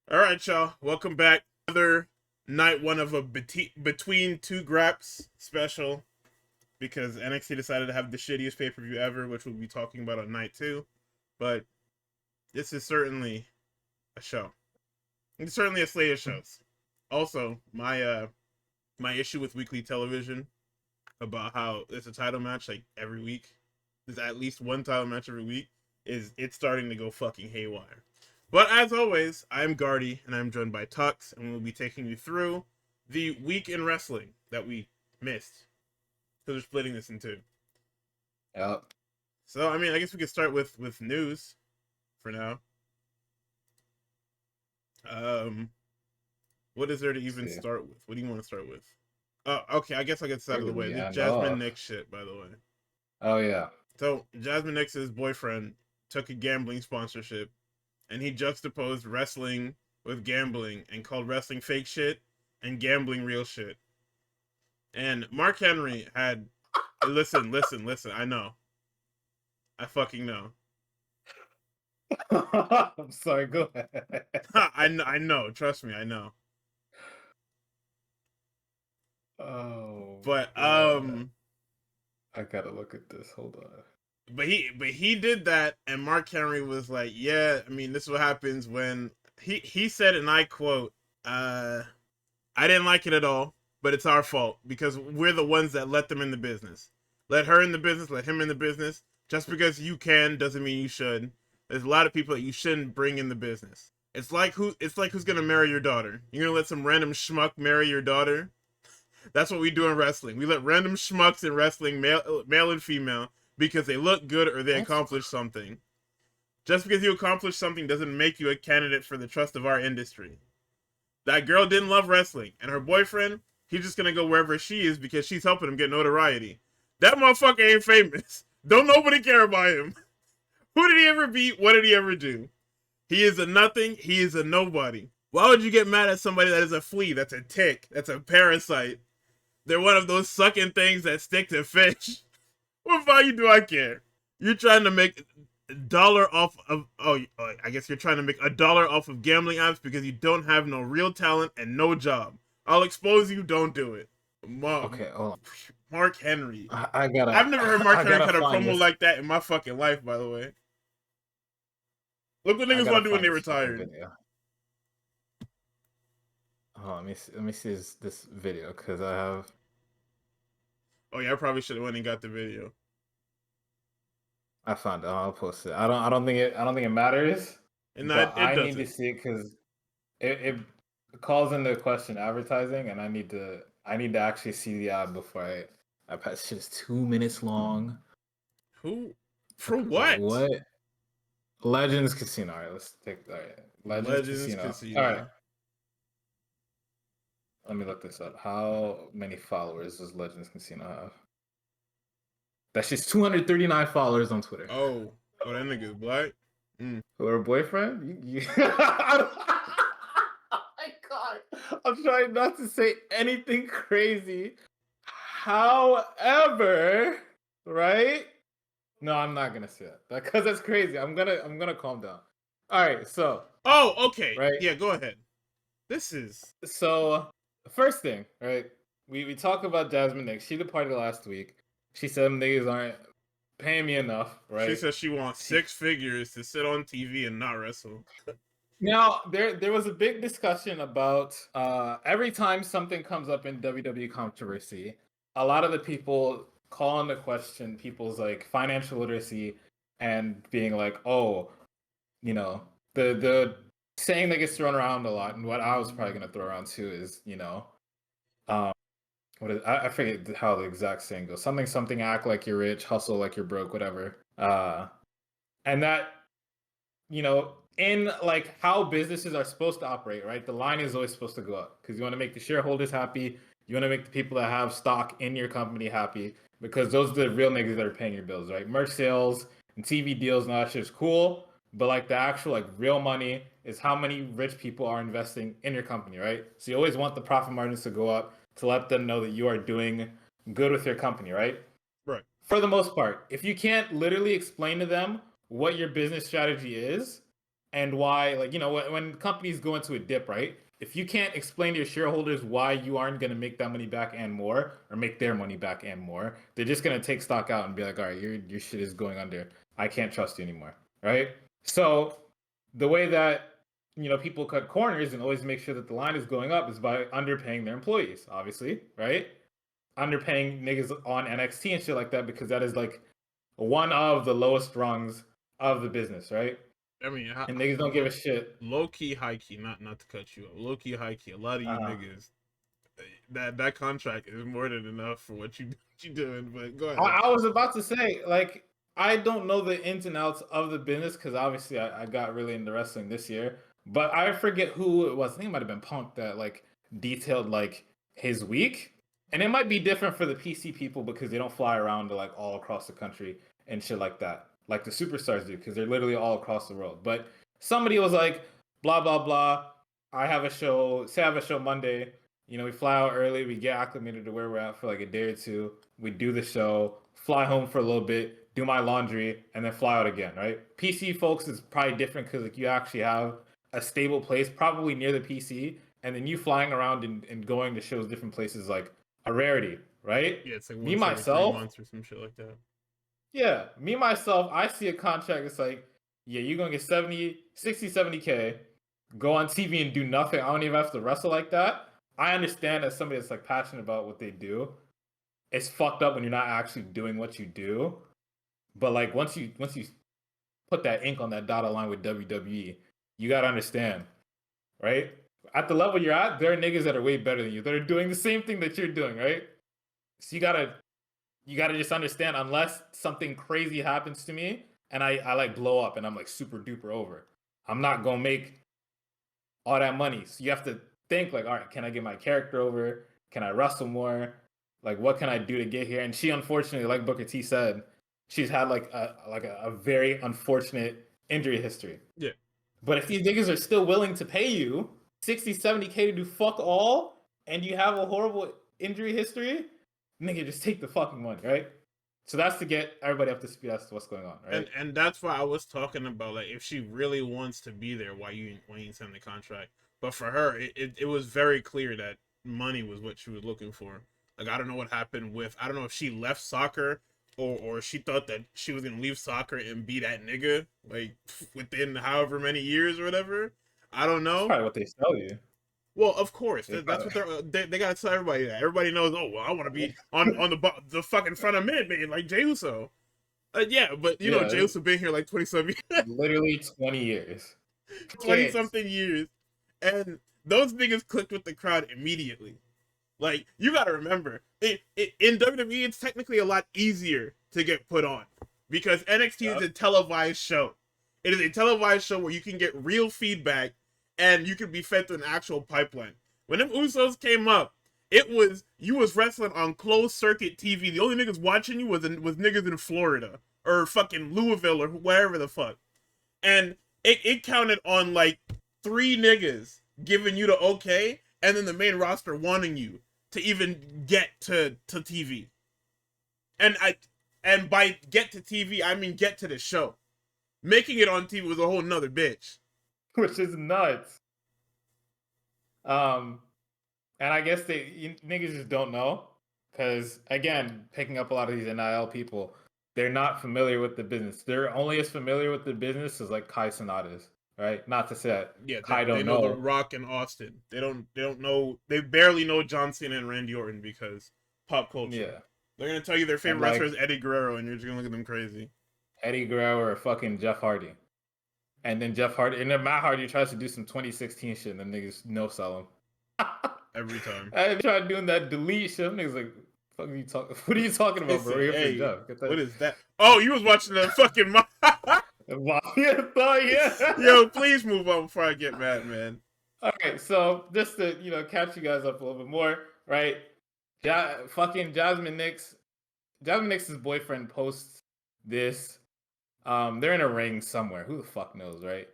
All right, y'all. Welcome back. Another night one of a between two Graps special because NXT decided to have the shittiest pay per view ever, which we'll be talking about on night two. But this is certainly a show. It's certainly a slate of shows. Also, my issue with weekly television about how it's a title match like every week. There's at least one title match every week. Is it's starting to go fucking haywire. But as always, I'm Gardy, and I'm joined by Tux, and we'll be taking you through the week in wrestling that we missed. Because we're splitting this in two. Yep. So, I mean, I guess we could start with news for now. What is there to even start with? What do you want to start with? Oh, okay, I guess I'll get this out of the way. The Jasmine Nix shit, by the way. Oh, yeah. So, Jasmine Nix's boyfriend took a gambling sponsorship, and he juxtaposed wrestling with gambling and called wrestling fake shit and gambling real shit. And Mark Henry had listen, I know. I fucking know. I'm sorry, go ahead. I know, trust me, I know. Oh, but God. I gotta look at this. Hold on. But he did that, and Mark Henry was like, "Yeah, I mean, this is what happens when he said," and I quote, "I didn't like it at all, but it's our fault because we're the ones that let them in the business. Let her in the business, let him in the business. Just because you can doesn't mean you should. There's a lot of people that you shouldn't bring in the business. It's like who's gonna marry your daughter? You're gonna let some random schmuck marry your daughter? That's what we do in wrestling. We let random schmucks in wrestling, male and female, because they look good or they accomplish something. Just because you accomplish something doesn't make you a candidate for the trust of our industry. That girl didn't love wrestling, and her boyfriend, he's just gonna go wherever she is because she's helping him get notoriety. That motherfucker ain't famous. Don't nobody care about him. Who did he ever beat? What did he ever do? He is a nothing. He is a nobody. Why would you get mad at somebody that is a flea, that's a tick, that's a parasite? They're one of those sucking things that stick to fish. What value do I care? You're trying to make $1 off of I guess you're trying to make $1 off of gambling apps because you don't have no real talent and no job. I'll expose you. Don't do it. Okay, hold on. Mark Henry. I gotta. I've never heard Mark Henry cut a promo like that in my fucking life. By the way, look what niggas want to do when they retired. Oh, let me see this video because I have. Oh yeah, I probably should have went and got the video. I found it. I'll post it. I don't think it matters. And but I need to see it because it calls into question advertising, and I need to actually see the ad before I pass. It's 2 minutes long. Who? For what? What? Legends Casino. All right, let's take. All right, Legends Casino. All right. Let me look this up. How many followers does Legends Casino have? That's just 239 followers on Twitter. Oh, that nigga's black. Her boyfriend? Oh my God. I'm trying not to say anything crazy. However, right? No, I'm not gonna say that because that's crazy. I'm gonna calm down. All right, so. Oh, okay. Right. Yeah, go ahead. This is so. First thing, right? We talked about Jasmine Nix. She departed last week. She said niggas aren't paying me enough, right? She says she wants 6 figures to sit on TV and not wrestle. Now, there was a big discussion about every time something comes up in WWE controversy, a lot of the people call into question people's like financial literacy and being like, oh, you know, the saying that gets thrown around a lot, and what I was probably gonna throw around too is, you know, what is I forget how the exact saying goes. Something act like you're rich, hustle like you're broke, whatever. And that, you know, in like how businesses are supposed to operate, right? The line is always supposed to go up because you want to make the shareholders happy. You want to make the people that have stock in your company happy because those are the real niggas that are paying your bills, right? Merch sales and TV deals and all that shit is cool, but like the actual like real money is how many rich people are investing in your company, right? So you always want the profit margins to go up to let them know that you are doing good with your company, right? Right. For the most part, if you can't literally explain to them what your business strategy is, and why, like, when companies go into a dip, right? If you can't explain to your shareholders why you aren't going to make that money back and more, or make their money back and more, they're just going to take stock out and be like, all right, your shit is going under. I can't trust you anymore, right? So the way that people cut corners and always make sure that the line is going up is by underpaying their employees, obviously, right? Underpaying niggas on NXT and shit like that, because that is like one of the lowest rungs of the business, right? I mean, And niggas don't give a shit. Low key, high key, not to cut you up. Low key, high key. A lot of you niggas, that contract is more than enough for what you doing. But go ahead. I was about to say, like, I don't know the ins and outs of the business because obviously I got really into wrestling this year, but I forget who it was. I think it might have been Punk that like detailed like his week, and it might be different for the PC people because they don't fly around to like all across the country and shit like that, like the superstars do, because they're literally all across the world. But somebody was like, blah blah blah. I have a show. Say I have a show Monday. We fly out early, we get acclimated to where we're at for like a day or two. We do the show, fly home for a little bit, do my laundry, and then fly out again, right? PC folks is probably different because like you actually have a stable place, probably near the PC, and then you flying around and going to shows different places like a rarity, right? Yeah, it's like Me once every 3 myself, months or some shit like that. yeah, me myself, I see a contract that's like, yeah, you're gonna get 70, 60, 70K, go on TV and do nothing. I don't even have to wrestle like that. I understand as somebody that's like passionate about what they do, it's fucked up when you're not actually doing what you do. But like once you put that ink on that dotted line with WWE, you gotta understand, right? At the level you're at, there are niggas that are way better than you that are doing the same thing that you're doing, right? So you gotta just understand, unless something crazy happens to me and I like blow up and I'm like super duper over, I'm not gonna make all that money. So you have to think like, all right, can I get my character over? Can I wrestle more? Like, what can I do to get here? And she, unfortunately, like Booker T said, she's had like a very unfortunate injury history. Yeah. But if these niggas are still willing to pay you 60, 70K to do fuck all, and you have a horrible injury history, nigga, just take the fucking money, right? So that's to get everybody up to speed as to what's going on, right? And that's why I was talking about, like, if she really wants to be there, why you sign the contract? But for her, it was very clear that money was what she was looking for. Like, I don't know what happened with, I don't know if she left soccer or she thought that she was gonna leave soccer and be that nigga like within however many years or whatever. I don't That's know. probably what they sell you. Well, of course, They that's probably, what they gotta tell everybody that. Everybody knows. Oh, well, I want to be on the fucking front of mid man like Jey Uso. Yeah, but yeah, Jey Uso been here like 27 literally 20 years. 20 Kids. something years, and those niggas clicked with the crowd immediately. Like, you gotta remember, in WWE, it's technically a lot easier to get put on because NXT is a televised show. It is a televised show where you can get real feedback and you can be fed through an actual pipeline. When them Usos came up, you was wrestling on closed circuit TV. The only niggas watching you was niggas in Florida or fucking Louisville or wherever the fuck. And it counted on like 3 niggas giving you the okay, and then the main roster wanting you to even get to TV. And by get to TV, I mean get to the show. Making it on TV was a whole nother bitch. Which is nuts. And I guess niggas just don't know, because again, picking up a lot of these NIL people, they're not familiar with the business. They're only as familiar with the business as like Kai Cenat is, right? Not to say that Yeah, Kai they don't know The know. Rock and Austin. They don't know. They barely know John Cena and Randy Orton because pop culture. Yeah, They're gonna tell you their favorite and like wrestler is Eddie Guerrero, and you're just gonna look at them crazy. Eddie Guerrero or fucking Jeff Hardy, and then Jeff Hardy, and then Matt Hardy tries to do some 2016 shit, and then niggas no sell him. Every time. I tried doing that delete shit. Niggas like, fuck are you talking? What are you talking about, bro? We're here for Hey, Jeff. Get that. what is that? Oh, you was watching the fucking. Yeah. Yo, please move on before I get mad, man. All right, so just to catch you guys up a little bit more, right? Fucking Jasmine Nix. Jasmine Nix's boyfriend posts this. They're in a ring somewhere. Who the fuck knows, right?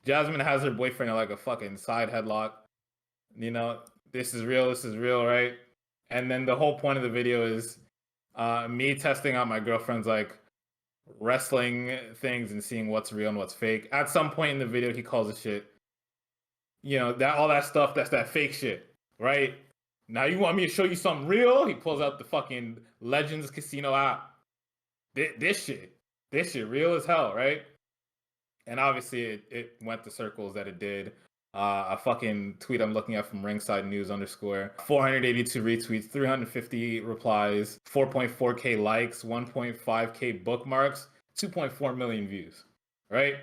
Jasmine has her boyfriend in like a fucking side headlock. This is real, right? And then the whole point of the video is me testing out my girlfriend's like wrestling things and seeing what's real and what's fake. At some point in the video, he calls it shit. You know, that all that stuff, that's that fake shit, right? Now you want me to show you something real? He pulls out the fucking Legends Casino app. This shit real as hell, right? And obviously it went the circles that it did. A fucking tweet I'm looking at from Ringside News _ 482 retweets, 350 replies, 4.4k likes, 1.5k bookmarks, 2.4 million views, right?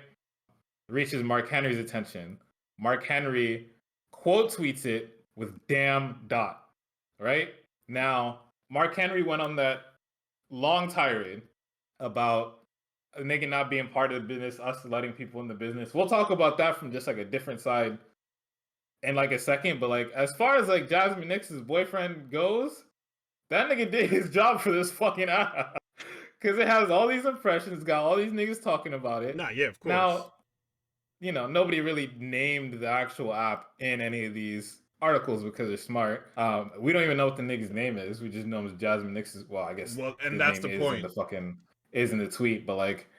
Reaches Mark Henry's attention. Mark Henry quote tweets it with damn dot, right? Now, Mark Henry went on that long tirade about a nigga not being part of the business, us letting people in the business. We'll talk about that from just like a different side in like a second. But like as far as like Jasmine Nix's boyfriend goes, that nigga did his job for this fucking app. Because it has all these impressions, got all these niggas talking about it. Nah, yeah, of course. Now, you know, nobody really named the actual app in any of these articles because they're smart. We don't even know what the nigga's name is. We just know him as Jasmine Nix's. Well, I guess. Well, and that's the point. Is in the tweet, but like,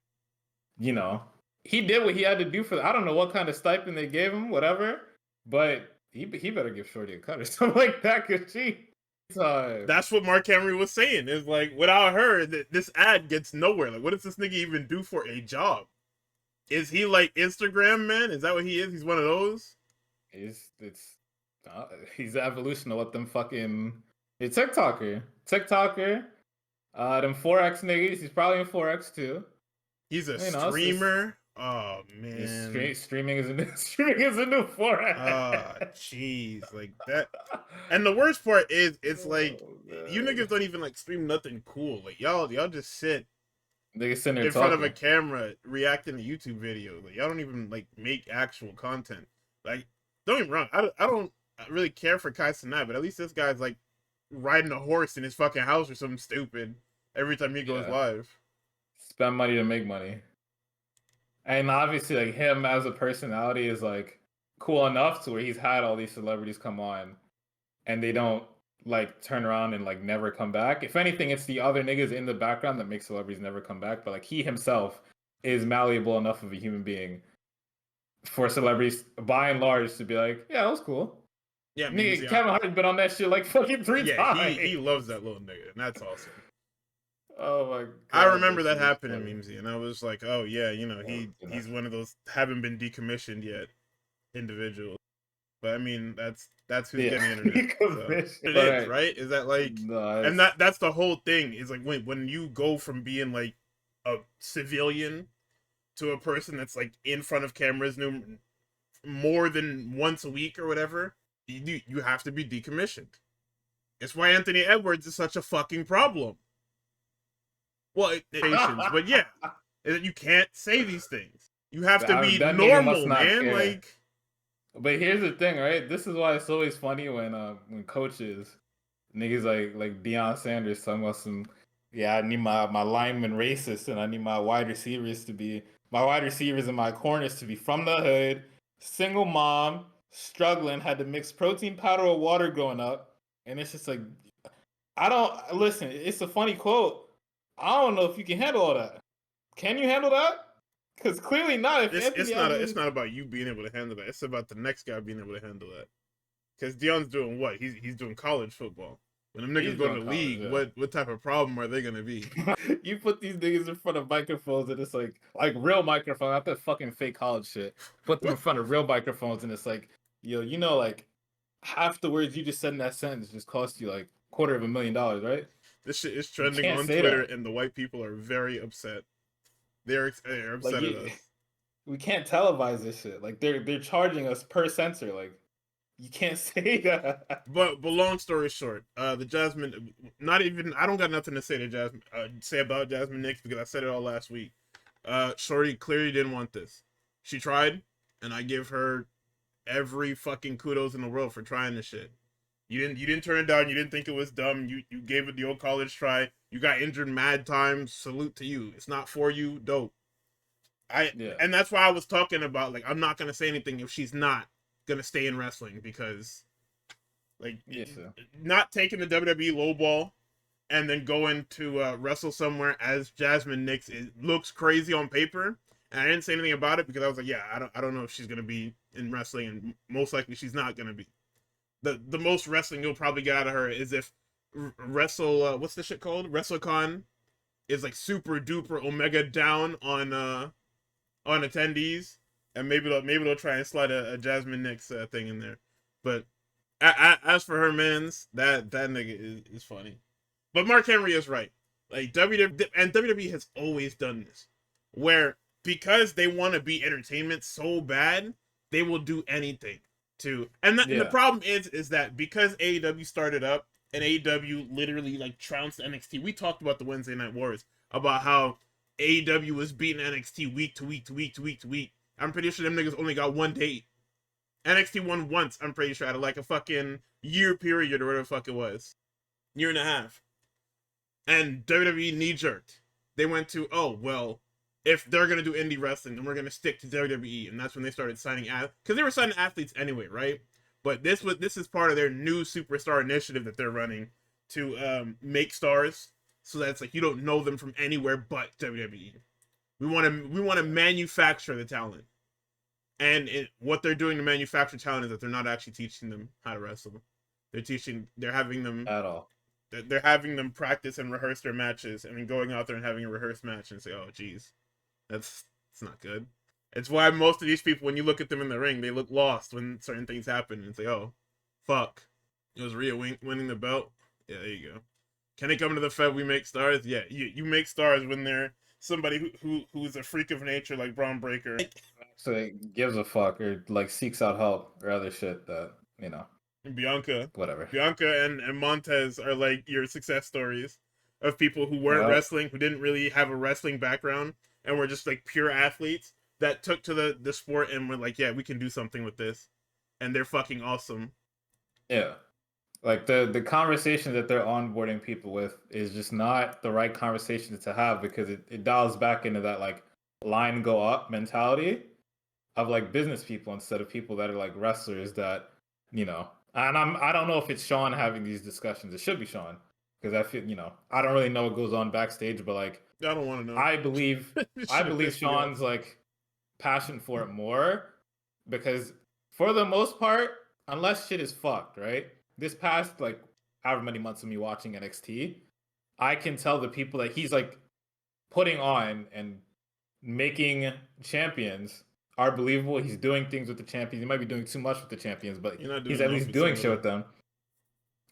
you know, he did what he had to do for. I don't know what kind of stipend they gave him, whatever, but he better give Shorty a cut or something like that, cause that's what Mark Henry was saying. Is like without her, this ad gets nowhere. Like, what does this nigga even do for a job? Is he like Instagram man? Is that what he is? He's one of those. He's the evolution of what them fucking TikToker. Them 4X niggas. He's probably in 4X too. He's a streamer. Oh man, streaming is a new 4X. Oh jeez, like that. And the worst part is, it's like you niggas don't even like stream nothing cool. Like y'all just sit. They sit there in front of a camera reacting to YouTube videos. Like y'all don't even like make actual content. Like don't get me wrong, I don't really care for Kai Cenat, but at least this guy's like riding a horse in his fucking house or something stupid every time he goes live. Spend money to make money. And obviously like him as a personality is like cool enough to where he's had all these celebrities come on and they don't like turn around and like never come back. If anything, it's the other niggas in the background that make celebrities never come back. But like he himself is malleable enough of a human being for celebrities by and large to be like, yeah, that was cool. Yeah, nigga, Kevin Hart's been on that shit like fucking 3 times. He loves that little nigga, and that's awesome. Oh my god. I remember that happening, Mimsy, and I was like, oh yeah, you know, he's one of those haven't been decommissioned yet individuals. But I mean, that's who's getting internet. So. It is, right? Is that like, and that's the whole thing. Is like when you go from being like a civilian to a person that's like in front of cameras more than once a week or whatever, you have to be decommissioned. It's why Anthony Edwards is such a fucking problem. Well, but yeah, you can't say these things. You have to be normal, man. Like. But here's the thing, right? This is why it's always funny when coaches, niggas like Deion Sanders talking about some, I need my linemen racist and I need my wide receivers and my corners to be from the hood, single mom, struggling, had to mix protein powder with water growing up. And it's just like, listen, it's a funny quote. I don't know if you can handle all that. Can you handle that? Because clearly not. It's not about you being able to handle that. It's about the next guy being able to handle that. Because Deion's doing what? He's doing college football. When them niggas go to the league, what type of problem are they gonna be? You put these niggas in front of microphones and it's like real microphones, not that fucking fake college shit. Put them in front of real microphones and it's like, yo, you know, like half the words you just said in that sentence just cost you like $250,000, right? This shit is trending on Twitter and the white people are very upset. They're upset at us. We can't televise this shit. Like they're charging us per censor. Like you can't say that. But long story short, the Jasmine, I don't got nothing to say about Jasmine Nix because I said it all last week. Shorty clearly didn't want this. She tried, and I give her every fucking kudos in the world for trying this shit. You didn't turn it down. You didn't think it was dumb. You gave it the old college try. You got injured mad times. Salute to you. It's not for you. Dope. And that's why I was talking about, like, I'm not gonna say anything if she's not gonna stay in wrestling because, like, not taking the WWE low ball and then going to wrestle somewhere as Jasmine Nix, it looks crazy on paper. And I didn't say anything about it because I was like, yeah, I don't know if she's gonna be in wrestling, and most likely she's not gonna be. The most wrestling you'll probably get out of her is if what's the shit called, WrestleCon is like super duper omega down on attendees, and maybe they'll try and slide a Jasmine Nix thing in there. But as for her men's, that nigga is funny. But Mark Henry is right. Like WWE has always done this, where because they want to be entertainment so bad, they will do anything to. And the problem is that because AEW started up and AEW literally like trounced NXT. We talked about the Wednesday Night Wars about how AEW was beating NXT week to week to week to week to week. I'm pretty sure them niggas only got one date. NXT won once, I'm pretty sure, out of like a fucking year period or whatever the fuck it was. Year and a half. And WWE knee-jerked. They went to, oh, well, if they're going to do indie wrestling, then we're going to stick to WWE. And that's when they started signing athletes. Because they were signing athletes anyway, right? But this is part of their new superstar initiative that they're running to make stars. So that it's like you don't know them from anywhere but WWE. We want to manufacture the talent. And what they're doing to manufacture talent is that they're not actually teaching them how to wrestle. They're having them at all. They're having them practice and rehearse their matches, and then going out there and having a rehearsed match and say, "Oh, geez, it's not good." It's why most of these people, when you look at them in the ring, they look lost when certain things happen and say, "Oh, fuck, it was Rhea winning the belt." Yeah, there you go. Can they come to the Fed? We make stars. Yeah, you make stars when they're somebody who's a freak of nature like Braun Breaker. So it gives a fuck or like seeks out help or other shit that, you know. Bianca Whatever. and Montez are like your success stories of people who weren't wrestling, who didn't really have a wrestling background, and were just like pure athletes that took to the sport and were like, yeah, we can do something with this. And they're fucking awesome. Yeah. Like the conversation that they're onboarding people with is just not the right conversation to have because it dials back into that like line go up mentality of like business people instead of people that are like wrestlers that, you know, and I don't know if it's Sean having these discussions. It should be Sean because I feel, you know, I don't really know what goes on backstage, but like I don't want to know. I believe Sean's like passion for it more because for the most part, unless shit is fucked, right? This past like however many months of me watching NXT, I can tell the people that he's like putting on and making champions are believable. He's doing things with the champions. He might be doing too much with the champions, but he's at least doing shit with them.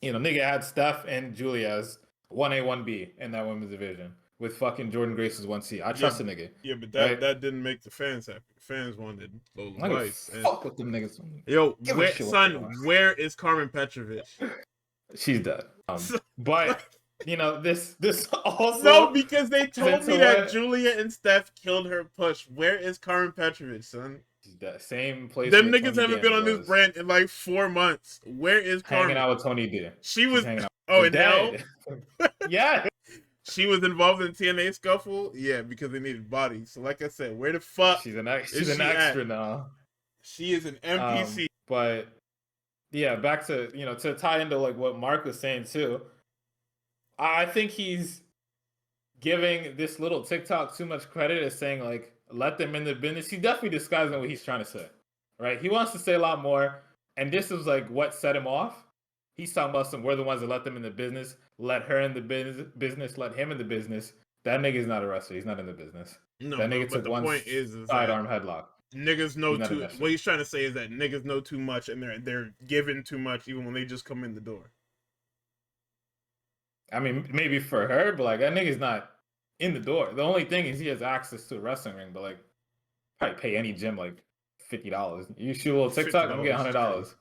You know, nigga had Steph and Julia as 1A, 1B in that women's division with fucking Jordan Grace as 1C. I trust the nigga. Yeah, but that didn't make the fans happy. The fans wanted Lola Weiss. Fuck with them niggas. Yo, where is Carmen Petrovic? She's dead. But you know, this also no, because they told me that Julia and Steph killed her push. Where is Carmen Petrovic, son? She's dead. Same place. Them niggas haven't been on this brand in like 4 months. Where is Carmen? Hanging out with Tony D. She was in hell. Yeah. She was involved in TNA scuffle. Yeah, because they needed bodies. So like I said, where the fuck? She's an extra now. She is an NPC. But yeah, back to to tie into like what Mark was saying too. I think he's giving this little TikTok too much credit as saying like let them in the business. He's definitely disguising what he's trying to say, right? He wants to say a lot more, and this is like what set him off. He's talking about we're the ones that let them in the business, let her in the business, let him in the business. That nigga's not a wrestler. He's not in the business. No, that nigga took one sidearm headlock. Niggas know too. What he's trying to say is that niggas know too much, and they're given too much even when they just come in the door. I mean, maybe for her, but like that nigga's not in the door. The only thing is he has access to a wrestling ring, but like probably pay any gym like $50. You shoot a little TikTok, I'm getting $100.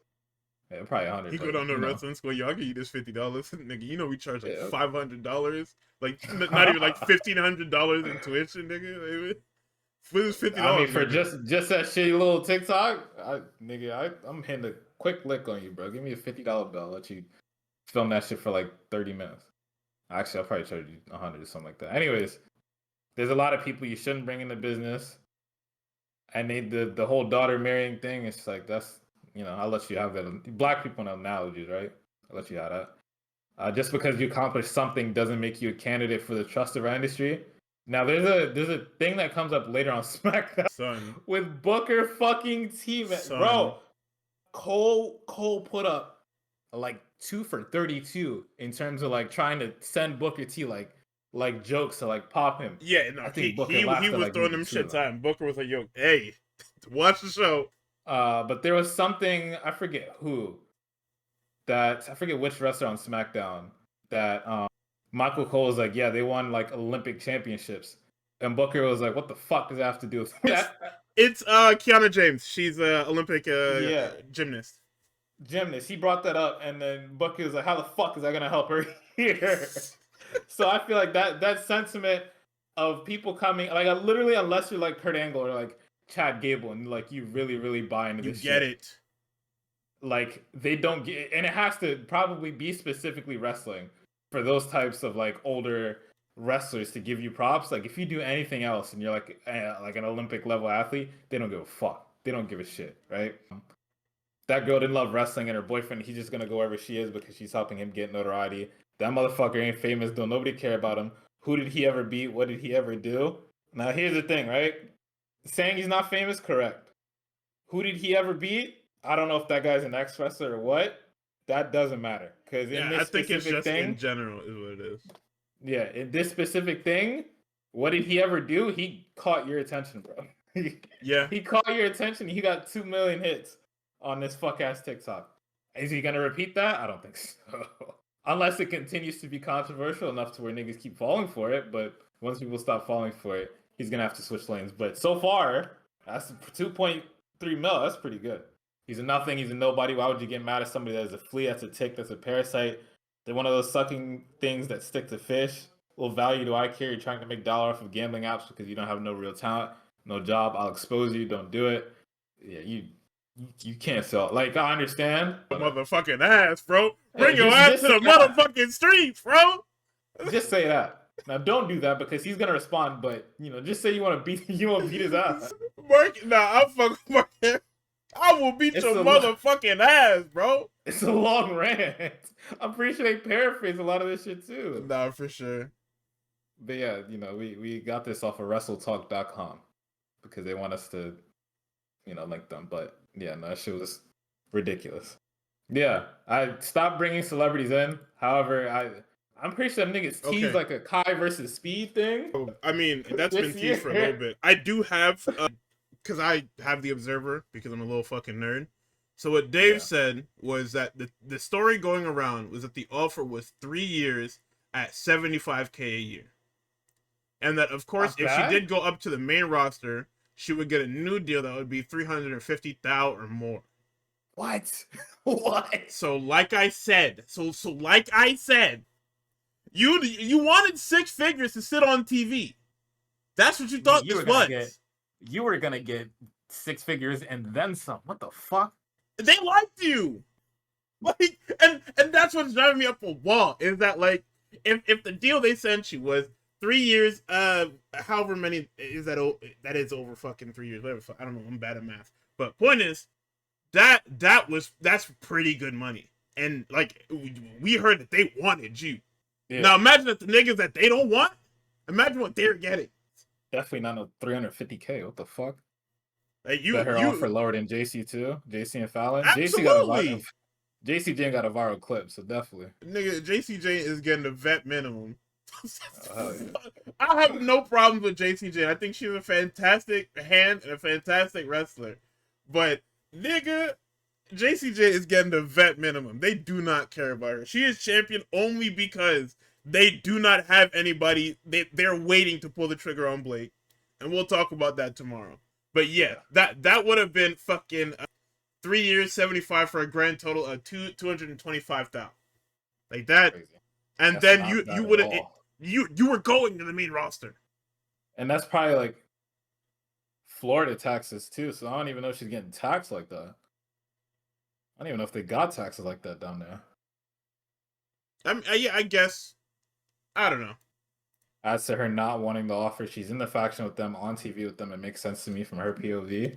Yeah, probably 100. He go down to wrestling school. Yo, I'll give you this $50, nigga. You know we charge like $500, like not even like $1,500 in tuition, nigga. For this $50, I mean, for just that shitty little TikTok, I'm hitting a quick lick on you, bro. Give me a $50 bill. I'll let you film that shit for like 30 minutes. Actually, I'll probably charge you 100 or something like that. Anyways, there's a lot of people you shouldn't bring into business, and the whole daughter marrying thing. It's like that's. I'll let you have that. Black people know analogies, right? I'll let you have that. Just because you accomplish something doesn't make you a candidate for the trust of our industry. Now there's a thing that comes up later on SmackDown Son, with Booker fucking T, son. bro. Cole put up like 2 for 32 in terms of like trying to send Booker T like jokes to like pop him. Yeah, no, I he think Booker he laughed at was like throwing maybe them 2 of shits them. at him. Booker was like, "Yo, hey, watch the show." But there was something, I forget who, that I forget which wrestler on SmackDown that Michael Cole was like, yeah, they won like Olympic championships, and Booker was like, what the fuck does that have to do with It's that? it's Kiana James. She's a Olympic Yeah, gymnast. gymnast. He brought that up, and then Booker was like, how the fuck is that gonna help her here? So I feel like that sentiment of people coming, like literally, unless you're like Kurt Angle or like Chad Gable, and like you really buy into You this get shit, it. like they don't get, and it has to probably be specifically wrestling for those types of like older wrestlers to give you props. Like if you do anything else and you're like an Olympic level athlete, they don't give a fuck. They don't give a shit, right? That girl didn't love wrestling, and her boyfriend, he's just gonna go wherever she is because she's helping him get notoriety. That motherfucker ain't famous. Don't nobody care about him. Who did he ever beat? What did he ever do? Now here's the thing, right? Saying he's not famous, correct. Who did he ever beat? I don't know if that guy's an ex wrestler or what. That doesn't matter because in Yeah, I this think it's specific just in thing, general is what it is. yeah, in this specific thing, what did he ever do? He caught your attention, bro. Yeah, He caught your attention. He got 2 million hits on this fuck ass TikTok. Is he gonna repeat that? I don't think so. Unless it continues to be controversial enough to where niggas keep falling for it. But once people stop falling for it, he's gonna have to switch lanes. But so far, that's 2.3 mil. That's pretty good. He's a nothing. He's a nobody. Why would you get mad at somebody that is a flea? That's a tick. That's a parasite. They're one of those sucking things that stick to fish. What value do I care? You're trying to make dollar off of gambling apps because you don't have no real talent, no job. I'll expose you. Don't do it. Yeah, you can't sell. Like I understand. motherfucking ass, bro. Yeah, Bring your ass just to the say that. motherfucking streets, bro. Just say that. Now don't do that because he's gonna respond. But just say you want to beat his ass. Mark, nah, I'll fuck with Mark. I will beat It's your a motherfucking ass, bro. it's a long rant. I'm pretty sure they paraphrase a lot of this shit too. Nah, for sure. But yeah, we got this off of WrestleTalk.com because they want us to link them. But yeah, no, that shit was ridiculous. Yeah, I stopped bringing celebrities in. However, I'm pretty sure them niggas teased like a Kai versus Speed thing. I mean, that's been teased for a little bit. I do have, because I have the Observer because I'm a little fucking nerd. So what Dave said was that the story going around was that the offer was 3 years at $75K a year, and that of course if she did go up to the main roster, she would get a new deal that would be $350,000 or more. What? What? So like I said, you wanted 6 figures to sit on TV. That's what you thought this was. You were gonna get 6 figures and then some. What the fuck? They liked you. Like, and that's what's driving me up a wall is that like if the deal they sent you was 3 years, however many is that is over fucking 3 years, whatever. I don't know, I'm bad at math. But point is that's pretty good money. And like we heard that they wanted you. Yeah. Now imagine that the niggas that they don't want, imagine what they're getting. Definitely not no 350K. What the fuck? Like her offer lower than JC too. JC and Fallon. Absolutely. JC Jane got a viral clip, so definitely. Nigga, JC Jane is getting the vet minimum. I have no problems with JC Jane. I think she's a fantastic hand and a fantastic wrestler. But nigga, JC Jane is getting the vet minimum. They do not care about her. She is champion only because they do not have anybody. They're waiting to pull the trigger on Blake. And we'll talk about that tomorrow. But yeah, that would have been fucking 3 years, 75 for a grand total of 225,000. Like that. Crazy. And that's then you would have you were going to the main roster. And that's probably like Florida taxes too, so I don't even know if she's getting taxed like that. I don't even know if they got taxes like that down there. I guess. I don't know. As to her not wanting the offer, she's in the faction with them, on TV with them. It makes sense to me from her POV.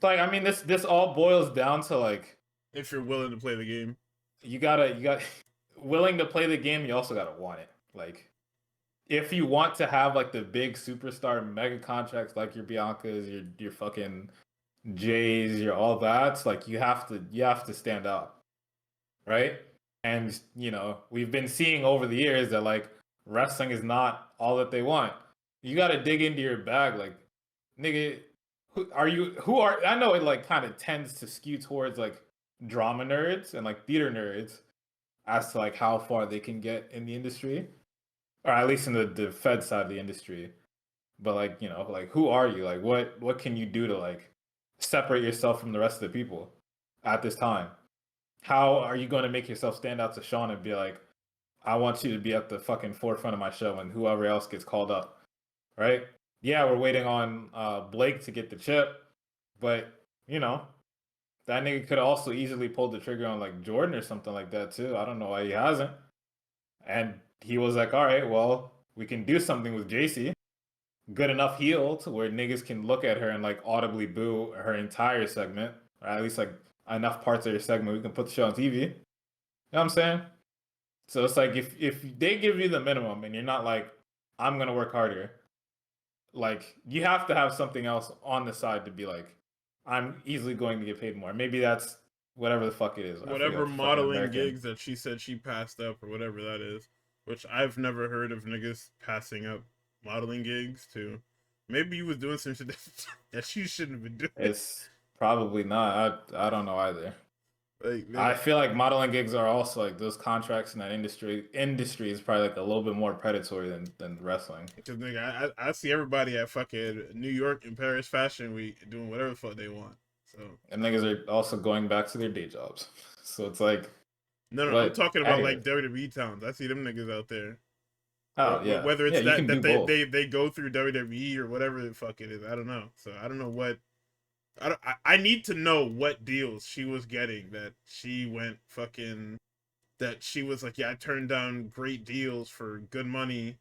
Like, I mean, this all boils down to like, if you're willing to play the game, you gotta. willing to play the game, you also gotta want it. Like, if you want to have like the big superstar mega contracts, like your Biancas, your fucking Jays, your all that, like you have to stand out, right? And we've been seeing over the years that like wrestling is not all that they want. You got to dig into your bag, like nigga. Who are you? Who are? I know it like kind of tends to skew towards like drama nerds and like theater nerds as to like how far they can get in the industry, or at least in the Fed side of the industry. But like like who are you? Like what can you do to like separate yourself from the rest of the people at this time? How are you going to make yourself stand out to Sean and be like, I want you to be at the fucking forefront of my show and whoever else gets called up, right? Yeah, we're waiting on Blake to get the chip, but that nigga could also easily pulled the trigger on like Jordan or something like that too. I don't know why he hasn't. And he was like, all right, well, we can do something with JC. Good enough heel to where niggas can look at her and like audibly boo her entire segment, or at least like enough parts of her segment we can put the show on TV. You know what I'm saying? So it's like if they give you the minimum and you're not like, I'm gonna work harder, like you have to have something else on the side to be like, I'm easily going to get paid more. Maybe that's whatever the fuck it is. I forget Whatever what the fucking modeling American. gigs that she said she passed up or whatever that is, which I've never heard of niggas passing up modeling gigs to. Maybe you was doing some shit that she shouldn't have been doing. It's probably not. I don't know either. Like, I nigga, feel like modeling gigs are also like those contracts in that industry is probably like a little bit more predatory than wrestling. because nigga, I see everybody at fucking New York and Paris Fashion Week doing whatever the fuck they want. So And niggas are also going back to their day jobs. So it's like, no, I'm but talking about like anyways. WWE towns. I see them niggas out there. Oh yeah. Whether Yeah, it's you can that do both. they go through WWE or whatever the fuck it is, I don't know. So I don't know what I need to know what deals she was getting that she went fucking that she was like, yeah, I turned down great deals for good money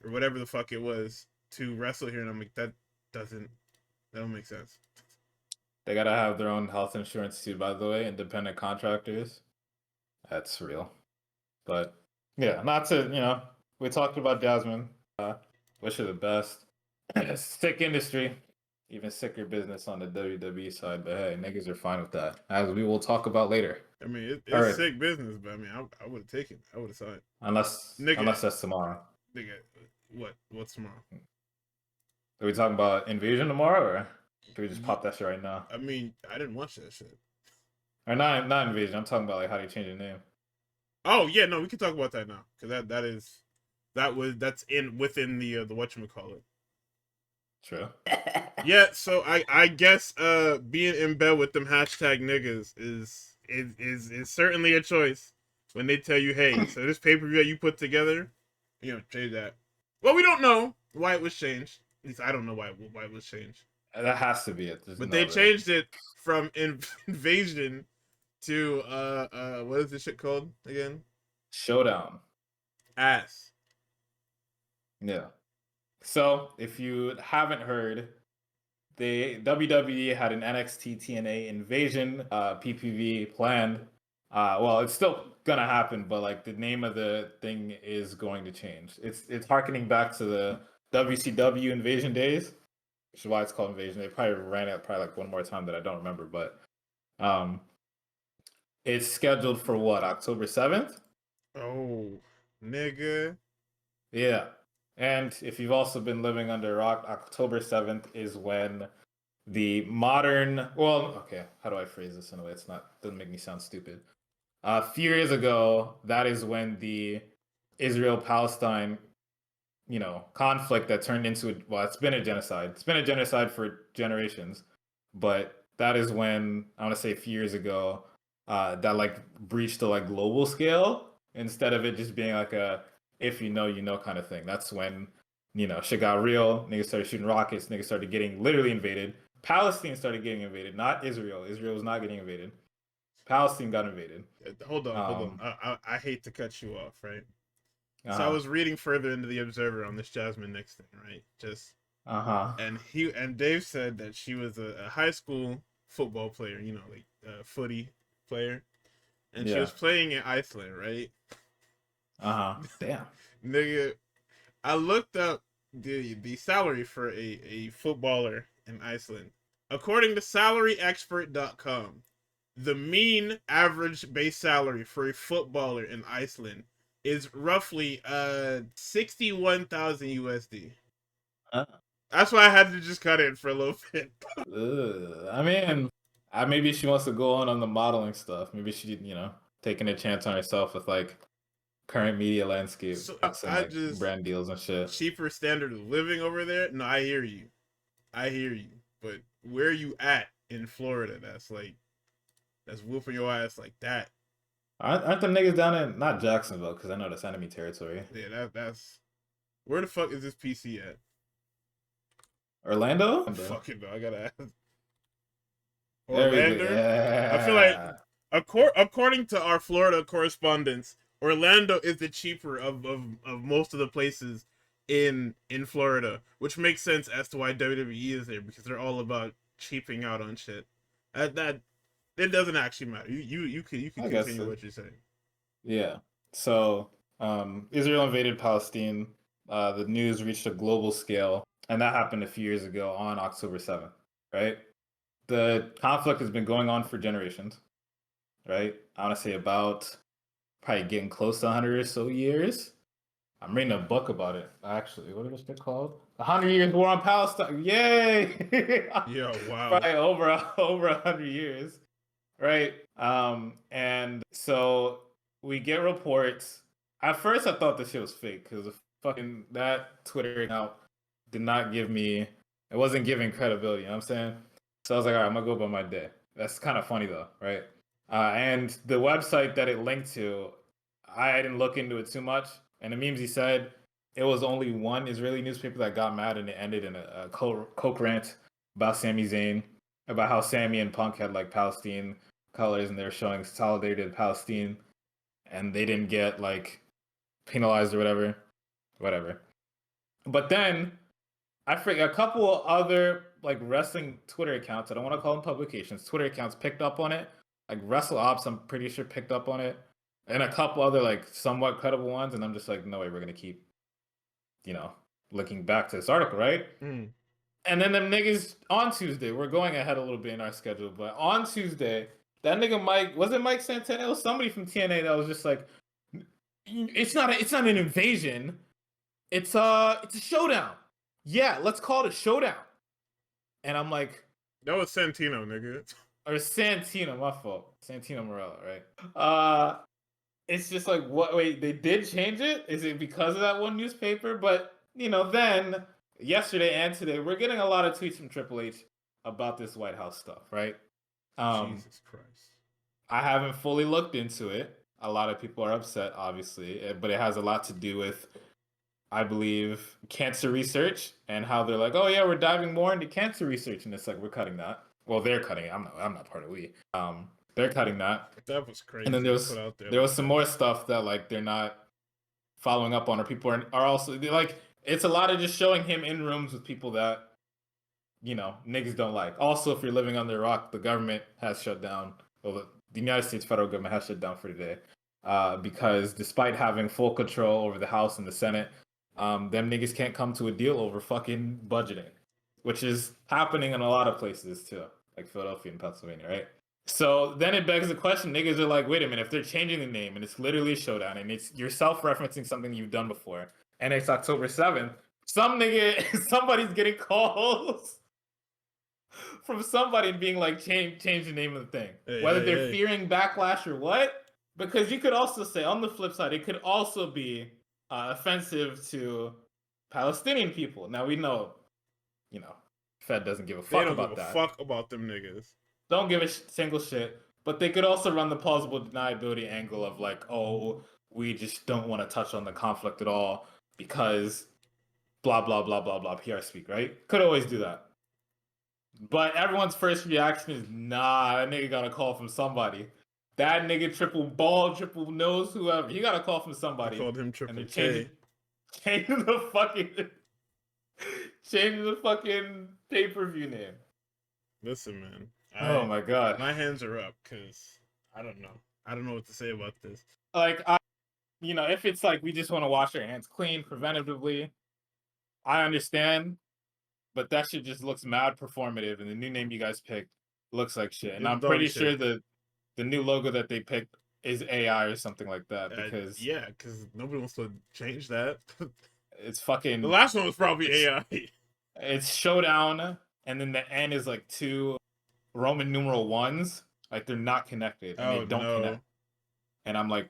or whatever the fuck it was to wrestle here, and I'm like, doesn't that don't make sense. They gotta have their own health insurance too, by the way, independent contractors. That's real. But yeah, not to, we talked about Jasmine. Wish her the best. Sick industry. Even sicker business on the WWE side, but hey, niggas are fine with that, as we will talk about later. I mean, All it's right, sick business, but I mean, I would have taken, I would have signed, unless nigga, that's tomorrow. nigga. What's tomorrow? Are we talking about Invasion tomorrow, or do we just pop that shit right now? I mean, I didn't watch that shit. Or not Invasion. I'm talking about like how do you change the name? Oh yeah, no, we can talk about that now because that's in within the whatchamacallit. True. Yeah, so I guess being in bed with them hashtag niggas is certainly a choice when they tell you, hey, so this pay per view that you put together, change that. Well, we don't know why it was changed. At least I don't know why it was changed. That has to be it. There's But no they other changed it from invasion to what is this shit called again? showdown. Ass. Yeah. So if you haven't heard, the WWE had an NXT TNA Invasion PPV planned. Well, it's still gonna happen, but like the name of the thing is going to change. It's harkening back to the WCW Invasion days, which is why it's called Invasion. They probably ran it probably like one more time that I don't remember, but um, it's scheduled for what, October 7th? Oh, nigga. Yeah. And if you've also been living under a rock, October 7th is when the modern, well, okay, how do I phrase this in a way it's not, doesn't make me sound stupid. A few years ago, that is when the Israel Palestine, conflict that turned into, well, it's been a genocide. It's been a genocide for generations, but that is when, I want to say a few years ago, that like breached the like global scale instead of it just being like a if you know kind of thing. That's when shit got real. Niggas started shooting rockets. Niggas started getting literally invaded. Palestine started getting invaded, not Israel. Israel was not getting invaded. Palestine got invaded. Hold on, hold on. Um, I hate to cut you off, right? So I uh-huh, was reading further into the Observer on this Jasmine Nix thing, right? Just uh-huh. and Dave said that she was a high school football player, like a footy player, and she Yeah. was playing in Iceland, right? Damn. Nigga, I looked up the salary for a footballer in Iceland. According to salaryexpert.com, the mean average base salary for a footballer in Iceland is roughly 61,000 USD. Uh, That's why I had to just cut it for a little bit. I mean, maybe she wants to go on the modeling stuff. Maybe she, taking a chance on herself with like current media landscape So and I like just brand deals and shit. cheaper standard of living over there. No, I hear you. I hear you. But where you at in Florida? That's whooping your ass like that. Aren't them niggas down in not Jacksonville because I know that's enemy territory. Yeah, that's where the fuck is this PC at? Orlando? Fucking no, I gotta ask. There we go. Orlando. I feel like Yeah. according to our Florida correspondents, Orlando is the cheaper of most of the places in Florida, which makes sense as to why WWE is there because they're all about cheaping out on shit. That it doesn't actually matter. You can I guess continue so. what you're saying. Yeah. So, Israel invaded Palestine. The news reached a global scale, and that happened a few years ago on October 7th, right? The conflict has been going on for generations, right? I want to say about probably getting close to 100 or so years. I'm reading a book about it, actually. What is it called? 100 Years War on Palestine. Yay! Yeah, wow. Probably over 100 years, right? And so we get reports. At first, I thought this shit was fake because fucking that Twitter account did not give me. It wasn't giving credibility. You know what I'm saying? So I was like, all right, I'm gonna go by my day. That's kind of funny though, right? And the website that it linked to, I didn't look into it too much. And the memes he said, it was only one Israeli newspaper that got mad, and it ended in a coke rant about Sami Zayn, about how Sami and Punk had like Palestine colors and they were showing solidarity to Palestine, and they didn't get like penalized or whatever. But then I forget a couple other like wrestling Twitter accounts. I don't want to call them publications. Twitter accounts picked up on it. Like Wrestle Ops, I'm pretty sure picked up on it, and a couple other like somewhat credible ones. And I'm just like, no way, we're gonna keep, you know, looking back to this article, right? Mm. And then them niggas on Tuesday, we're going ahead a little bit in our schedule, but on Tuesday, that nigga Mike, was it Mike Santana? It was somebody from TNA that was just like, it's not an invasion. It's a showdown. Yeah, let's call it a showdown. And I'm like, That was Santino, nigga. or Santino, my fault. Santino Morella, right? It's just like, what? Wait, they did change it? Is it because of that one newspaper? But then yesterday and today, we're getting a lot of tweets from Triple H about this White House stuff, right? Jesus Christ. I haven't fully looked into it. A lot of people are upset, obviously, but it has a lot to do with, I believe, cancer research and how they're like, oh yeah, we're diving more into cancer research, and it's like we're cutting that. Well, they're cutting it. I'm not part of we. They're cutting that. That was crazy. And then to put out there was some more stuff that like they're not following up on, or people are also like, it's a lot of just showing him in rooms with people that niggas don't like. Also, if you're living under a rock, the government has shut down. Well, the United States federal government has shut down for today, because despite having full control over the House and the Senate, them niggas can't come to a deal over fucking budgeting, which is happening in a lot of places too, like Philadelphia and Pennsylvania, right? So then it begs the question, niggas are like, wait a minute, if they're changing the name and it's literally a showdown and it's you're self-referencing something you've done before, and it's October 7th, somebody's getting calls from somebody being like, change the name of the thing. Whether they're fearing backlash or what. Because you could also say, on the flip side, it could also be offensive to Palestinian people. Now we know, Fed doesn't give a fuck about that. They don't give a fuck about them niggas. Don't give a single shit. But they could also run the plausible deniability angle of like, oh, we just don't want to touch on the conflict at all because blah, blah, blah, blah, blah, PR speak, right? Could always do that. But everyone's first reaction is, nah, that nigga got a call from somebody. That nigga triple ball, triple nose, whoever. He got a call from somebody. They called him Triple and K. Changing the fucking pay-per-view name. Listen, man. Oh my god. My hands are up because I don't know. I don't know what to say about this. Like, you know, if it's like we just want to wash our hands clean preventatively, I understand, but that shit just looks mad performative, and the new name you guys picked looks like shit. And It's I'm dog pretty sure shit. the new logo that they picked is AI or something like that because Yeah, because nobody wants to change that. it's The fucking last one was probably it's AI. it's showdown, and then the N is like two Roman numeral ones, like they're not connected and they Oh don't connect. no. And I'm like,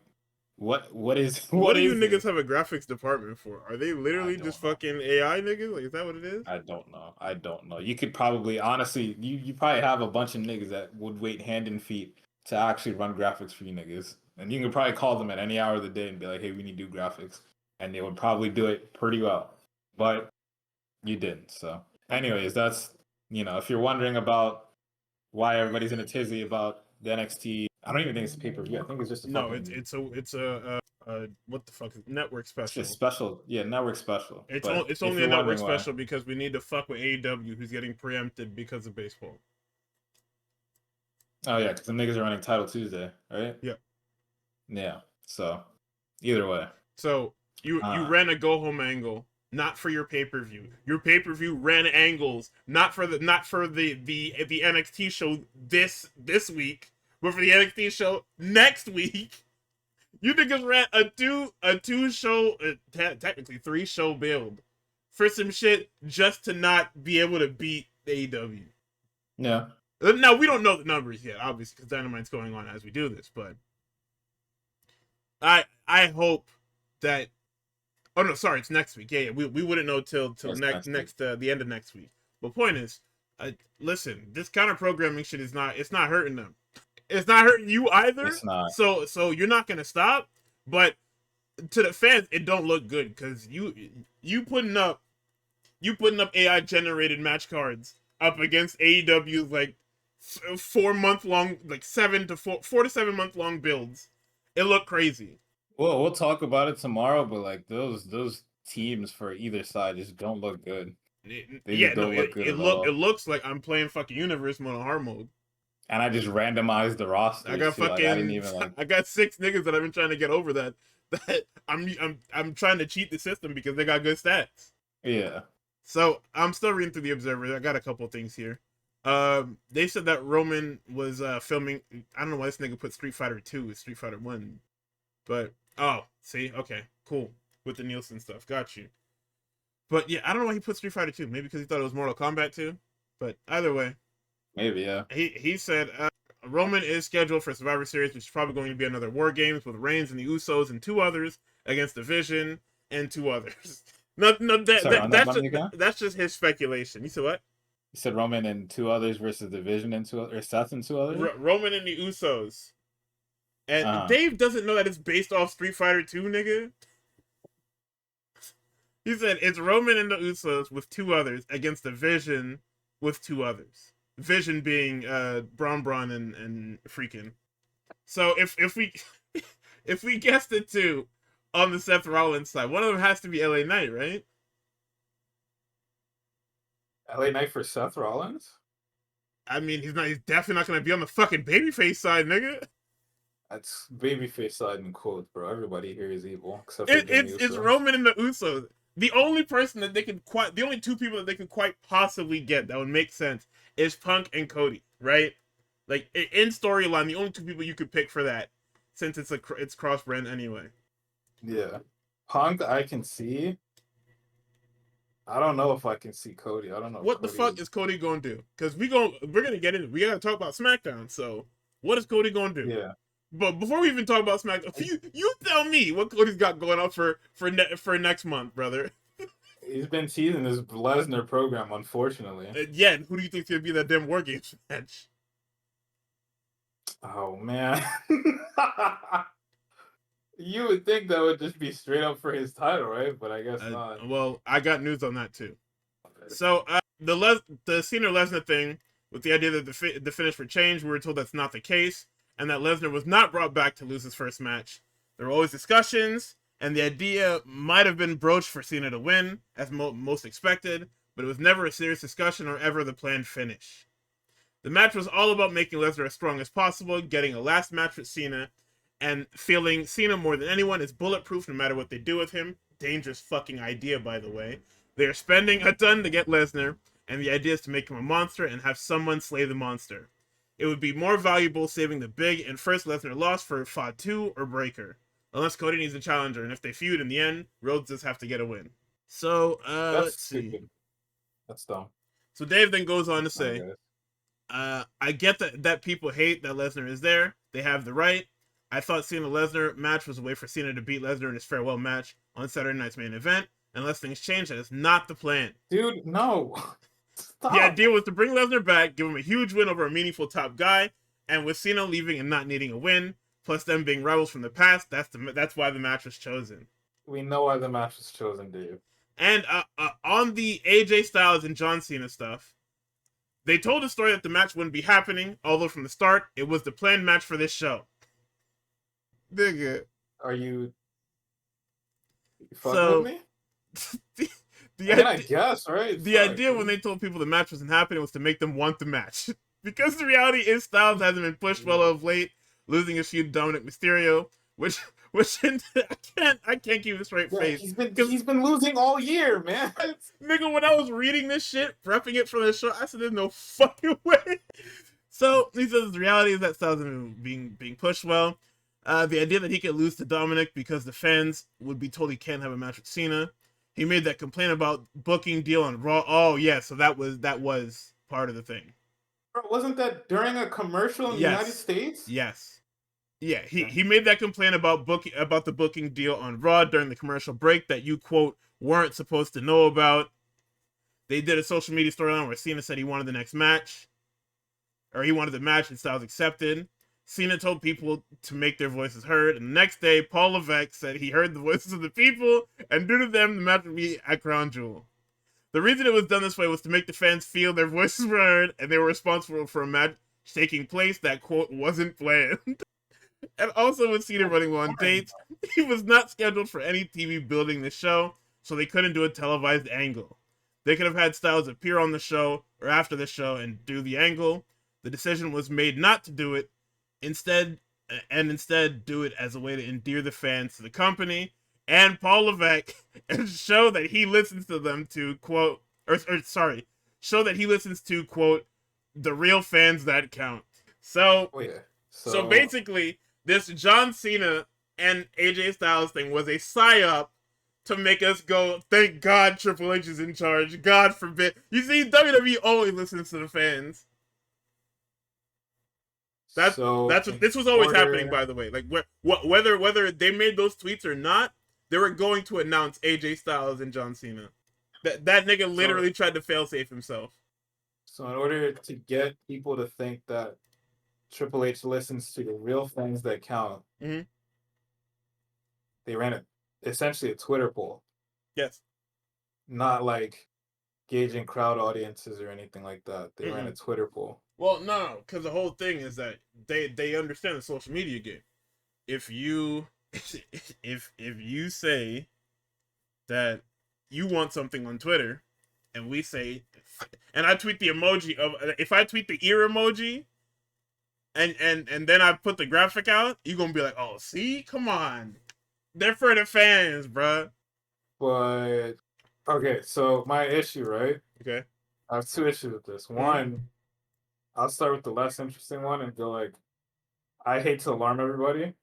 what is What what do you is niggas this? have a graphics department for? Are they I literally just don't know. fucking AI niggas? Like, is that what it is? I don't know. I don't know. You could probably honestly, you probably have a bunch of niggas that would wait hand and feet to actually run graphics for you niggas, and you could probably call them at any hour of the day and be like, "Hey, we need to do graphics," and they would probably do it pretty well. But you didn't. So, anyways, that's if you're wondering about why everybody's in a tizzy about the NXT, I don't even think it's a pay per view. I think it's just a No, fucking it's a what the fuck is network it's just special. special, yeah, network special. But It's if only a you're network wondering why, special because we need to fuck with AEW, who's getting preempted because of baseball. oh yeah, because the niggas are running Title Tuesday, right? Yeah. Yeah. So either way, So you uh, ran a go home angle, not for your pay per view. Your pay per view ran angles, not for the NXT show this week, but for the NXT show next week. You niggas ran a two show, technically 3 show build for some shit just to not be able to beat AEW. yeah. Now we don't know the numbers yet, obviously, because Dynamite's going on as we do this. But I hope that. Oh no, sorry, it's next week. Yeah, we wouldn't know till That's next week. the end of next week. But point is, listen, this kind of programming shit is not it's not hurting them. It's not hurting you either. It's not. So you're not gonna stop. But to the fans, it don't look good because you putting up AI generated match cards up against AEW's like 4 month long, like 4 to 7 month long builds. It looked crazy. Well, we'll talk about it tomorrow, but like those teams for either side just don't look good. They Yeah, just no, don't look good at it all. looks like I'm playing fucking Universe mode on hard mode. And I just randomized the I rosters got too. Like I didn't fucking even like. I got 6 niggas that I've been trying to get over that I'm trying to cheat the system because they got good stats. Yeah. So I'm still reading through the Observer. I got a couple things here. They said that Roman was filming. I don't know why this nigga put Street Fighter 2 with Street Fighter 1, but oh, see, okay, cool with the Nielsen stuff. Got you. But yeah, I don't know why he put Street Fighter 2. Maybe because he thought it was Mortal Kombat 2. But either way, Maybe yeah. he said Roman is scheduled for Survivor Series, which is probably going to be another War Games with Reigns and the Usos and 2 others against the Vision and 2 others. No, Sorry, run that by me again. that's just his speculation. You said what? You said Roman and two others versus Division and or Seth and two others. Roman and the Usos. And Uh-huh. Dave doesn't know that it's based off Street Fighter 2, nigga. He said it's Roman and the Usos with 2 others against the Vision with 2 others. Vision being Braun and freaking. So if we if we guessed it too on the Seth Rollins side, one of them has to be LA Knight, right? LA Knight for Seth Rollins. I mean, he's definitely not gonna be on the fucking babyface side, nigga. That's babyface side in quotes, bro. Everybody here is evil except for Jimmy It's Uso. Roman and the Usos. The only person that the only 2 people that they could quite possibly get that would make sense is Punk and Cody, right? Like in storyline, the only 2 people you could pick for that, since it's cross brand anyway. Yeah. Punk, I can see. I don't know if I can see Cody. I don't know if What the Cody fuck is. is Cody gonna do? Because we're gonna get into we gotta talk about SmackDown. So what is Cody gonna do? Yeah. But before we even talk about SmackDown, you tell me what Cody's got going on for next month, brother. He's been teasing this Lesnar program, unfortunately. Yeah, and who do you think's gonna be that damn War Games match? Oh man. You would think that would just be straight up for his title, right? But I guess not. Well, I got news on that too. Okay. So the Cena Lesnar thing with the idea that the finish would change, we were told that's not the case, and that Lesnar was not brought back to lose his first match. There were always discussions, and the idea might have been broached for Cena to win, as most expected, but it was never a serious discussion or ever the planned finish. The match was all about making Lesnar as strong as possible, getting a last match with Cena, and feeling Cena more than anyone is bulletproof no matter what they do with him. Dangerous fucking idea, by the way. They are spending a ton to get Lesnar, and the idea is to make him a monster and have someone slay the monster. It would be more valuable saving the big and first Lesnar loss for Fatu or Breaker. Unless Cody needs a challenger, and if they feud in the end, Rhodes does have to get a win. So, That's let's see. stupid. That's dumb. So Dave then goes on to That's dumb, say, guys. I get that people hate that Lesnar is there. They have the right. I thought Cena Lesnar match was a way for Cena to beat Lesnar in his farewell match on Saturday night's main event. Unless things change, that is not the plan. Dude, no. Stop. The idea was to bring Lesnar back, give him a huge win over a meaningful top guy, and with Cena leaving and not needing a win, plus them being rivals from the past, that's why the match was chosen. We know why the match was chosen, Dave. And on the AJ Styles and John Cena stuff, they told the story that the match wouldn't be happening, although from the start, it was the planned match for this show. Nigga. Are you fucking with me? I guess, right? The idea when they told people the match wasn't happening was to make them want the match. Because the reality is Styles hasn't been pushed well of late, losing his feud to Dominic Mysterio, which I can't keep a straight face. He's been losing all year, man. Nigga, when I was reading this shit, prepping it for the show, I said there's no fucking way. So he says the reality is that Styles isn't being pushed well. The idea that he could lose to Dominic because the fans would be told he can't have a match with Cena. He made that complaint about booking deal on Raw. Oh yeah, so that was part of the thing. Bro, wasn't that during a commercial in the United States? Yes. Yeah, he made that complaint about the booking deal on Raw during the commercial break that you quote weren't supposed to know about. They did a social media storyline where Cena said he wanted the next match, or he wanted the match, and Styles accepted. Cena told people to make their voices heard, and the next day, Paul Levesque said he heard the voices of the people, and due to them, the match would be at Crown Jewel. The reason it was done this way was to make the fans feel their voices were heard, and they were responsible for a match taking place that, quote, wasn't planned. And also with Cena running low on dates, he was not scheduled for any TV building the show, so they couldn't do a televised angle. They could have had Styles appear on the show or after the show and do the angle. The decision was made not to do it, instead do it as a way to endear the fans to the company and Paul Levesque and show that he listens to them to quote show that he listens to quote the real fans that count. So basically this John Cena and AJ Styles thing was a psyop to make us go, thank God Triple H is in charge. God forbid. You see, WWE always listens to the fans. This was always happening, by the way. Like whether they made those tweets or not, they were going to announce AJ Styles and John Cena. That nigga literally tried to failsafe himself. So in order to get people to think that Triple H listens to the real fans that count, they ran essentially a Twitter poll. Yes. Not like gauging crowd audiences or anything like that. They ran a Twitter poll. Well, no, because the whole thing is that they understand the social media game. If you say that you want something on Twitter, and we say, and I tweet the emoji of, if I tweet the ear emoji, and then I put the graphic out, you're gonna be like, oh, see, come on, they're for the fans, bruh. But okay, so my issue, right? Okay, I have two issues with this. One, I'll start with the less interesting one and go like, I hate to alarm everybody.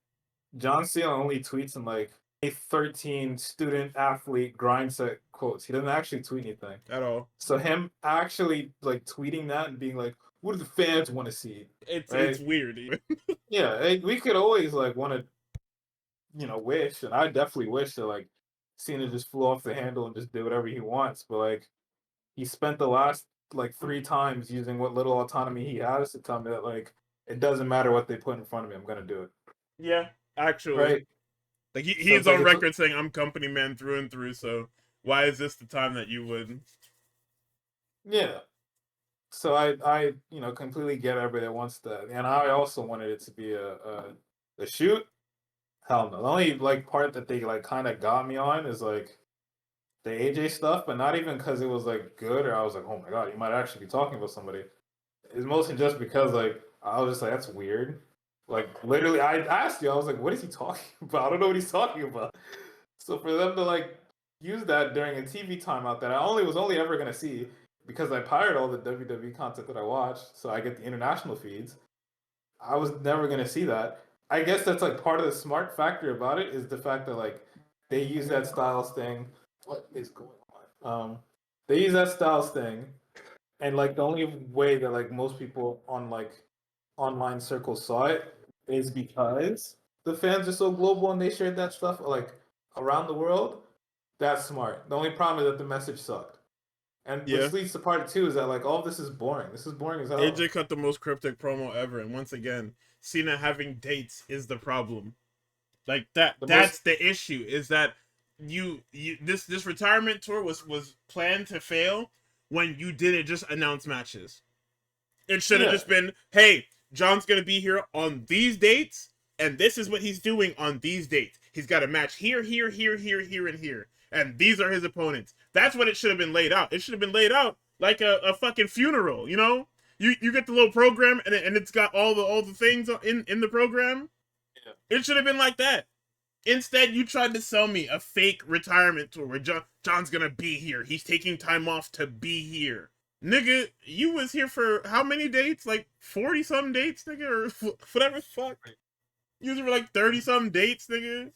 John Cena only tweets in like a 13 student athlete grind set quotes. He doesn't actually tweet anything at all. So him actually like tweeting that and being like, what do the fans want to see? It's weird. Yeah, we could always like want to, wish, and I definitely wish that like Cena just flew off the handle and just did whatever he wants. But like, he spent the last like 3 times using what little autonomy he has to tell me that like it doesn't matter what they put in front of me, I'm gonna do it. Yeah, actually, right? Like he's on record saying I'm company man through and through. So why is this the time that you would? Yeah. So I completely get everybody that wants that, and I also wanted it to be a shoot. Hell no. The only like part that they like kind of got me on is like the AJ stuff, but not even because it was like good or I was like, oh my god, you might actually be talking about somebody. It's mostly just because like I was just like, that's weird. Like literally, I asked you, I was like, what is he talking about? I don't know what he's talking about. So for them to like use that during a TV timeout that I only was only ever gonna see because I pirate all the WWE content that I watch, so I get the international feeds. I was never gonna see that. I guess that's like part of the smart factor about it is the fact that like they use that Styles thing. What is going on? They use that Styles thing, and like the only way that like most people on like online circles saw it is because the fans are so global and they shared that stuff like around the world. That's smart. The only problem is that the message sucked, and Yeah. which leads to part two is that like all of this is boring. This is boring as hell. AJ cut the most cryptic promo ever, and once again, Cena having dates is the problem. Like The that's most the issue, is that this retirement tour was planned to fail when you didn't just announce matches. It should have yeah. just been, hey, John's gonna be here on these dates, and this is what he's doing on these dates. He's got a match here, here, here, here, here, and here. And these are his opponents. That's what it should have been laid out. It should have been laid out like a fucking funeral, you know? You get the little program and it's got all the things in the program. Yeah. It should have been like that. Instead, you tried to sell me a fake retirement tour where John's gonna be here. He's taking time off to be here. Nigga, you was here for how many dates? Like 40 some dates, nigga, or whatever the fuck. You was here for like 30 some dates, nigga.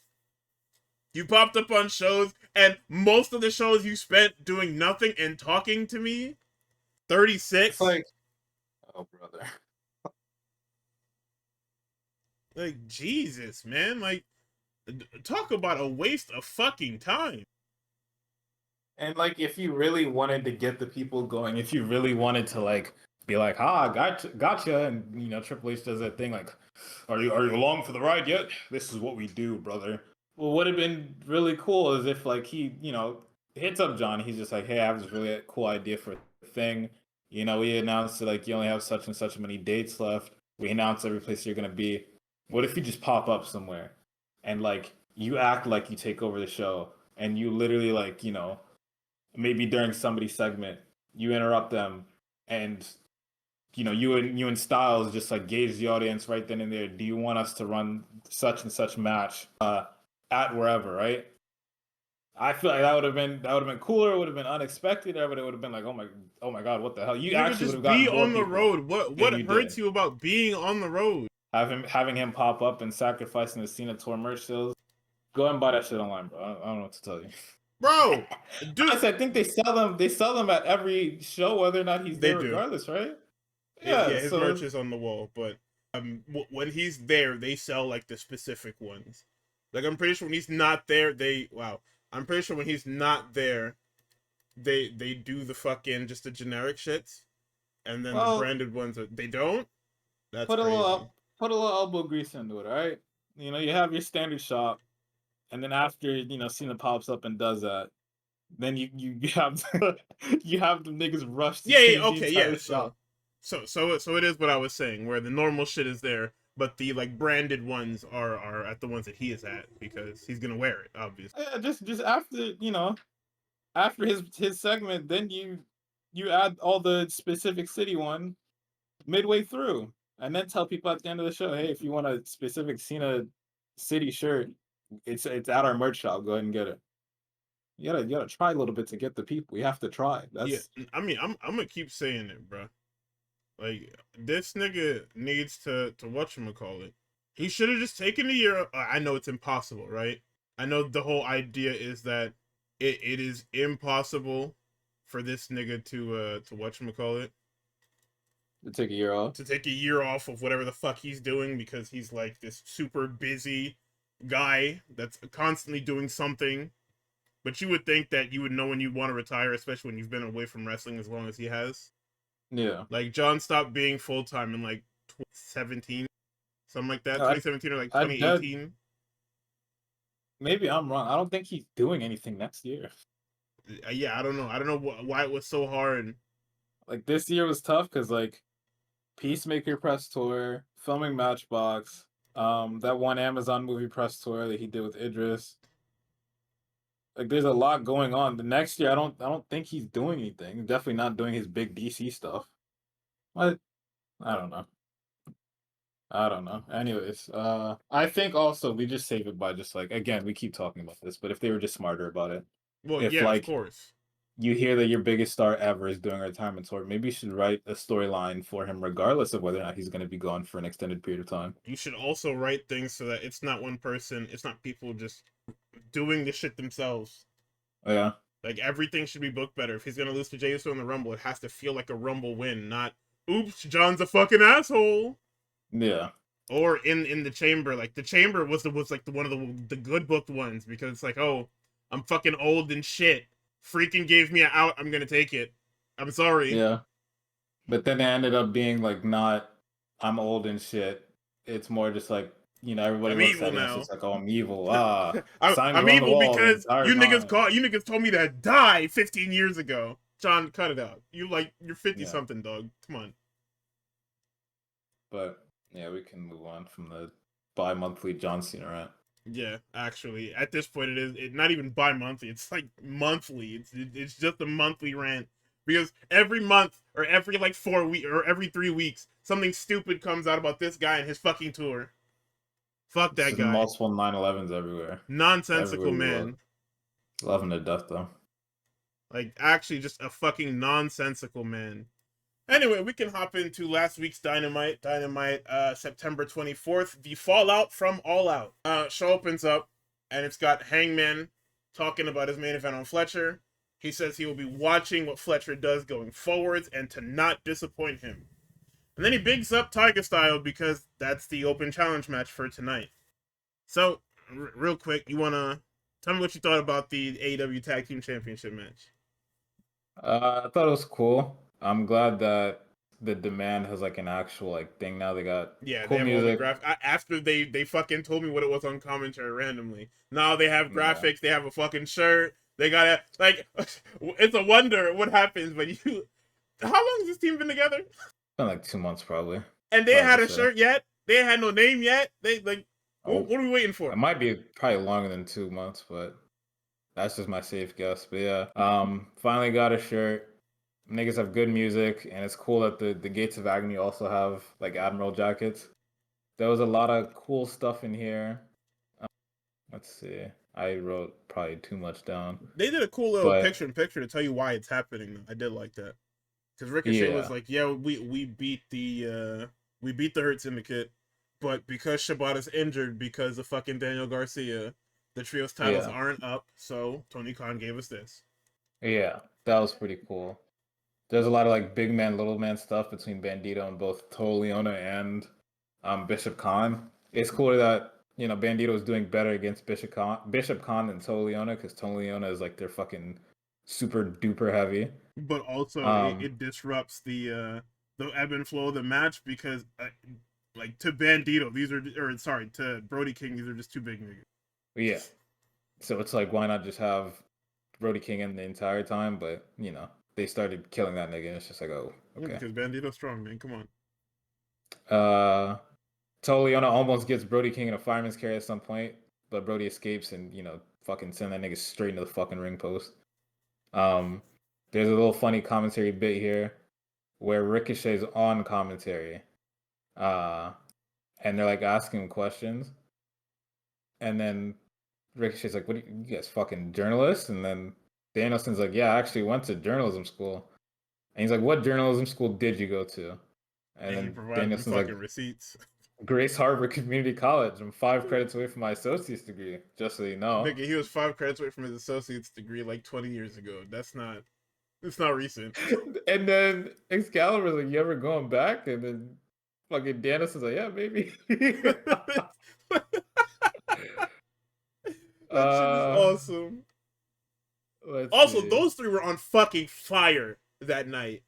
You popped up on shows, and most of the shows you spent doing nothing and talking to me. 36. It's like, oh brother. Like, Jesus, man. Like, talk about a waste of fucking time. And like, if you really wanted to get the people going, if you really wanted to like be like, "Ah, gotcha," and you know, Triple H does that thing like, "Are you along for the ride yet? This is what we do, brother." Well, would have been really cool is if like he, you know, hits up John. He's just like, "Hey, I have this really cool idea for a thing. You know, we announced that like you only have such and such many dates left. We announced every place you're gonna be. What if you just pop up somewhere and like you act like you take over the show and you literally like, you know." Maybe during somebody's segment, you interrupt them, and you know you and Styles just like gauge the audience right then and there. Do you want us to run such and such match at wherever? Right. I feel like that would have been cooler. It would have been unexpected. Everybody would have been like, oh my god, what the hell? You Nigga, actually would have just be gotten more on the people road. What than you hurts did. you about being on the road? Having him pop up and sacrificing the Cena tour merch sales. Go ahead and buy that shit online, bro. I don't know what to tell you. Bro, dude. I think they sell them. They sell them at every show, whether or not he's They there, do. regardless, right? Yeah, Yeah. his So merch is on the wall, but when he's there, they sell like the specific ones. Like I'm pretty sure when he's not there, I'm pretty sure when he's not there, they do the fucking just the generic shits, and then the well, branded ones they don't. That's put a crazy. little elbow grease into it, all right? You know, you have your standard shop, and then after Cena pops up and does that, then you have you have the niggas rush to Yeah, change the okay, entire yeah. shop. So it is what I was saying, where the normal shit is there, but the like branded ones are at the ones that he is at because he's gonna wear it, obviously. Yeah, just after after his segment, then you add all the specific city one midway through, and then tell people at the end of the show, hey, if you want a specific Cena city shirt, it's at our merch shop. Go ahead and get it. You gotta try a little bit to get the people. You have to try. Yeah, That's I mean, I'm gonna keep saying it, bro. Like this nigga needs to whatchamacallit. He should have just taken a year. I know it's impossible, right? I know the whole idea is that it is impossible for this nigga to whatchamacallit, to take a year off. to take a year off of whatever the fuck he's doing because he's like this super busy guy that's constantly doing something. But you would think that you would know when you want to retire, especially when you've been away from wrestling as long as he has. Yeah. Like John stopped being full time in like 2017, something like that, I 2017 or like I that 2018. maybe I'm wrong. I don't think he's doing anything next year. Yeah, I don't know. I don't know why it was so hard. Like this year was tough because like Peacemaker press tour, filming Matchbox, that one Amazon movie press tour that he did with Idris. Like there's a lot going on. The next year, I don't think he's doing anything. Definitely not doing his big DC stuff. But I don't know. I don't know. Anyways, I think also we just save it by just like again, we keep talking about this, but if they were just smarter about it, Well, if yeah, of like course. you hear that your biggest star ever is doing a retirement tour, maybe you should write a storyline for him, regardless of whether or not he's going to be gone for an extended period of time. You should also write things so that it's not one person, it's not people just doing the shit themselves. Yeah, Like everything should be booked better. If he's gonna lose to Jey Uso in the Rumble, it has to feel like a Rumble win, not oops, John's a fucking asshole. yeah, Or in the chamber, like the chamber was like the one of the good booked ones because it's like, oh, I'm fucking old and shit. Freaking gave me an out. I'm gonna take it. I'm sorry. yeah. But then it ended up being like not, I'm old and shit. It's more just like, everybody I'm looks evil at it and it's now. just like, oh, I'm evil. Ah, signs I'm were on the evil wall the because entire time. you niggas told me to die 15 years ago. John, cut it out. You're 50 Yeah, something, dog. Come on. but yeah, we can move on from the bi-monthly John Cena rant. Yeah, actually, at this point, not even bi-monthly. It's like monthly. It's just a monthly rant because every month or every like 4 week or every 3 weeks, something stupid comes out about this guy and his fucking tour. Fuck It's that just guy. multiple 9/11s everywhere. Nonsensical Everywhere you look. man. Love him to death, though. Like actually, just a fucking nonsensical man. Anyway, we can hop into last week's Dynamite. Dynamite, September 24th. The fallout from All Out. Show opens up, and it's got Hangman talking about his main event on Fletcher. He says he will be watching what Fletcher does going forwards and to not disappoint him. And then he bigs up Tiger Style because that's the open challenge match for tonight. So, real quick, you want to tell me what you thought about the AEW Tag Team Championship match? I thought it was cool. I'm glad that the demand has like an actual like thing now. They got Yeah, they cool have all the music. graph. After they fucking told me what it was on commentary randomly. Now they have Yeah, graphics. They have a fucking shirt. They got like. It's a wonder what happens when you. How long has this team been together? been like 2 months probably. And they Hard to had a say. shirt yet. They had no name yet. They like. Oh, What are we waiting it for? might be probably longer than 2 months, but that's just my safe guess. But yeah, finally got a shirt. Niggas have good music, and it's cool that the Gates of Agony also have like Admiral jackets. There was a lot of cool stuff in here. Um, let's see. I wrote probably too much down, They did a cool little but picture in picture to tell you why it's happening. I did like that because Ricochet was yeah, like, "Yeah, we beat the Hurt Syndicate, but because Shibata's injured because of fucking Daniel Garcia, the trios titles yeah, aren't up. So Tony Khan gave us this." yeah. That was pretty cool. There's a lot of like big man, little man stuff between Bandito and both Toliona and Bishop Khan. It's cool that Bandito is doing better against Bishop Khan than Toliona because Toliona is like their fucking super duper heavy. But also, Um, it disrupts the ebb and flow of the match because like to Bandito, these are or sorry to Brody King, these are just two big niggas. yeah. So it's like why not just have Brody King in the entire time? But they started killing that nigga, and it's just like, oh, Yeah, okay. because Bandito's strong, man. Come on. Uh, Toliona almost gets Brody King in a fireman's carry at some point, but Brody escapes and fucking send that nigga straight into the fucking ring post. Um, there's a little funny commentary bit here where Ricochet's on commentary, uh, and they're like asking him questions, and then Ricochet's like, "What are you guys fucking journalists?" And then Danielson's like, "Yeah, I actually went to journalism school." And he's like, "What journalism school did you go to?" And And he then provided the Danielson's like, fucking receipts. Grace Harbor Community College. I'm 5 credits away from my associate's degree, just so you know. Nigga, he was 5 credits away from his associate's degree like 20 years ago. It's not recent. And then Excalibur's like, you ever going back? And then fucking Danielson's like, yeah, maybe. That shit is uh, awesome. let's Also, see. those three were on fucking fire that night.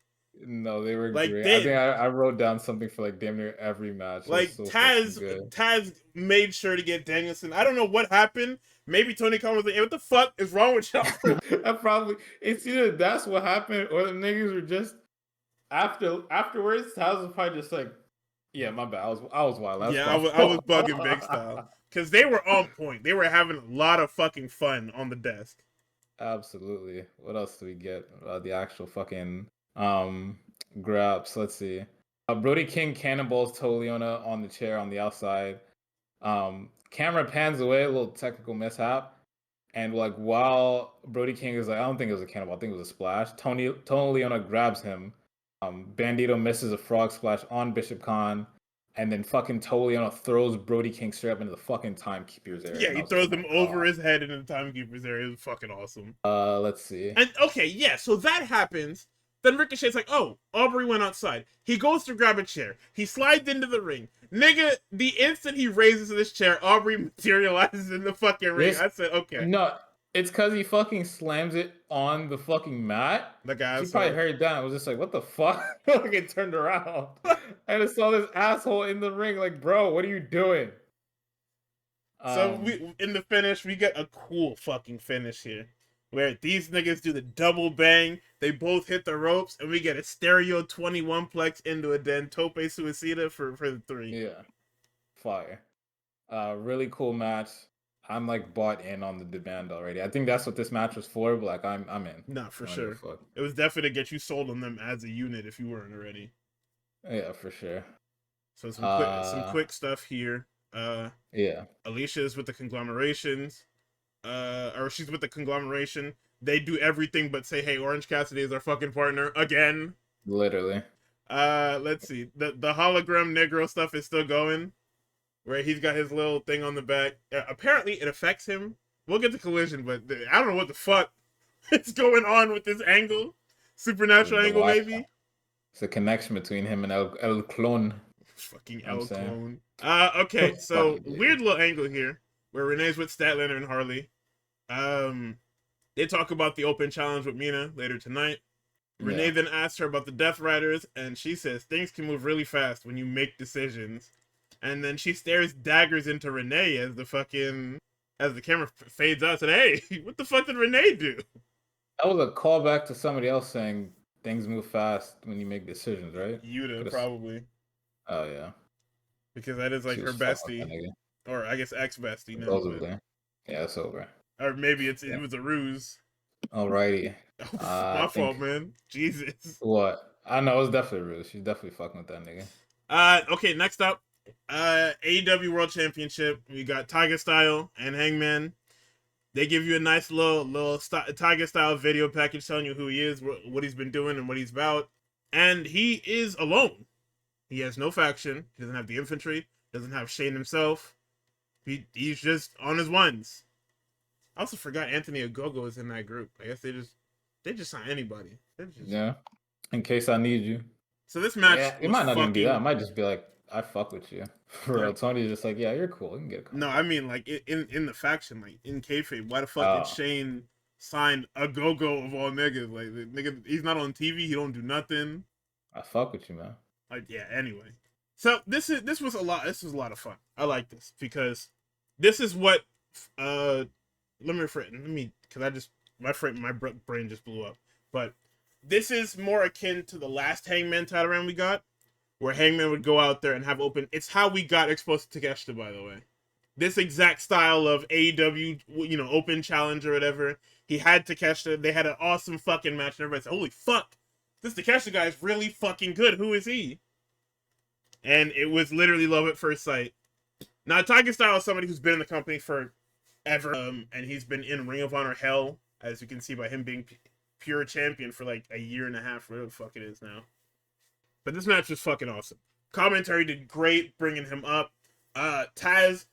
No, they were Like great. I they think I wrote down something for like damn near every match. It was like so fucking good. Taz made sure to get Danielson. I don't know what happened. Maybe Tony Khan was like, hey, what the fuck is wrong with y'all? I probably it's either that's what happened or the niggas were just afterwards. Taz was probably just like, yeah, my bad. I was wild. That's Yeah, my I was fault. bugging big style. Cause they were on point. They were having a lot of fucking fun on the desk. Absolutely. What else do we get? The actual fucking Graps. Let's see. Brody King cannonballs Toliona on the chair on the outside. Camera pans away, a little technical mishap. And like while Brody King is like, I don't think it was a cannonball, I think it was a splash. Tony Leona grabs him. Bandito misses a frog splash on Bishop Khan, and then fucking Leona throws Brody King straight up into the fucking timekeeper's area. Yeah, And I he was like, throws oh my him over god. his head into the timekeeper's area. It was fucking awesome. Let's see. And okay, yeah, so that happens. Then Ricochet's like, oh, Aubrey went outside. He goes to grab a chair. He slides into the ring. Nigga, the instant he raises this chair, Aubrey materializes in the fucking ring. I said, okay. No, it's because he fucking slams it on the fucking mat. The guy She probably heard that and was just like, what the fuck? Like, it turned around. And I saw this asshole in the ring, like, bro, what are you doing? So we in the finish, we get a cool fucking finish here. Where these niggas do the double bang, they both hit the ropes, and we get a stereo 21 plex into a den tope suicida for the 3. Yeah. Fire. Really cool match. I'm like bought in on the demand already. I think that's what this match was for, but like I'm in. Nah, for sure. It was definitely to get you sold on them as a unit if you weren't already. Yeah, for sure. So some quick stuff here. Yeah. Alicia's with the conglomerations. Or she's with the conglomeration. They do everything but say, hey, Orange Cassidy is our fucking partner again. Literally. Let's see. The hologram Negro stuff is still going. Where he's got his little thing on the back. Apparently it affects him. We'll get to Collision, but I don't know what the fuck is going on with this angle. Supernatural angle, maybe? It's a connection between him and El Clone. Fucking El Clone. Okay, so weird little angle here. Where Renee's with Statlander and Harley. They talk about the open challenge with Mina later tonight. Renee then asks her about the Death Riders, and she says things can move really fast when you make decisions. And then she stares daggers into Renee as the camera fades out. Said, "Hey, what the fuck did Renee do?" That was a callback to somebody else saying things move fast when you make decisions, right? Yuta, probably. Oh yeah, because that is like her bestie, or I guess ex-bestie now. Yeah, it's over. Or maybe it was a ruse. Alrighty. My fault, man. Jesus. What? I know, it was definitely a ruse. She's definitely fucking with that nigga. Okay, next up. AEW World Championship. We got Tiger Style and Hangman. They give you a nice little Tiger Style video package telling you who he is, what he's been doing, and what he's about. And he is alone. He has no faction. He doesn't have the infantry. Doesn't have Shane himself. He's just on his ones. I also forgot Anthony Ogogo is in that group. I guess they just sign anybody. Yeah. In case I need you. So this match, it might not even be that. It might just be like, I fuck with you. For real, Tony's just like, yeah, you're cool. You can get a call. No, I mean like in the faction, like in kayfabe, why the fuck did Shane sign a go-go of all niggas? Like the nigga, he's not on TV. He don't do nothing. I fuck with you, man. Like yeah. Anyway, so this was a lot. This was a lot of fun. I like this because this is what let me because my brain just blew up. But this is more akin to the last Hangman title round we got, where Hangman would go out there and have open. It's how we got exposed to Takeshita, by the way. This exact style of AEW, open challenge or whatever. He had Takeshita. They had an awesome fucking match, and everybody said, "Holy fuck, this Takeshita guy is really fucking good. Who is he?" And it was literally love at first sight. Now, Tiger Style is somebody who's been in the company for ever, and he's been in Ring of Honor hell, as you can see by him being pure champion for like a year and a half, whatever the fuck it is now. But this match was fucking awesome. Commentary did great bringing him up. Taz,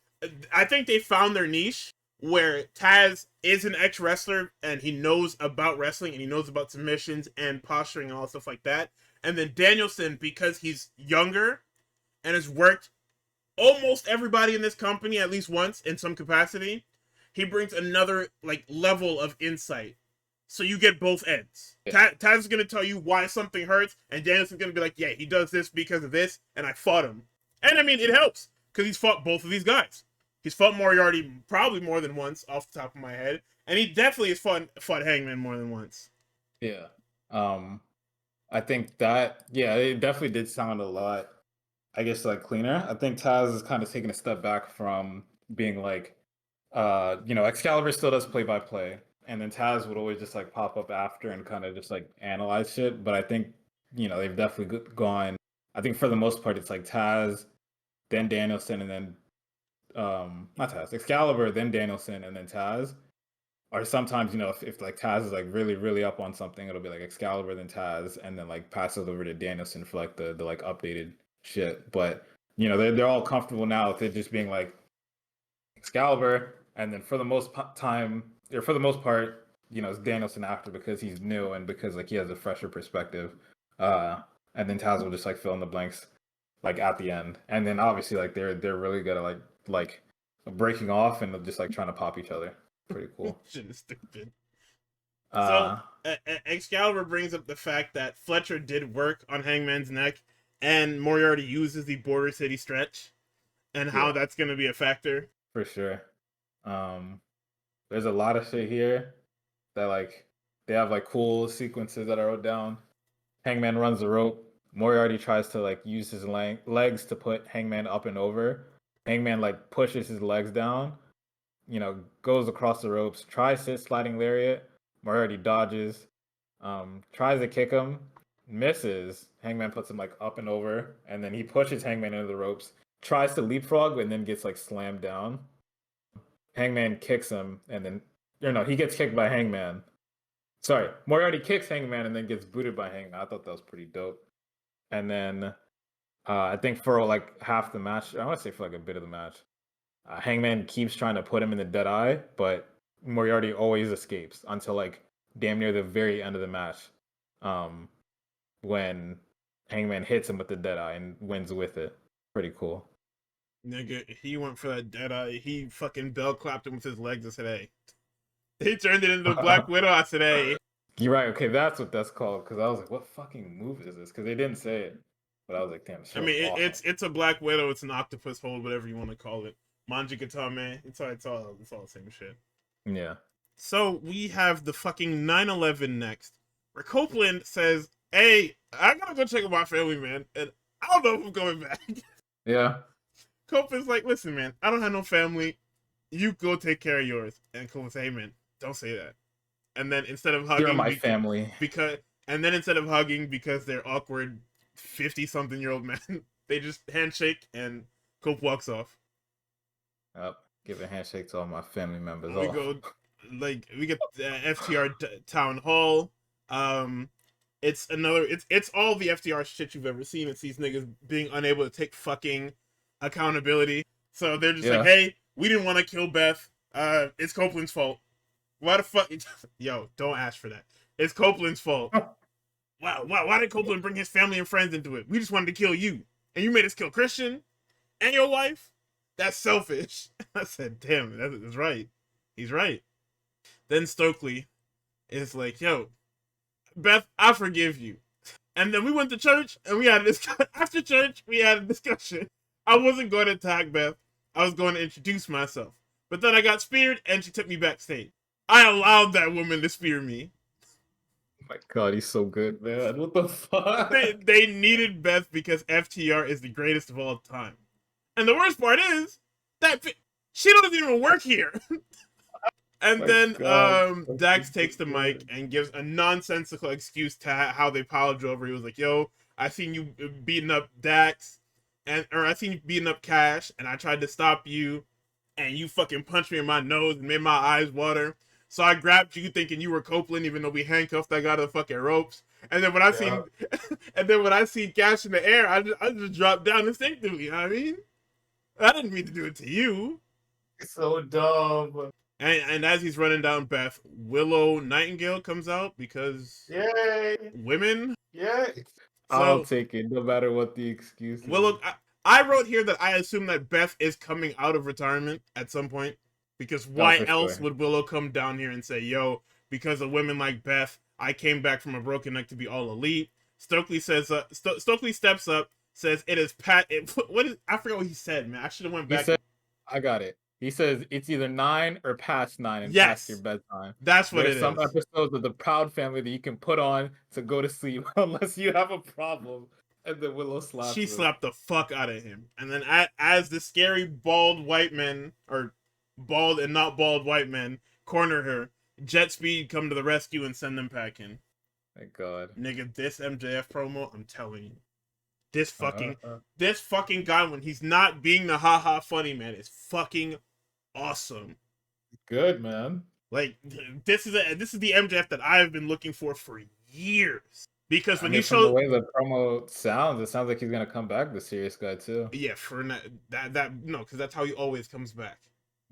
I think they found their niche where Taz is an ex-wrestler and he knows about wrestling and he knows about submissions and posturing and all stuff like that. And then Danielson, because he's younger and has worked almost everybody in this company at least once in some capacity, he brings another like level of insight. So you get both ends. Yeah. Taz is going to tell you why something hurts, and Danielson's going to be like, yeah, he does this because of this, and I fought him. And I mean, it helps, because he's fought both of these guys. He's fought Moriarty probably more than once, off the top of my head, and he definitely has fought Hangman more than once. Yeah. I think that, it definitely did sound a lot, I guess, like, cleaner. I think Taz is kind of taking a step back from being like, Excalibur still does play-by-play. And then Taz would always just like pop up after and kind of just like analyze shit. But I think, they've definitely gone I think for the most part, it's like Taz, then Danielson, and then not Taz, Excalibur, then Danielson, and then Taz. Or sometimes, if like Taz is like really, really up on something, it'll be like Excalibur, then Taz, and then like pass it over to Danielson for like the like updated shit. But they're all comfortable now with it just being like Excalibur, and then for the most time, or for the most part, it's Danielson after because he's new and because like he has a fresher perspective. And then Taz will just like fill in the blanks like at the end, and then obviously like they're really good at like breaking off and just like trying to pop each other. Pretty cool. Shit is stupid. So Uh, Excalibur brings up the fact that Fletcher did work on Hangman's neck, and Moriarty uses the Border City stretch, and how yeah, that's going to be a factor. for sure. Um, there's a lot of shit here that like they have like cool sequences that I wrote down. Hangman runs the rope. Moriarty tries to like use his legs to put Hangman up and over. Hangman like pushes his legs down, goes across the ropes, tries to sliding lariat. Moriarty dodges, tries to kick him, misses. Hangman puts him like up and over, and then he pushes Hangman into the ropes, tries to leapfrog, and then gets like slammed down. Hangman kicks him, and then no, he gets kicked by Hangman. Sorry, Moriarty kicks Hangman and then gets booted by Hangman. I thought that was pretty dope. And then I think for like half the match, I want to say for like a bit of the match, Hangman keeps trying to put him in the dead eye, but Moriarty always escapes until like damn near the very end of the match, when Hangman hits him with the dead eye and wins with it. Pretty cool. Nigga, he went for that dead eye. He fucking bell clapped him with his legs and said, "Hey." He turned it into Black Widow. I said, "Hey." You're right. Okay, that's what that's called. Because I was like, what fucking move is this? Because they didn't say it, but I was like, damn, I shit looks mean, awesome. it's a Black Widow. It's an octopus hold, whatever you want to call it. Manji Katame. It's all the same shit. Yeah. So we have the fucking 9/11 next, where Copeland says, "Hey, I gotta go check on my family, man, and I don't know if I'm coming back." Yeah. Copeland's like, "Listen, man, I don't have no family. You go take care of yours." And Copeland's like, "Hey, man, don't say that." And then instead of You're hugging, my family. because they're awkward 50-something-year-old men, they just handshake and Cope walks off. Yep. Give a handshake to all my family members. We Oh. go, like, we get FTR town hall. It's all the FTR shit you've ever seen. It's these niggas being unable to take fucking accountability. So they're just like, Yeah. "Hey, we didn't want to kill Beth. It's Copeland's fault. Why the fuck?" Yo, don't ask for that. It's Copeland's fault. Why did Copeland bring his family and friends into it? We just wanted to kill you, and you made us kill Christian and your wife. That's selfish. I said, "Damn, that's right. He's right." Then Stokely is like, "Yo, Beth, I forgive you." And then we went to church and we had this. After church, we had a discussion. I wasn't going to attack Beth. I was going to introduce myself. But then I got speared and she took me backstage. I allowed that woman to spear me. Oh my God, he's so good, man. What the fuck? They needed Beth because FTR is the greatest of all time. And the worst part is that she doesn't even work here. And My then God. Dax takes the mic and gives a nonsensical excuse to how they piled you over. He was like, "Yo, I seen you beating up Dax, or I seen you beating up Cash, and I tried to stop you, and you fucking punched me in my nose and made my eyes water. So I grabbed you thinking you were Copeland, even though we handcuffed that guy to the fucking ropes. And then when I seen, and then when I seen Cash in the air, I just dropped down instinctively. You know what I mean? I didn't mean to do it to you." So dumb. And as he's running down Beth, Willow Nightingale comes out because Yay. women. Yay. I'll So take it, no matter what the excuse Willow, is. I wrote here that I assume that Beth is coming out of retirement at some point, because Oh, why for else sure. would Willow come down here and say, "Yo, because of women like Beth, I came back from a broken neck to be all elite." Stokely says, Stokely steps up, says, "It is Pat." What is? I forgot what he said, man. I should have went He back. said, I got it. He says it's either 9 or past 9 and past your Yes, bedtime. that's what There's it some is. episodes of the Proud Family that you can put on to go to sleep unless you have a problem. And then Willow slaps She him. slapped the fuck out of him. And then as the scary bald white men, or bald and not bald white men, corner her, Jet Speed come to the rescue and send them packing. Thank God. Nigga, this MJF promo, I'm telling you. This Uh, fucking uh, this fucking guy when he's not being the haha funny man is fucking awesome. Good, man. Like this is the MJF that I've been looking for years. Because I when you mean, from the show way the promo sounds, it sounds like he's gonna come back, the serious guy too. yeah for that no because that's how he always comes back.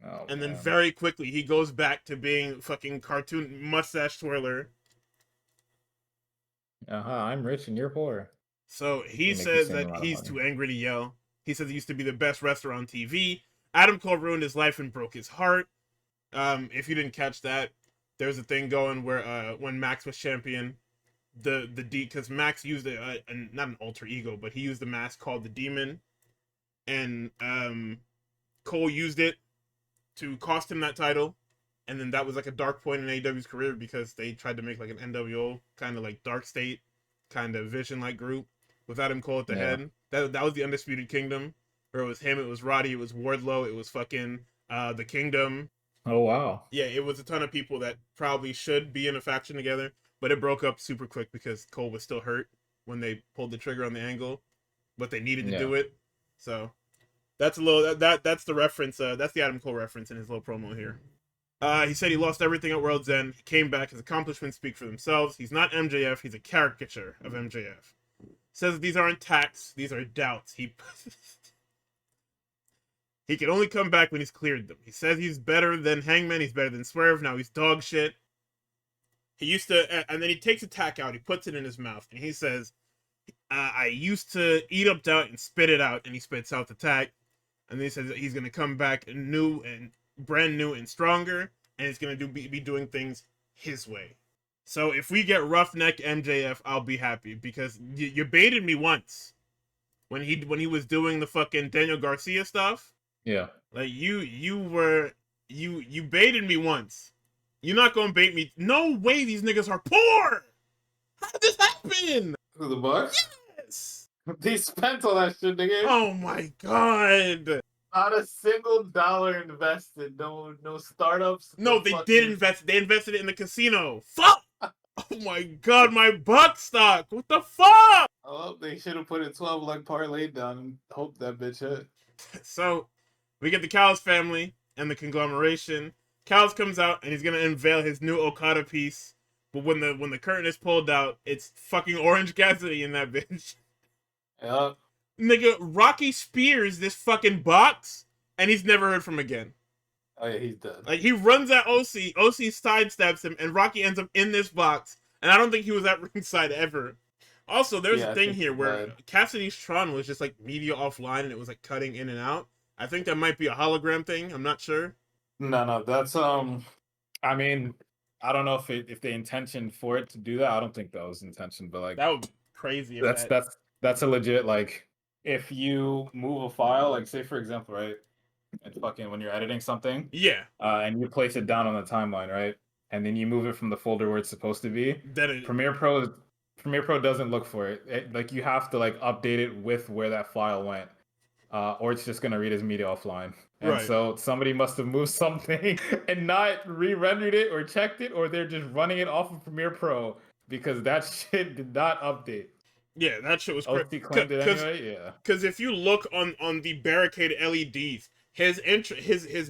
Oh And then man. very quickly he goes back to being fucking cartoon mustache twirler. I'm rich and you're poor. So he They make you says sing a that lot of he's money. too angry to yell. He says he used to be the best wrestler on TV. Adam Cole ruined his life and broke his heart. If you didn't catch that, there's a thing going where when Max was champion, the D because Max used not an alter ego, but he used the mask called the Demon, and Cole used it to cost him that title, and then that was like a dark point in AEW's career because they tried to make like an NWO kind of like Dark State kind of Vision like group with Adam Cole at the Yeah. head. That was the Undisputed Kingdom, where it was him, it was Roddy, it was Wardlow, it was fucking the Kingdom. Oh wow. Yeah, it was a ton of people that probably should be in a faction together, but it broke up super quick because Cole was still hurt when they pulled the trigger on the angle, but they needed to Yeah. do it. So that's a little that's the reference. That's the Adam Cole reference in his little promo here. He said he lost everything at World's End. He came back. His accomplishments speak for themselves. He's not MJF. He's a caricature of MJF. Says that these aren't attacks. These are doubts. He can only come back when he's cleared them. He says he's better than Hangman. He's better than Swerve. Now he's dog shit. He used to, and then he takes a tack out. He puts it in his mouth, and he says, "I used to eat up doubt and spit it out." And he spits out the tack, and then he says that he's gonna come back new and brand new and stronger, and he's gonna be doing things his way. So if we get Roughneck MJF, I'll be happy because you baited me once when he was doing the fucking Daniel Garcia stuff. Yeah. Like you baited me once. You're not gonna bait me. No way these niggas are poor. How did this happen? Who, the Bucks? Yes. They spent all that shit, nigga. Oh my god. Not a single dollar invested. No startups. No, they did invest. They invested it in the casino. Fuck. Oh my god, my buck stock. What the fuck? Oh, they should have put a 12-leg parlay down and hope that bitch hit. So we get the Callis family and the conglomeration. Callis comes out and he's gonna unveil his new Okada piece. But when the curtain is pulled out, it's fucking Orange Cassidy in that bitch. Yeah. Nigga, Rocky spears this fucking box and he's never heard from again. Oh yeah, he's dead. Like he runs at OC sidesteps him, and Rocky ends up in this box. And I don't think he was at ringside ever. Also, there's a thing here where Cassidy's Tron was just like media offline and it was like cutting in and out. I think that might be a hologram thing. I'm not sure. No, that's I mean, I don't know if the intention for it to do that. I don't think that was the intention, but like that would be crazy. That's a legit, like, if you move a file, like say for example, right? It's fucking when you're editing something. Yeah. And you place it down on the timeline, right? And then you move it from the folder where it's supposed to be. Premiere Pro doesn't look for it. Like you have to like update it with where that file went. Or it's just gonna read as media offline. And so somebody must have moved something and not re-rendered it or checked it, or they're just running it off of Premiere Pro because that shit did not update. Yeah, that shit was crazy. Claimed it anyway. Yeah. Because if you look on the barricade LEDs, his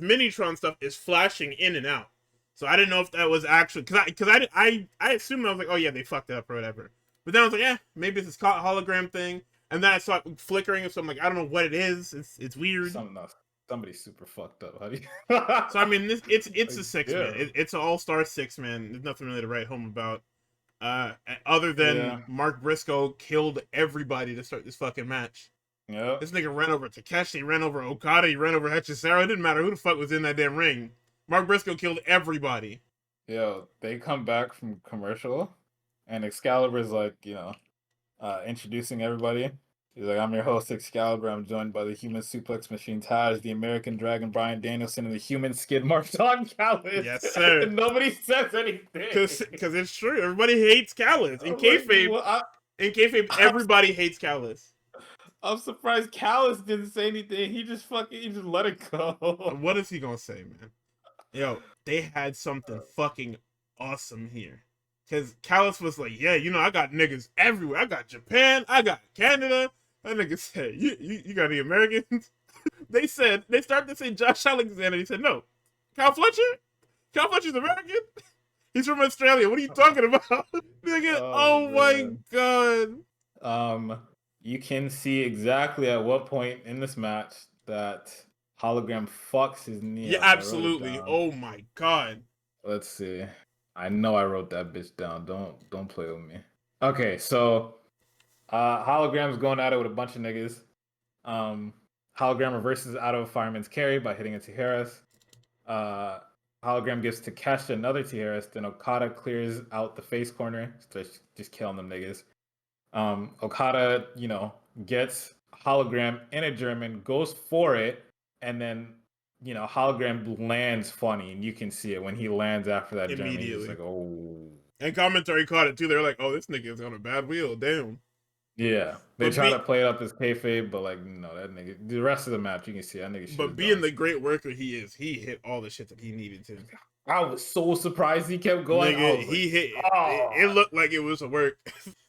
Minitron stuff is flashing in and out. So I didn't know if that was actually because I assumed I was like, oh yeah, they fucked it up or whatever. But then I was like, yeah, maybe it's this hologram thing. And then I saw it flickering, so I'm like, I don't know what it is. It's weird. Somebody's super fucked up, buddy. So I mean, it's like, a 6-man. It's an all-star 6-man. There's nothing really to write home about. Other than Mark Briscoe killed everybody to start this fucking match. Yeah. This nigga ran over Takeshi, ran over Okada, he ran over Hechisaro. It didn't matter who the fuck was in that damn ring. Mark Briscoe killed everybody. Yo, they come back from commercial, and Excalibur's like, introducing everybody. He's like, I'm your host, Excalibur. I'm joined by the human suplex machine Taj, the American Dragon Bryan Danielson, and the human skid mark Don Callis. Yes, sir. And nobody says anything. Because it's true. Everybody hates Callis. In kayfabe, everybody hates Callis. I'm surprised Callis didn't say anything. He just let it go. What is he gonna say, man? Yo, they had something fucking awesome here. Because Callis was like, yeah, I got niggas everywhere. I got Japan. I got Canada. That nigga said, you got any Americans? They started to say Josh Alexander. He said, no. Kyle Fletcher? Kyle Fletcher's American? He's from Australia. What are you talking about? Nigga, oh my man. god. You can see exactly at what point in this match that Hologram fucks his knee Yeah, up. I wrote it absolutely. down. Oh my god. Let's see. I know I wrote that bitch down. Don't play with me. Okay, so Hologram's going at it with a bunch of niggas. Hologram reverses out of a fireman's carry by hitting a Tijeras. Hologram gives Takeshita another Tijeras. Then Okada clears out the face corner, starts just killing them niggas. Okada, gets Hologram in a German, goes for it, and then Hologram lands funny, and you can see it when he lands after that German. He's just Immediately. like, oh. And commentary caught it too. They were like, oh, this nigga is on a bad wheel. Damn. Yeah, they But try to play it up as kayfabe, but like, no, that nigga. The rest of the match, you can see that nigga shit is being done. the great worker he is, he hit all the shit that he needed to. I was so surprised he kept going. Nigga, he hit. It looked like it was a work.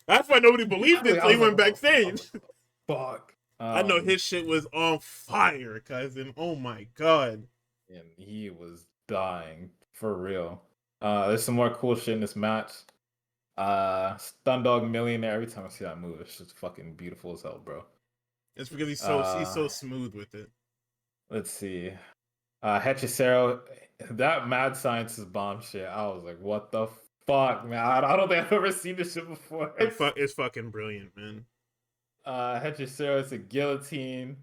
That's why nobody believed it until he went backstage. Fuck. I know his shit was on fire, cousin. Oh my god. And he was dying for real. There's some more cool shit in this match. Stun Dog Millionaire. Every time I see that move, it's just fucking beautiful as hell, bro. It's because he's so smooth with it. Let's see. Hechicero, that Mad Sciences bomb shit. I was like, what the fuck, man? I don't think I've ever seen this shit before. It's fucking brilliant, man. Hechicero, it's a guillotine.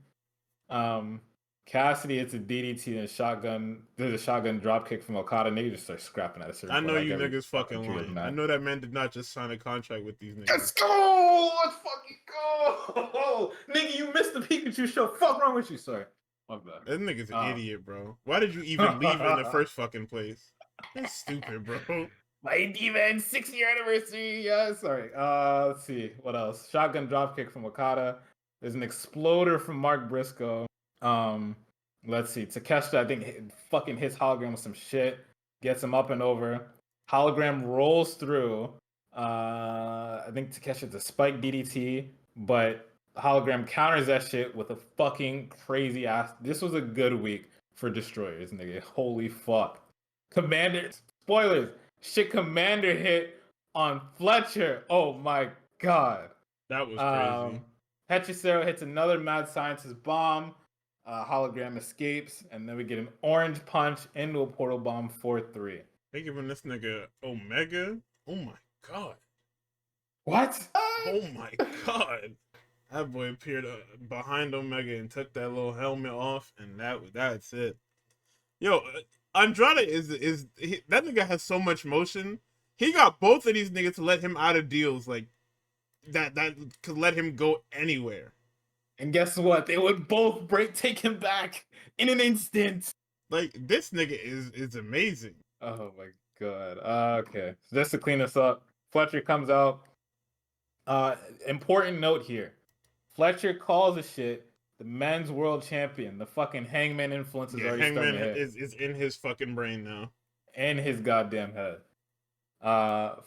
Cassidy, it's a DDT and a shotgun. There's a shotgun drop kick from Okada. Niggas just start scrapping at a certain I know point. you niggas fucking lying. I know that man did not just sign a contract with these niggas. Let's go! Let's fucking go! Nigga, you missed the Pikachu show. Fuck wrong with you, sorry. My bad. That nigga's an idiot, bro. Why did you even leave in the first fucking place? That's stupid, bro. My D-Man 6-year anniversary. Yeah, sorry. Let's see. What else? Shotgun dropkick from Okada. There's an exploder from Mark Briscoe. Let's see. Takeshita, I think, fucking hits Hologram with some shit. Gets him up and over. Hologram rolls through. I think Takeshita's a spike DDT, but Hologram counters that shit with a fucking crazy ass. This was a good week for Destroyers, nigga. Holy fuck. Commander, spoilers. Shit, Commander hit on Fletcher. Oh my god. That was crazy. Hechicero hits another Mad Scientist bomb. Hologram escapes, and then we get an orange punch into a portal bomb 4-3. They giving this nigga Omega? Oh my god. What? Oh my god. That boy appeared behind Omega and took that little helmet off, and that's it. Yo, Andrade that nigga has so much motion. He got both of these niggas to let him out of deals like that could let him go anywhere. And guess what? They would both take him back in an instant. Like, this nigga is amazing. Oh my god. Okay. So just to clean this up, Fletcher comes out. Important note here. Fletcher calls a shit the men's world champion. The fucking Hangman influence is already starting to hit. is in his fucking brain now. In his goddamn head.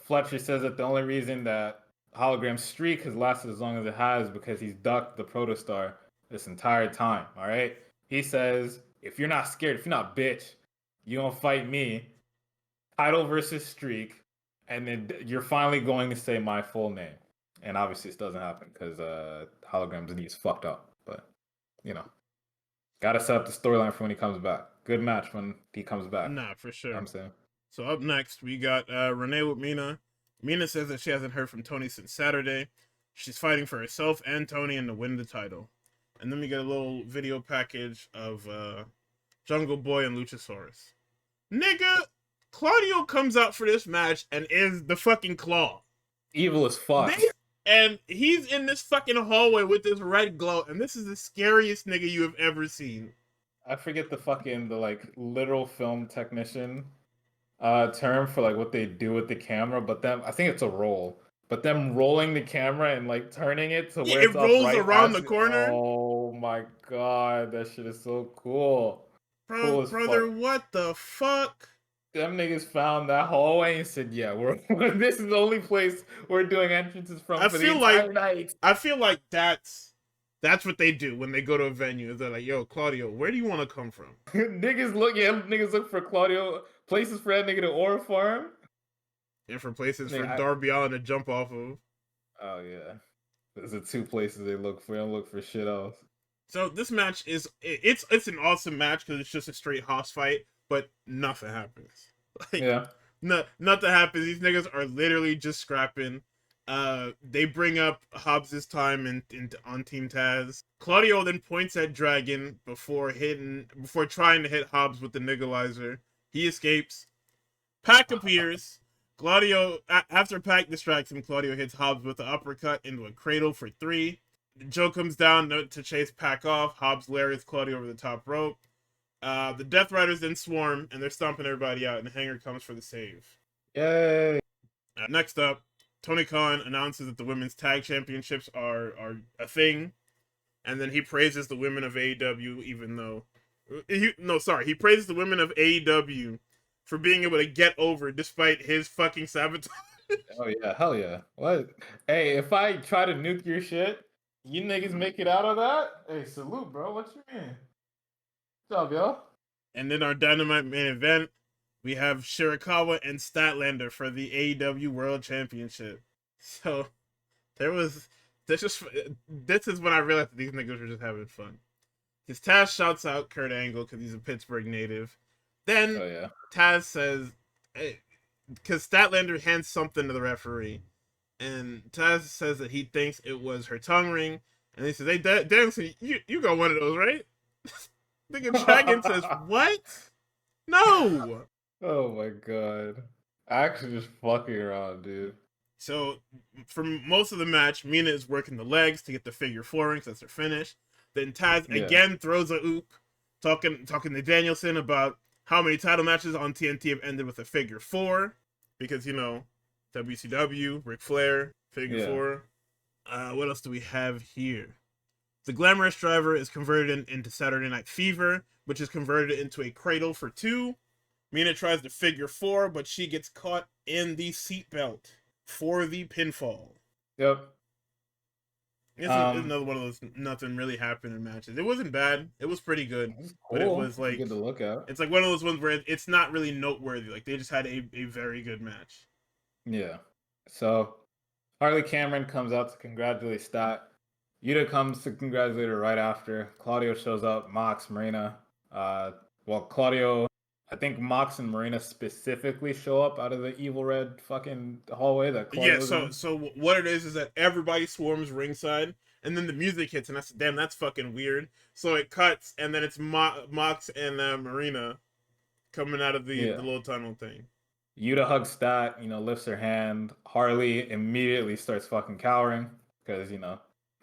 Fletcher says that the only reason that Hologram's streak has lasted as long as it has because he's ducked the protostar this entire time. All right. He says, if you're not scared, if you're not bitch, you gonna fight me. Title versus streak, and then you're finally going to say my full name. And obviously, this doesn't happen because Hologram's knee is fucked up. But gotta set up the storyline for when he comes back. Good match when he comes back. Nah, for sure. You know what I'm saying. So up next, we got Renee with Mina. Mina says that she hasn't heard from Tony since Saturday. She's fighting for herself and Tony and to win the title. And then we get a little video package of Jungle Boy and Luchasaurus. Nigga, Claudio comes out for this match and is the fucking Claw. Evil as fuck. And he's in this fucking hallway with this red glow, and this is the scariest nigga you have ever seen. I forget the like literal film technician term for like what they do with the camera, but I think it's a roll. But them rolling the camera and like turning it to where it rolls around the corner. Oh my god, that shit is so cool. Brother, fuck. What the fuck? Them niggas found that hallway and said, "Yeah, this is the only place we're doing entrances from for the entire night." I feel like that's That's what they do when they go to a venue. They're like, "Yo, Claudio, where do you want to come from?" niggas look for Claudio places for that nigga to aura farm. And for places for Nigga, Darby Allin to jump off of. oh yeah, those are two places they look for. They don't look for shit else. So this match it's an awesome match because it's just a straight house fight, but nothing happens. Like Yeah. nothing happens. These niggas are literally just scrapping. They bring up Hobbs's time in on Team Taz. Claudio then points at Dragon before trying to hit Hobbs with the Niggleizer. He escapes. Pac appears. Claudio after Pac distracts him, Claudio hits Hobbs with an uppercut into a cradle for 3. Joe comes down to chase Pac off. Hobbs lariats Claudio over the top rope. The Death Riders then swarm and they're stomping everybody out, and the Hanger comes for the save. Yay! Next up, Tony Khan announces that the women's tag championships are a thing, and then he praises the women of AEW, even though he praises the women of AEW for being able to get over despite his fucking sabotage. Oh yeah, hell yeah. What? Hey, if I try to nuke your shit, you niggas make it out of that? Hey, salute, bro. What you mean? What's up, yo? And then our Dynamite main event, we have Shirakawa and Statlander for the AEW World Championship. So this is when I realized that these niggas were just having fun. Because Taz shouts out Kurt Angle because he's a Pittsburgh native. Then Taz says, because Statlander hands something to the referee, and Taz says that he thinks it was her tongue ring, and he says, "Hey, Danielson, you got one of those, right?" Nigga Dragon says, "What? No." Oh my god. Actually just fucking around, dude. So for most of the match, Mina is working the legs to get the figure 4 ring, that's her finish. Then Taz again throws a oop, talking to Danielson about how many title matches on TNT have ended with a figure 4, because WCW, Ric Flair, figure 4. What else do we have here? The Glamorous Driver is converted into Saturday Night Fever, which is converted into a cradle for 2. Mina tries to figure 4, but she gets caught in the seatbelt for the pinfall. Yep. This is another one of those nothing really happened in matches. It wasn't bad. It was pretty good. Cool. But it was like good to look at. It's like one of those ones where it's not really noteworthy. Like they just had a very good match. Yeah. So Harley Cameron comes out to congratulate Stat. Yuta comes to congratulate her right after. Claudio shows up, Mox, Marina. Claudio, I think Mox and Marina specifically show up out of the evil red fucking hallway that Claudio's in. So what it is that everybody swarms ringside, and then the music hits, and that's fucking weird. So it cuts, and then it's Mox and Marina coming out of the little tunnel thing. Yuta hugs Stat, lifts her hand. Harley immediately starts fucking cowering because,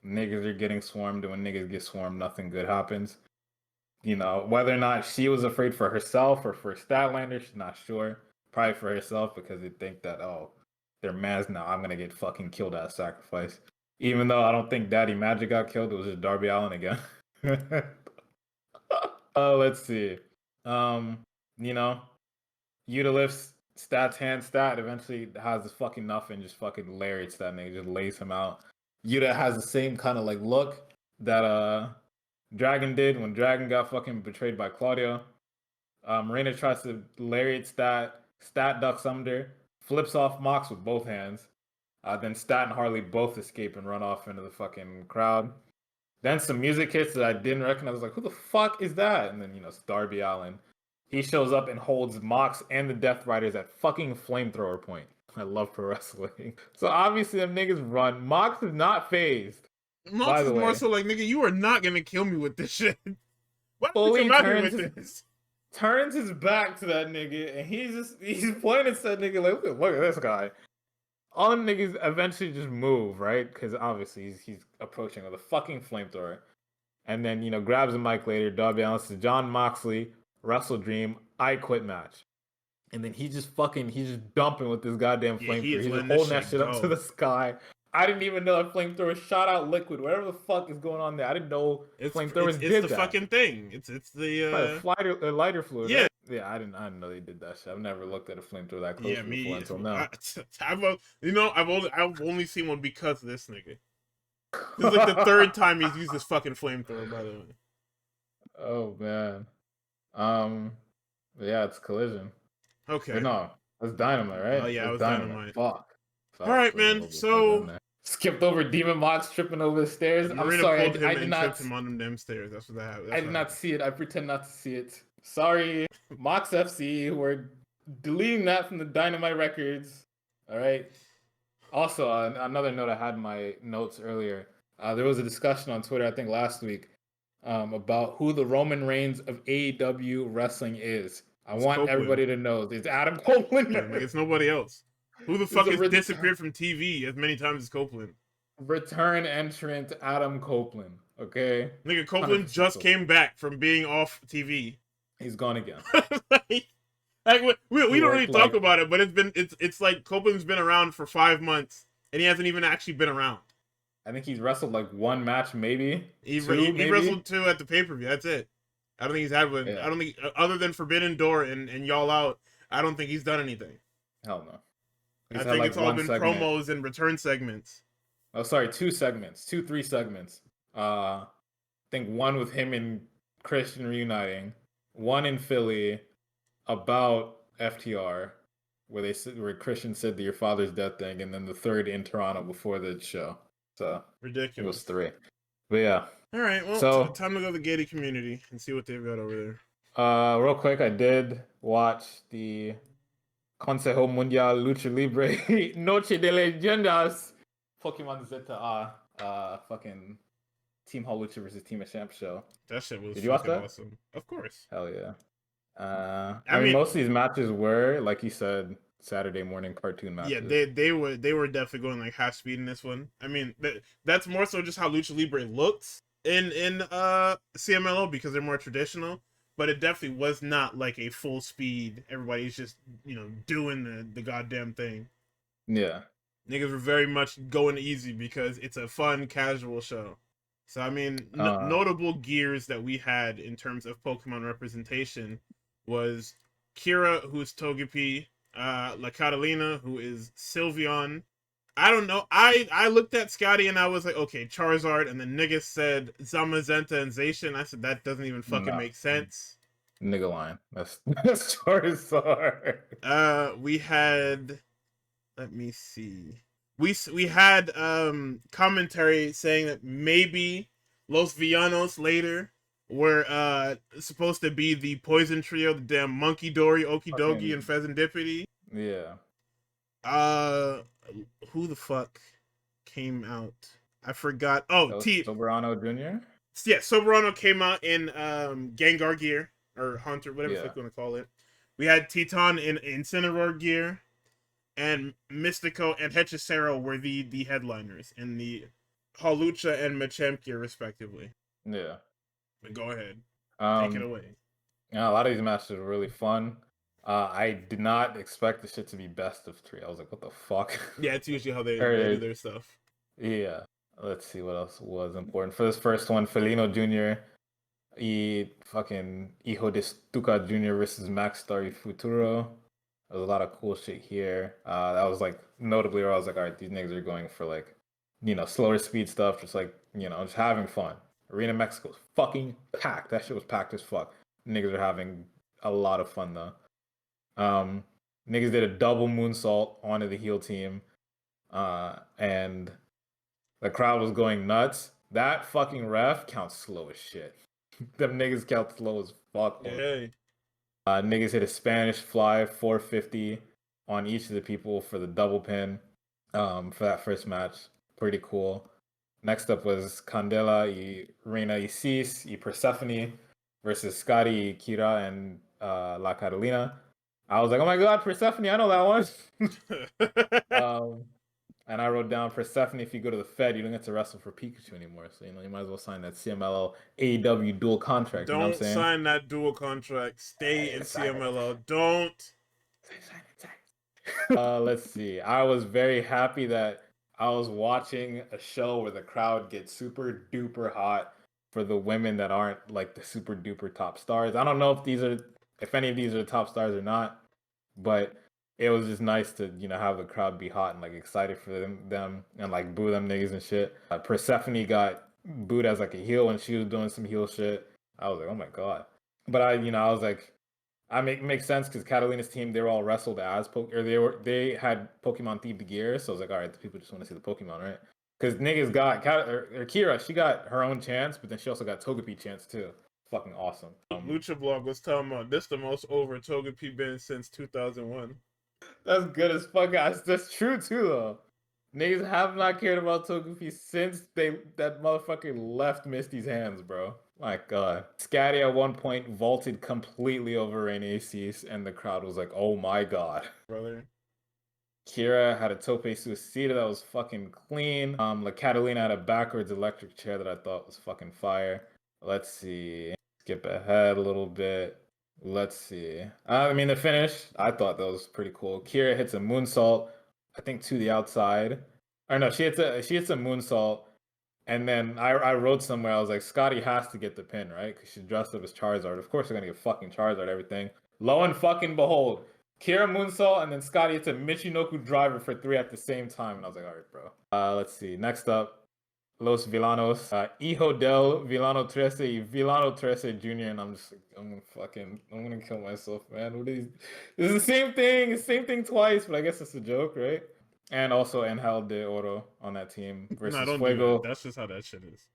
niggas are getting swarmed, and when niggas get swarmed, nothing good happens. Whether or not she was afraid for herself or for Statlander, she's not sure. Probably for herself because they think that, they're mans now. I'm going to get fucking killed at sacrifice. Even though I don't think Daddy Magic got killed, it was just Darby Allin again. Let's see. Yuta lifts Stat's hand. Stat eventually has this fucking nothing, just fucking lariats that nigga, just lays him out. Yuta has the same kind of like look that Dragon did when Dragon got fucking betrayed by Claudio. Marina tries to lariat Stat. Stat ducks under, flips off Mox with both hands. Then Stat and Harley both escape and run off into the fucking crowd. Then some music hits that I didn't recognize. I was like, who the fuck is that? And then, it's Darby Allin. He shows up and holds Mox and the Death Riders at fucking flamethrower point. I love pro wrestling. So obviously them niggas run. Mox is not phased. Mox is more so like, nigga, you are not gonna kill me with this shit. Why did you come out here with this? Turns his back to that nigga and he's pointing at that nigga like, look at this guy. All them niggas eventually just move, right? Because obviously he's approaching with a fucking flamethrower. And then, grabs a mic later. Darby Allin says, John Moxley, Wrestle Dream, I Quit match. And then he's just dumping with this goddamn flamethrower. He's just holding that shit up to the sky. I didn't even know that flamethrower shot out liquid. Whatever the fuck is going on there, I didn't know flamethrowers did that. It's the fucking thing. It's the lighter fluid. Yeah. Right? Yeah, I didn't know they did that shit. I've never looked at a flamethrower that close before until now. I've only seen one because of this nigga. This is like the third time he's used this fucking flamethrower, by the way. Oh man. Um, yeah, it's Collision. Or Okay. no, that's Dynamite, Oh right? yeah, it It's was Dynamite. Dynamite. Fuck. All Fuck. right, Collision man. was the third one So there. Skipped over Demon Mox tripping over the stairs. I'm Marina sorry, pulled I him did and not. tripped him on them damn stairs. That's what that happened. I That's did what not happened. see it. I pretend not to see it. Sorry, Mox FC. We're deleting that from the Dynamite records. All right. Also, another note I had in my notes earlier. There was a discussion on Twitter, I think last week, about who the Roman Reigns of AEW wrestling is. I It's want Copeland. everybody to know it's Adam Copeland. Yeah, like it's nobody else. Who the It's fuck a has disappeared from TV as many times as Copeland? return entrant Adam Copeland. Okay, Nigga, Copeland 100% just Copeland. came back from being off TV. He's gone again. We He don't really worked talk like about it, but it's like Copeland's been around for 5 months and he hasn't even actually been around. I think he's wrestled like one match, maybe He two, wrestled maybe. 2 at the pay per view. That's it. I don't think he's had one. I Yeah, don't think other than Forbidden Door and Y'all Out. I don't think he's done anything. hell no. I He's had think like it's all one been segment. promos and return segments. Oh, sorry, two segments, three segments. I think one with him and Christian reuniting, one in Philly about FTR, where Christian said the your father's death thing, and then the third in Toronto before the show. So it was Ridiculous. three. But yeah. All right, well, So time to go to the gated community and see what they've got over there. real quick, I did watch the Consejo Mundial Lucha Libre Noche de Leyendas Pokemon Zeta fucking Team Hall Lucha versus Team of Champ show. That shit was Did you watch fucking that? awesome. Of course. Hell yeah. I I mean, mean, most of these matches were, like you said, Saturday morning cartoon yeah, matches. they were definitely going like half speed in this one. I mean, that's more so just how Lucha Libre looks in CMLL because they're more traditional. But it definitely was not like a full speed. Everybody's just doing the goddamn thing. Yeah. Niggas were very much going easy because it's a fun, casual show. So, I mean, Uh, notable gears that we had in terms of Pokemon representation was Kira, who's Togepi, La Catalina, who is Sylveon. I don't know. I looked at Scotty and I was like, okay, Charizard, and then niggas said Zamazenta and Zacian. I said, that doesn't even fucking no. make sense. Nigga line. That's Charizard. We had, let me see. We had commentary saying that maybe Los Villanos later were supposed to be the poison trio, the damn Monkey Dory, Okidogi, and Fucking, Pheasantipity. yeah. Uh who the fuck came out? I forgot. Oh, That was T Soberano Jr.? yeah, Soberano came out in Gengar gear or Hunter, whatever the Yeah. fuck you want to call it. We had Teton in Incineroar gear, and Mystico and Hechicero were the headliners in the Halucha and Machamp gear, respectively. Yeah. But go ahead, take it Um, away. yeah, a lot of these matches were really fun. I did not expect the shit to be best of three. I was like, what the fuck? Yeah, it's usually how they do Or, their stuff. yeah. Let's see what else was important. For this first one, Felino Jr. Fucking Hijo de Stuka Jr. versus Max Star Futuro. There was a lot of cool shit here. That was like notably where I was like, all right, these niggas are going for like, slower speed stuff, just like, just having fun. Arena Mexico was fucking packed. That shit was packed as fuck. Niggas are having a lot of fun though. Niggas did a double moonsault onto the heel team. And the crowd was going nuts. That fucking ref counts slow as shit. Them niggas count slow as fuck. Hey, Niggas hit a Spanish fly 450 on each of the people for the double pin for that first match. Pretty cool. Next up was Candela y Reina Isis y Persephone versus Scotty, Kira, and La Catalina. I was like, oh my god, Persephone, I know that one. And I wrote down Persephone, if you go to the Fed, you don't get to wrestle for Pikachu anymore. So, you might as well sign that CMLL AEW dual contract. You know what I'm don't saying? sign that dual contract. Stay in Sign it. CMLL. Don't. Sign it. Let's see. I was very happy that I was watching a show where the crowd gets super duper hot for the women that aren't like the super duper top stars. I don't know if any of these are the top stars or not, but it was just nice to have the crowd be hot and like excited for them and like boo them niggas and shit. Persephone got booed as like a heel when she was doing some heel shit. I was like, oh my god. But I was like, makes sense because Catalina's team, they were all wrestled as they had Pokemon themed gear, so I was like, all right, the people just want to see the Pokemon, right? Because niggas got Kira, she got her own chance, but then she also got Togepi chance too. Fucking awesome. Lucha Blog was talking about this the most over Togepi been since 2001. That's good as fuck, guys. That's true too, though. Niggas have not cared about Togepi since that motherfucker left Misty's hands, bro. My god. Scatty at one point vaulted completely over Rain Aces, and the crowd was like, oh my god. Brother. Kira had a tope suicida that was fucking clean. La Catalina had a backwards electric chair that I thought was fucking fire. Let's see. Skip ahead a little bit. Let's see. I mean, the finish, I thought that was pretty cool. Kira hits a moonsault, I think to the outside. Or no, she hits a moonsault, and then I wrote somewhere, I was like, Scotty has to get the pin, right? Because she's dressed up as Charizard. Of course they're gonna get fucking Charizard, everything. Lo and fucking behold, Kira moonsault, and then Scotty hits a Michinoku driver for 3 at the same time. And I was like, all right, bro. Let's see. Next up, Los Villanos, Hijo del Villano 13, Villano 13 Jr. And I'm just like, I'm gonna kill myself, man. What are these? It's the same thing twice, but I guess it's a joke, right? And also Angel de Oro on that team versus Nah, don't Fuego. do that. That's just how that shit is.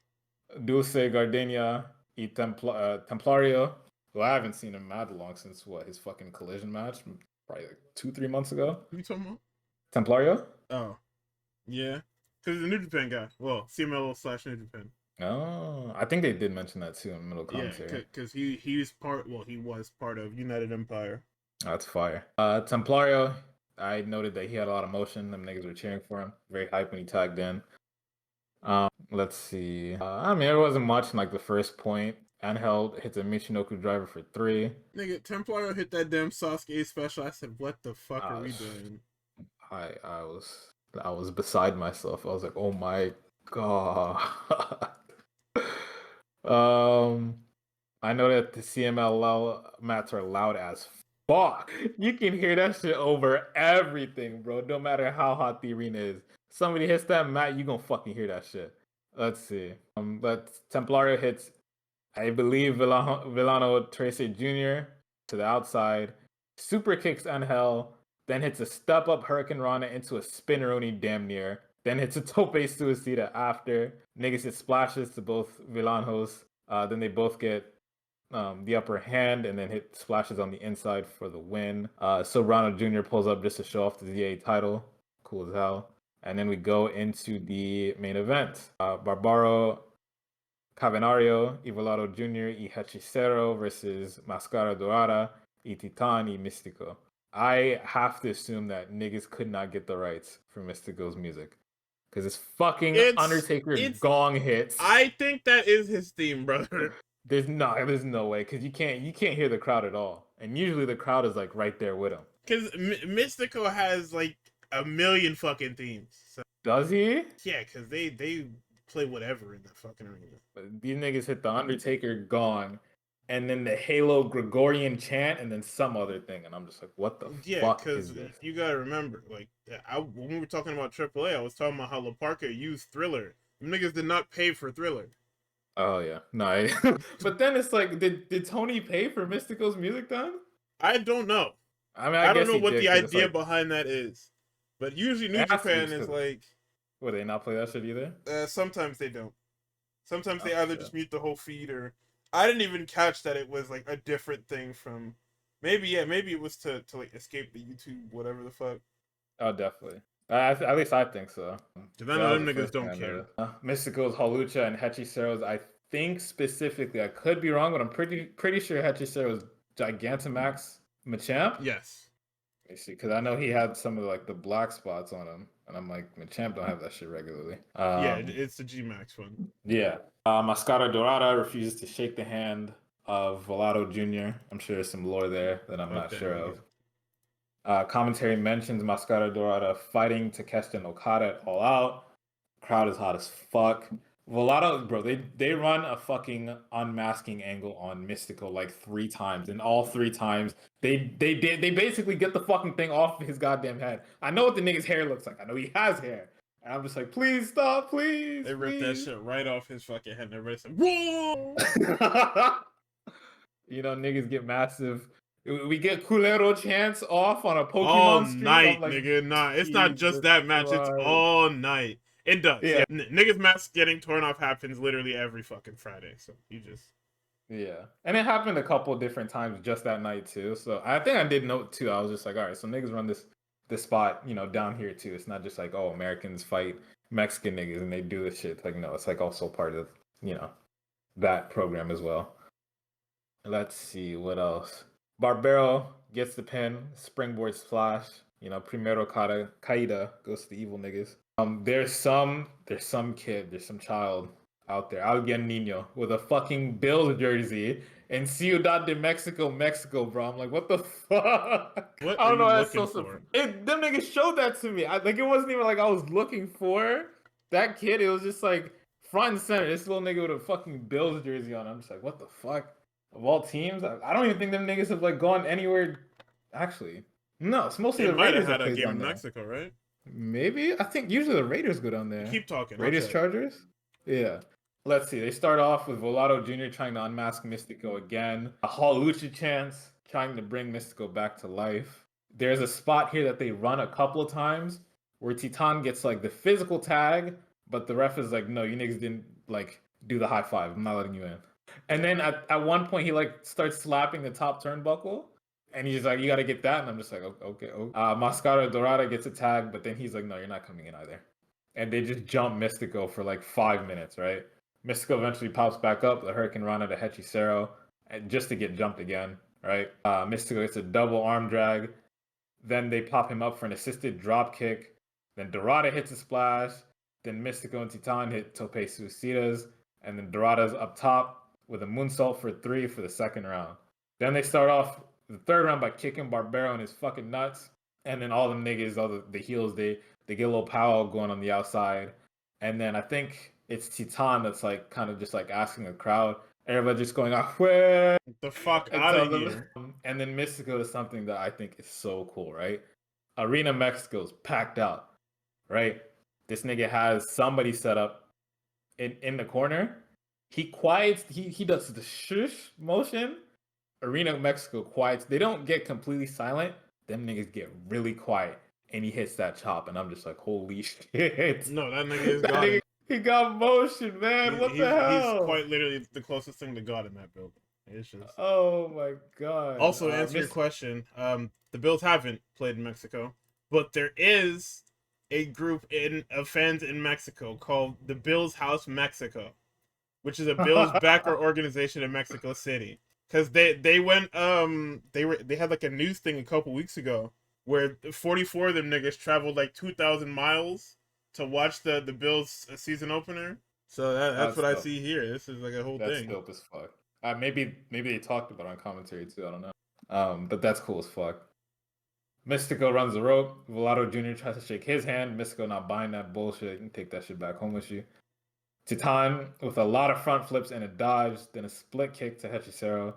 Dulce Gardenia y Templario, who I haven't seen him mad long since his fucking collision match, probably like 2-3 months ago. Who you talking about? Templario? Oh, yeah. Because the New Japan guy. Well, CMLL / New Japan. Oh, I think they did mention that too in middle commentary. Yeah, because he was part of United Empire. That's fire. Templario, I noted that he had a lot of motion. Them niggas were cheering for him. Very hype when he tagged in. Let's see. I mean, it wasn't much in like the first point. Angel hits a Michinoku driver for 3. Nigga, Templario hit that damn Sasuke special. I said, what the fuck are we doing? I was beside myself. I was like, oh my god. I know that the CMLL mats are loud as fuck. You can hear that shit over everything, bro. No matter how hot the arena is. Somebody hits that mat, you gonna fucking hear that shit. Let's see. But Templario hits, I believe, Villano Tracy Jr. to the outside. Super kicks Angel, then hits a step-up Hurricane Rana into a spinneroni damn near. Then hits a tope suicida after. Niggas hit splashes to both Villanos. Then they both get the upper hand and then hit splashes on the inside for the win. So Rana Jr. pulls up just to show off the ZA title. Cool as hell. And then we go into the main event. Barbaro Cavenario, Ivolado Jr., y Hechicero versus Mascara Dorada, y Titan, y Mystico. I have to assume that niggas could not get the rights for Mystico's music. Because it's fucking Undertaker gong hits. I think that is his theme, brother. There's no way, because you can't hear the crowd at all. And usually the crowd is like right there with him. Because Mystico has like a million fucking themes. So. Does he? Yeah, because they play whatever in that fucking arena. But these niggas hit the Undertaker gong, and then the Halo Gregorian chant, and then some other thing, and I'm just like, what the fuck is this? You gotta remember, like, when we were talking about AAA, I was talking about how La Parca used Thriller. Them niggas did not pay for Thriller. Oh yeah, no. But then it's like, did Tony pay for Mystico's music then? I don't know. I mean, I don't know what the idea behind that is. But usually New Japan is like... Would they not play that shit either? Sometimes they don't. Sometimes they either just mute the whole feed or... I didn't even catch that it was like a different thing from... Maybe it was to like escape the YouTube, whatever the fuck. Oh, definitely. At least I think so. Because I know them niggas don't care. Mystico's Halucha and Hechicero's, I think specifically, I could be wrong, but I'm pretty sure Hechicero's Gigantamax Machamp. Yes. Let me see, because I know he had some of like the black spots on him, and I'm like, Machamp don't have that shit regularly. Yeah, it's the G-Max one. Yeah. Mascara Dorada refuses to shake the hand of Volado Jr. I'm sure there's some lore there that I'm not sure of. Commentary mentions Mascara Dorada fighting Takeshita and Okada at All Out. Crowd is hot as fuck. Volato, bro, they run a fucking unmasking angle on Mystical like 3 times, and all 3 times they basically get the fucking thing off his goddamn head. I know what the nigga's hair looks like. I know he has hair, and I'm just like, please stop, please, They ripped that please. shit right off his fucking head, and everybody's like, "Whoa!" You know, niggas get massive. We get Culero chance off on a All Pokemon stream. I'm night, like, nigga. Nah, it's not just Jesus that match. It's Christ. all night. It does. Yeah, Yeah, niggas mask getting torn off happens literally every fucking Friday. So you just yeah. And it happened a couple different times just that night too. So I think I did note too. I was just like, all right, so niggas run this spot, you know, down here too. It's not just like, oh, Americans fight Mexican niggas and they do this shit. It's like, no, it's like also part of, you know, that program as well. Let's see what else. Barbero gets the pin, springboard splash. You know, primero caída goes to the evil niggas. There's some kid, there's some child out there, alguien niño, with a fucking Bills jersey in Ciudad de Mexico, Mexico, bro. I'm like, what the fuck? what I are don't you know. That's looking so for? them niggas showed that to me. Like it wasn't even like I was looking for that kid. It was just like front and center. This little nigga with a fucking Bills jersey on. I'm just like, what the fuck? Of all teams, I don't even think them niggas have like gone anywhere. Actually, no, it's mostly They the might have Raiders had that a plays game down in there. Mexico, right? Maybe I think usually the Raiders go down You there. keep talking. I'll Raiders check. Chargers. Yeah. Let's see. They start off with Volato Jr. trying to unmask Mystico again. A Halucha chance trying to bring Mystico back to life. There's a spot here that they run a couple of times where Titan gets like the physical tag, but the ref is like, no, you niggas didn't like do the high five. I'm not letting you in. And then at one point he like starts slapping the top turnbuckle. And he's like, you got to get that. And I'm just like, okay. Mascara Dorada gets a tag, but then he's like, no, you're not coming in either. And they just jump Mystico for like 5 minutes, right? Mystico eventually pops back up, the Hurricane Rana to Hechicero, and just to get jumped again, right? Mystico gets a double arm drag. Then they pop him up for an assisted drop kick. Then Dorada hits a splash. Then Mystico and Titan hit Tope Suicidas. And then Dorada's up top with a moonsault for 3 for the second round. Then they start off the third round by kicking Barbero in his fucking nuts. And then all the niggas, all the heels, they get a little power going on the outside. And then I think it's Titan that's like kind of just like asking the crowd. Everybody just going out, where? Get the fuck And out tell of them. here. And then Mystico is something that I think is so cool, right? Arena Mexico's packed out, right? This nigga has somebody set up in the corner. He quiets. He does the shush motion. Arena Mexico quiets. They don't get completely silent. Them niggas get really quiet, and he hits that chop, and I'm just like, holy shit! No, that nigga is That God. nigga, he got motion, man. What the He's hell? quite literally the closest thing to God in that build. It's just. Oh my god. Also, to answer your question, the Bills haven't played in Mexico, but there is a group of fans in Mexico called the Bills House Mexico, which is a Bills backer organization in Mexico City. Because they went they had like a news thing a couple weeks ago where 44 of them niggas traveled like 2,000 miles to watch the Bills season opener. So that's what I dope. see here. This is like a whole That's thing. dope as fuck. Maybe they talked about it on commentary too. I don't know. But that's cool as fuck. Mystico runs the rope. Volato Jr. tries to shake his hand. Mystico not buying that bullshit. You can take that shit back home with you. Titan with a lot of front flips and a dodge, then a split kick to Hechicero.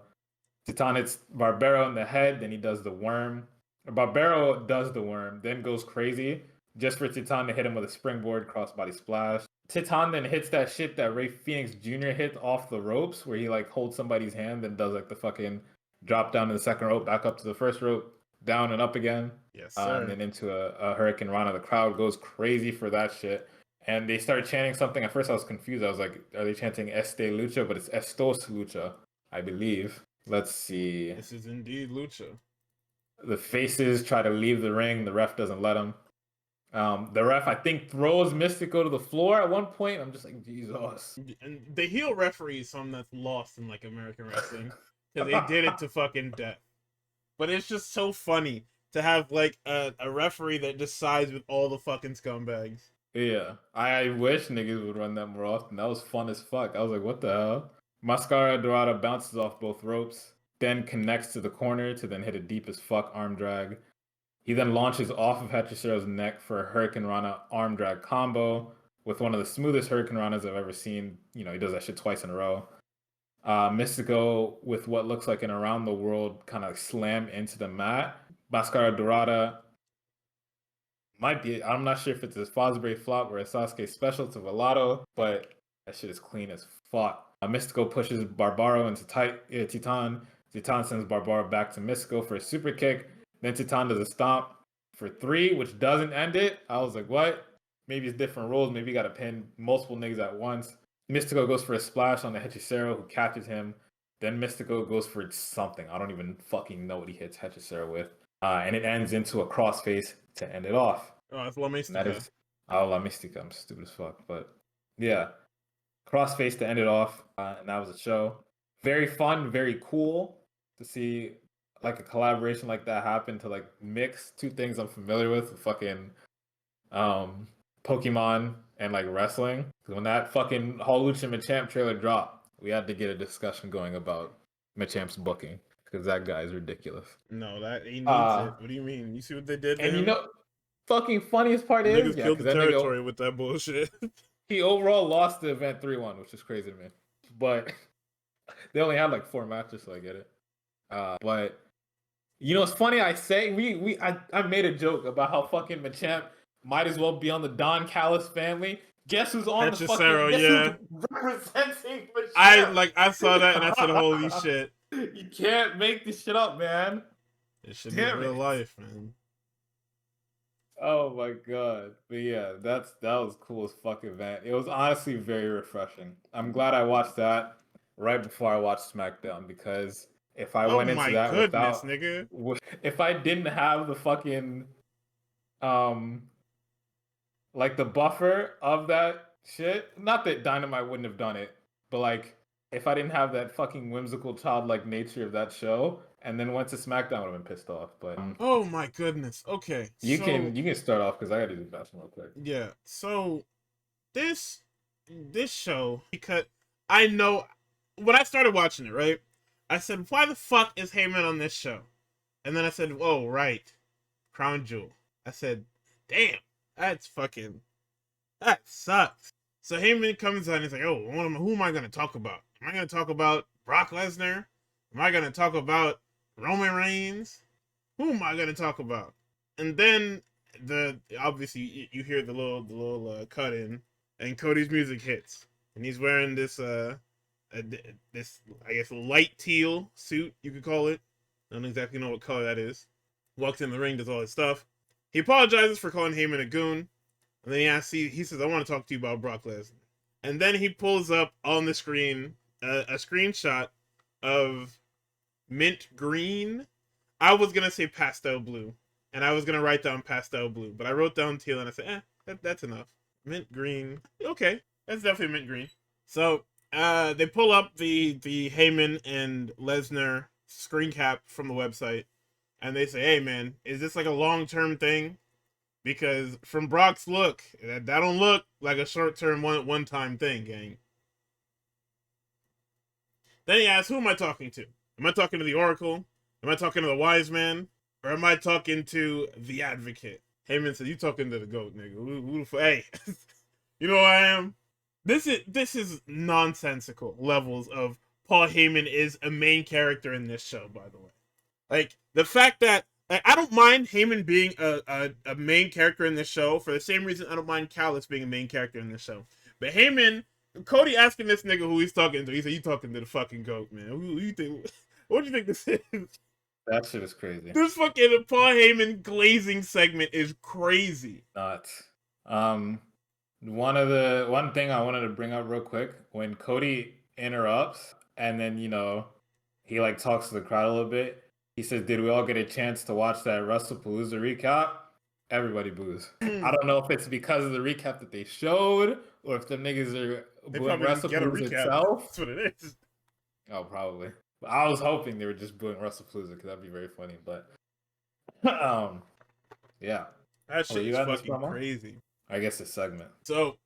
Titan hits Barbero in the head, then he does the worm. Barbero does the worm, then goes crazy, just for Titan to hit him with a springboard crossbody splash. Titan then hits that shit that Ray Phoenix Jr. hit off the ropes, where he like holds somebody's hand and does like the fucking drop down to the second rope, back up to the first rope, down and up again. Yes, sir. And then into a Hurricane Rana. The crowd goes crazy for that shit. And they started chanting something. At first, I was confused. I was like, are they chanting Este Lucha? But it's Estos Lucha, I believe. Let's see. This is indeed Lucha. The faces try to leave the ring. The ref doesn't let them. The ref, I think, throws Mystico to the floor at one point. I'm just like, Jesus. And the heel referee is something that's lost in like American wrestling because they did it to fucking death. But it's just so funny to have like a referee that just sides with all the fucking scumbags. Yeah, I wish niggas would run that more often. That was fun as fuck. I was like, what the hell? Mascara Dorada bounces off both ropes, then connects to the corner to then hit a deep as fuck arm drag. He then launches off of Hechicero's neck for a Hurricane Rana arm drag combo. with one of the smoothest Hurricane Ranas I've ever seen. You know, he does that shit twice in a row. Mystico with what looks like an around the world kind of slam into the mat. Mascara Dorada might be, I'm not sure if it's a Fosbury flop or a Sasuke special to Velato, but that shit is clean as fuck. Mystico pushes Barbaro into Titan. Titan sends Barbaro back to Mystico for a super kick. Then Titan does a stomp for 3, which doesn't end it. I was like, what? Maybe it's different rules. Maybe you got to pin multiple niggas at once. Mystico goes for a splash on the Hechicero, who catches him. Then Mystico goes for something. I don't even fucking know what he hits Hechicero with. And it ends into a crossface to end it off. Oh, it's La Mystica. That is, La Mystica. I'm stupid as fuck. But yeah, crossface to end it off. And that was a show. Very fun, very cool to see like a collaboration like that happen, to like mix two things I'm familiar with, fucking Pokemon and like wrestling. When that fucking Holucha Machamp trailer dropped, we had to get a discussion going about Machamp's booking, because that guy is ridiculous. No, that he needs it. What do you mean? You see what they did to him? You know, fucking funniest part is, niggas killed the territory with that bullshit. He overall lost the event 3-1, which is crazy to me. But they only had like 4 matches, so I get it. But you know, it's funny. I say I made a joke about how fucking Machamp might as well be on the Don Callis family. Guess who's on the fucking? Yeah. Who's representing Machamp? I saw that and I said, holy shit! You can't make this shit up, man. It should be real life, man. Oh my god. But yeah, that was cool as fuck event. It was honestly very refreshing. I'm glad I watched that right before I watched SmackDown, because if I went into that without, nigga. If I didn't have the fucking like the buffer of that shit, not that Dynamite wouldn't have done it, but like if I didn't have that fucking whimsical childlike nature of that show and then went to SmackDown, I would have been pissed off. But oh my goodness. Okay. You can start off, because I gotta do the bathroom real quick. Yeah. So this show, because I know when I started watching it, right? I said, why the fuck is Heyman on this show? And then I said, oh, right. Crown Jewel. I said, damn, that sucks. So Heyman comes on and he's like, oh, who am I going to talk about? Am I going to talk about Brock Lesnar? Am I going to talk about Roman Reigns? Who am I going to talk about? And then obviously you hear the little cut in, and Cody's music hits, and he's wearing this this, I guess, light teal suit, you could call it. I don't exactly know what color that is. Walks in the ring, does all his stuff. He apologizes for calling Heyman a goon. And then he says, I want to talk to you about Brock Lesnar. And then he pulls up on the screen a screenshot of mint green. I was going to say pastel blue. And I was going to write down pastel blue. But I wrote down teal and I said, that's enough. Mint green. Okay, that's definitely mint green. So they pull up the Heyman and Lesnar screen cap from the website, and they say, hey man, is this like a long-term thing? Because from Brock's look, that don't look like a short-term one-time thing, gang. Then he asks, who am I talking to? Am I talking to the Oracle? Am I talking to the Wise Man? Or am I talking to the Advocate? Heyman said, you talking to the GOAT, nigga. Who the fuck? Hey, you know who I am? This is nonsensical levels of Paul Heyman is a main character in this show, by the way. Like, the fact that, like, I don't mind Heyman being a main character in this show for the same reason I don't mind Callis being a main character in this show. But Heyman, Cody asking this nigga who he's talking to, he said, you talking to the fucking GOAT, man. Who you think, what do you think this is? That shit is crazy. This fucking Paul Heyman glazing segment is crazy. Nuts. One thing I wanted to bring up real quick, when Cody interrupts and then, you know, he like talks to the crowd a little bit, he says, did we all get a chance to watch that WrestlePalooza recap? Everybody boos. I don't know if it's because of the recap that they showed, or if the niggas are booing WrestlePalooza itself. That's what it is. Oh, probably. But I was hoping they were just booing WrestlePalooza, because that'd be very funny. But yeah, that shit is fucking crazy. I guess a segment. So,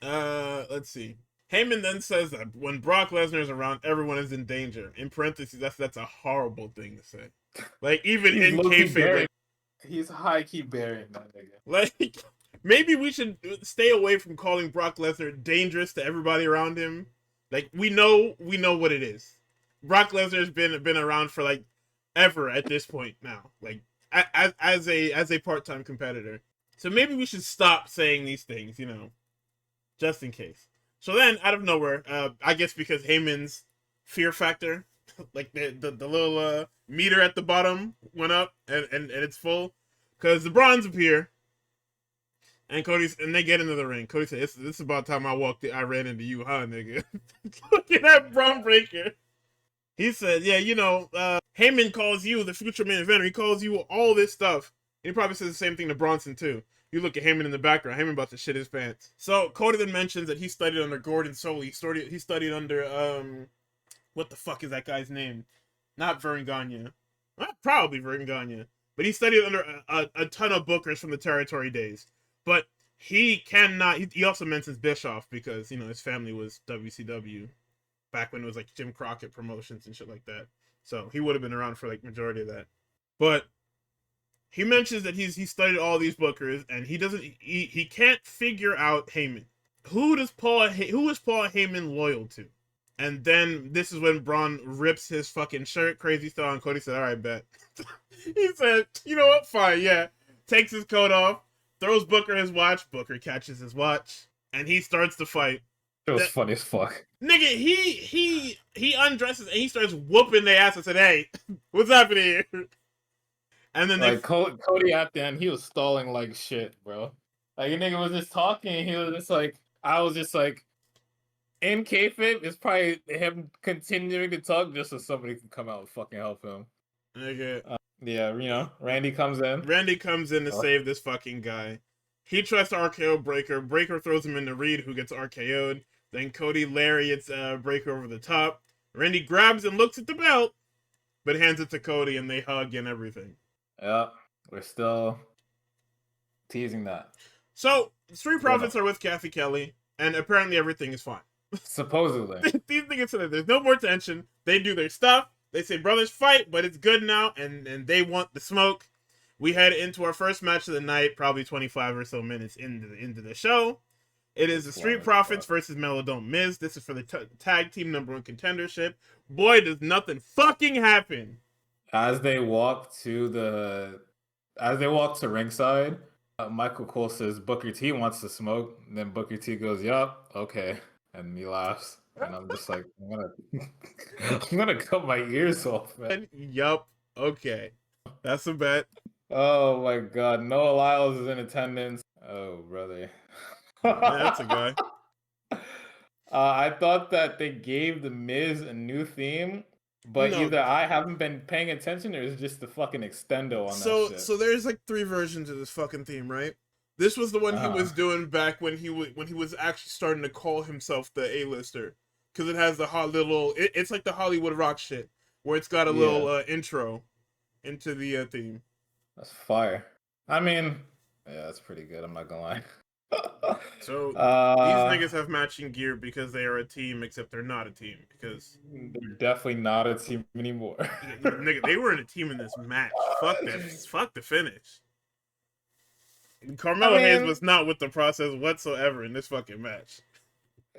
let's see. Heyman then says that when Brock Lesnar is around, everyone is in danger. In parentheses, that's a horrible thing to say. Like, even in kayfabe, he's high key burying that nigga. Like, maybe we should stay away from calling Brock Lesnar dangerous to everybody around him. Like we know what it is. Brock Lesnar's been around for like ever at this point now. Like as a part-time competitor. So maybe we should stop saying these things, just in case. So then, out of nowhere, I guess because Heyman's fear factor, like the little meter at the bottom went up and it's full, because the Bronze appear, and they get into the ring. Cody said, "This is about time I ran into you, huh, nigga?" Look at that Braun Breaker. He said, "Yeah, Heyman calls you the future main eventer. He calls you all this stuff." And he probably says the same thing to Bronson too. You look at Heyman in the background. Heyman about to shit his pants. So Cody then mentions that he studied under Gordon Solie. He studied under what the fuck is that guy's name? Not Vern Gagne. Probably Vern Gagne. But he studied under a ton of bookers from the territory days. But he cannot. He also mentions Bischoff because his family was WCW back when it was like Jim Crockett Promotions and shit like that. So he would have been around for like majority of that. But he mentions that he studied all these bookers and he can't figure out Heyman. Who is Paul Heyman loyal to? And then this is when Braun rips his fucking shirt, crazy style, and Cody said, "All right, bet." He said, "You know what? Fine, yeah." Takes his coat off, throws Booker his watch. Booker catches his watch, and he starts to fight. It was funny as fuck. Nigga, he undresses and he starts whooping their ass and said, "Hey, what's happening here?" And then like Cody at the end, he was stalling like shit, bro. Like, a nigga was just talking, he was just like, I was just like, in kayfabe, it's probably him continuing to talk just so somebody can come out and fucking help him. Nigga. Yeah, Randy comes in. Randy comes in to save this fucking guy. He tries to RKO Breaker. Breaker throws him into Reed, who gets RKO'd. Then Cody lariats Breaker over the top. Randy grabs and looks at the belt, but hands it to Cody, and they hug and everything. Yeah, we're still teasing that. So, Street Profits are with Kathy Kelly, and apparently everything is fine. Supposedly. These niggas said there's no more tension. They do their stuff. They say brothers fight, but it's good now, and they want the smoke. We head into our first match of the night, probably 25 or so minutes into the show. It is the Street Profits versus Melodome Miz. This is for the tag team #1 contendership. Boy, does nothing fucking happen. As they walk to ringside, Michael Cole says Booker T wants to smoke. And then Booker T goes, "Yup, okay," and he laughs. And I'm just like, I'm gonna cut my ears off, man. Yup, okay, that's a bet. Oh my god, Noah Lyles is in attendance. Oh brother, yeah, that's a guy. I thought that they gave the Miz a new theme. But either I haven't been paying attention or it's just the fucking extendo on that shit. So there's like 3 versions of this fucking theme, right? This was the one he was doing back when he was actually starting to call himself the A-lister. Because it has the hot little... It's like the Hollywood rock shit. Where it's got a little intro into the theme. That's fire. I mean, yeah, that's pretty good. I'm not gonna lie. So, these niggas have matching gear because they are a team, except they're not a team. Because they're definitely not a team anymore. Nigga, they were in a team in this match. Fuck that. Fuck the finish. Carmelo Hayes was not with the process whatsoever in this fucking match.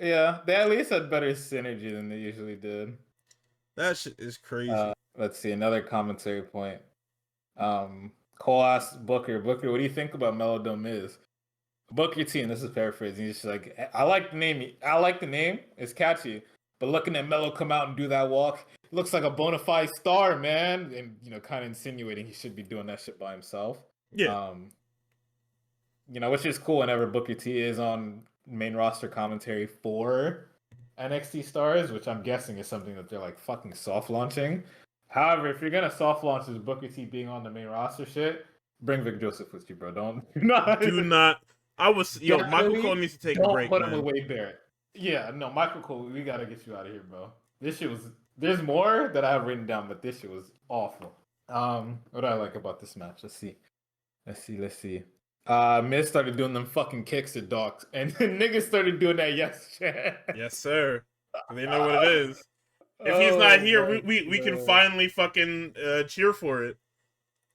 Yeah, they at least had better synergy than they usually did. That shit is crazy. Let's see, another commentary point. Cole asked Booker, what do you think about Melodome Miz? Booker T, and this is paraphrasing, he's just like, I like the name, it's catchy, but looking at Melo come out and do that walk, looks like a bona fide star, man, and kind of insinuating he should be doing that shit by himself. Yeah. Which is cool whenever Booker T is on main roster commentary for NXT stars, which I'm guessing is something that they're like fucking soft launching. However, if you're gonna soft launch this Booker T being on the main roster shit, bring Vic Joseph with you, bro. Do not. Michael Cole needs to take a break, put man. him with Wade Barrett. Yeah, no, Michael Cole, we gotta get you out of here, bro. This shit was. There's more that I have written down, but this shit was awful. What do I like about this match? Let's see. Miz started doing them fucking kicks at Docs, and niggas started doing that yes sir. They know what it is. If he's not here, we can finally fucking cheer for it.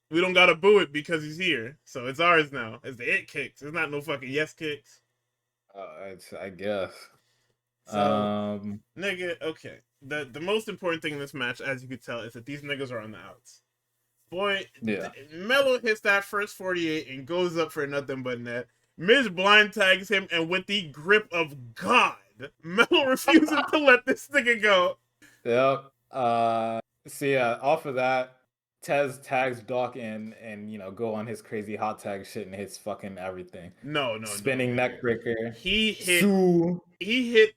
we don't gotta boo it because he's here. So it's ours now. It's the it kicks. It's not no fucking yes kicks. I guess. So, nigga, okay. The most important thing in this match, as you could tell, is that these niggas are on the outs. Boy, Yeah. Melo hits that first 48 and goes up for nothing but net. Miz blind tags him, and with the grip of God, Melo refuses to let this nigga go. Yep. So yeah, off of that, Tez tags Doc in and go on his crazy hot tag shit and hits fucking everything. No. Spinning neck breaker. He hit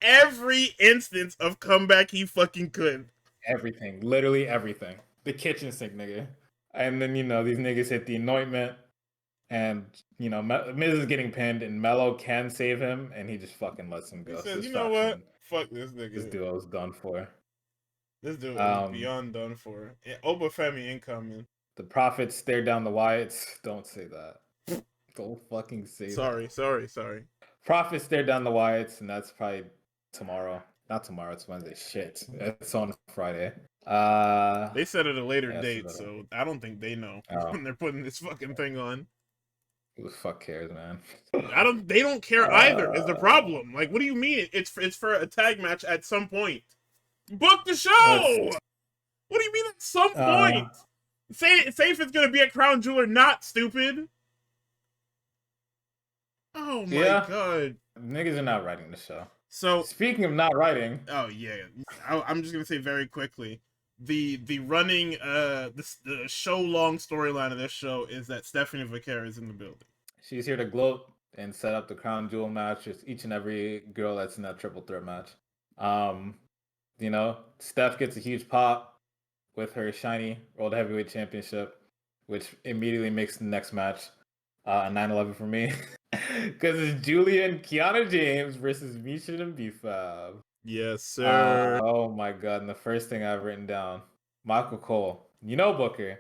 every instance of comeback he fucking could. Everything. Literally everything. The kitchen sink, nigga. And then, these niggas hit the anointment. And, Miz is getting pinned and Melo can save him and he just fucking lets him go. He says, you know what? Fuck this nigga. This duo is done for. This dude is beyond done for. Obafemi incoming. The Prophets stare down the Wyatts. Don't say that. Don't fucking say that. Sorry. Prophets stare down the Wyatts, and that's probably tomorrow. Not tomorrow, it's Wednesday. Shit. It's on Friday. They said at a later date, so I don't think they know when they're putting this fucking thing on. Who the fuck cares, man? They don't care either, is the problem. Like, what do you mean? It's for a tag match at some point. Book the show! What do you mean at some point? Say if it's gonna be at Crown Jewel or not, stupid. Oh my god. Niggas are not writing the show. So speaking of not writing. Oh yeah. I'm just gonna say very quickly. The running the show long storyline of this show is that Stephanie Vaquer is in the building. She's here to gloat and set up the Crown Jewel match with each and every girl that's in that triple threat match. Steph gets a huge pop with her shiny World Heavyweight Championship, which immediately makes the next match a 9/11 for me. Because it's Julia and Kiana James versus Misha and B-Fab. Yes, sir. Oh my god, and the first thing I've written down, Michael Cole. Booker.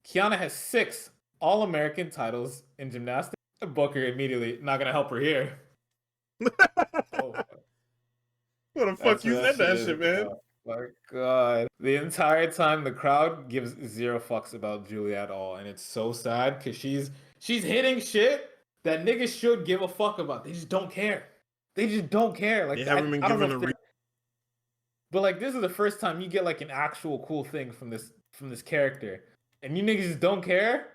Kiana has 6 All-American titles in gymnastics. Booker immediately, not going to help her here. What the fuck you said that shit, man? Oh my god. The entire time the crowd gives 0 fucks about Julia at all, and it's so sad because she's hitting shit that niggas should give a fuck about. They just don't care. They just don't care. Like, they haven't been given a but like, this is the first time you get like an actual cool thing from this character, and you niggas just don't care.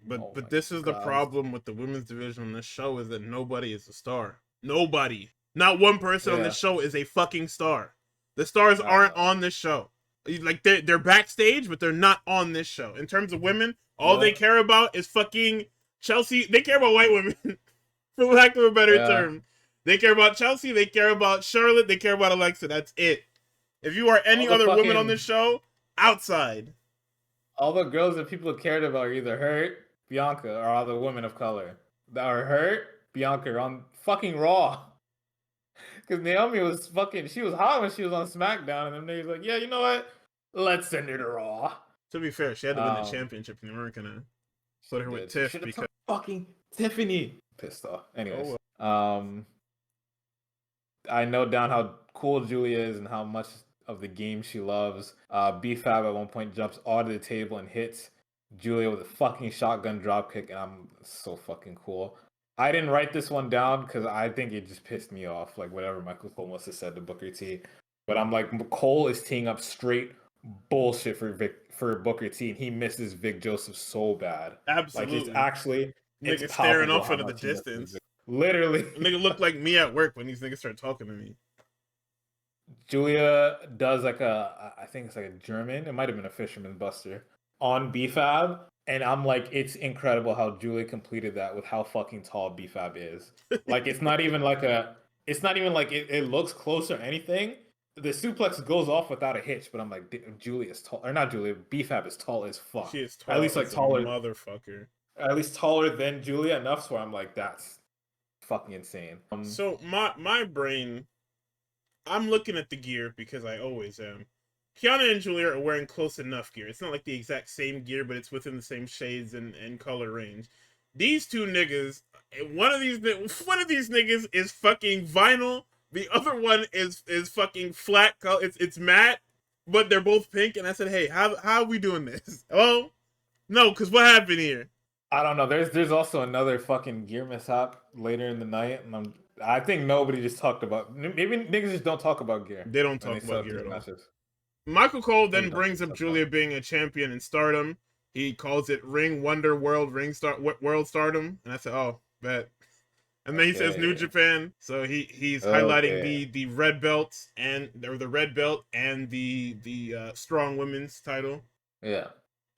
But this is the problem with the women's division on this show, is that nobody is a star. Nobody. Not one person on this show is a fucking star. The stars aren't on this show. Like, they're backstage, but they're not on this show. In terms of women, all they care about is fucking Chelsea. They care about white women, for lack of a better term. They care about Chelsea. They care about Charlotte. They care about Alexa. That's it. If you are any other woman on this show, outside. All the girls that people cared about are either hurt, Bianca, or other women of color. That are hurt, Bianca, on fucking Raw. Because Naomi was she was hot when she was on SmackDown, and then they was like, yeah, you know what? Let's send her to Raw. To be fair, she had to win the championship, and they weren't gonna put her with Tiff because fucking Tiffany. Pissed off. Anyways, I note down how cool Julia is and how much of the game she loves. B-Fab at one point jumps onto the table and hits Julia with a fucking shotgun dropkick, and I'm so fucking cool. I didn't write this one down because I think it just pissed me off, like whatever Michael Cole must have said to Booker T. But I'm like, Cole is teeing up straight bullshit for Booker T, and he misses Vic Joseph so bad. Absolutely. Like, it's actually nigga staring off into the distance. Literally. Nigga look like me at work when these niggas start talking to me. Julia does like I think it's like a German, it might have been a Fisherman Buster, on B-Fab. And I'm like, it's incredible how Julia completed that with how fucking tall B-Fab is. Like, it's not even like it looks close or anything. The suplex goes off without a hitch, but I'm like, Julia's tall, or not Julia, B-Fab is tall as fuck. She is tall. At least like taller, motherfucker. At least taller than Julia enough, so I'm like, that's fucking insane. So my brain, I'm looking at the gear because I always am. Kiana and Julia are wearing close enough gear. It's not like the exact same gear, but it's within the same shades and color range. These two niggas, one of these niggas is fucking vinyl. The other one is fucking flat color. It's matte, but they're both pink. And I said, hey, how are we doing this? Hello? No, because what happened here? I don't know. There's also another fucking gear mishap later in the night, and I think nobody just talked about. Maybe niggas just don't talk about gear They don't when they talk set about up gear these at all. matches. Michael Cole They then don't brings up talk about Julia it. being a champion in Stardom. He calls it Ring Wonder World World Stardom, and I said, "Oh, bet." And then he says New Okay. Japan, so he's highlighting Okay. the red belts and or the red belt and the strong women's title. Yeah.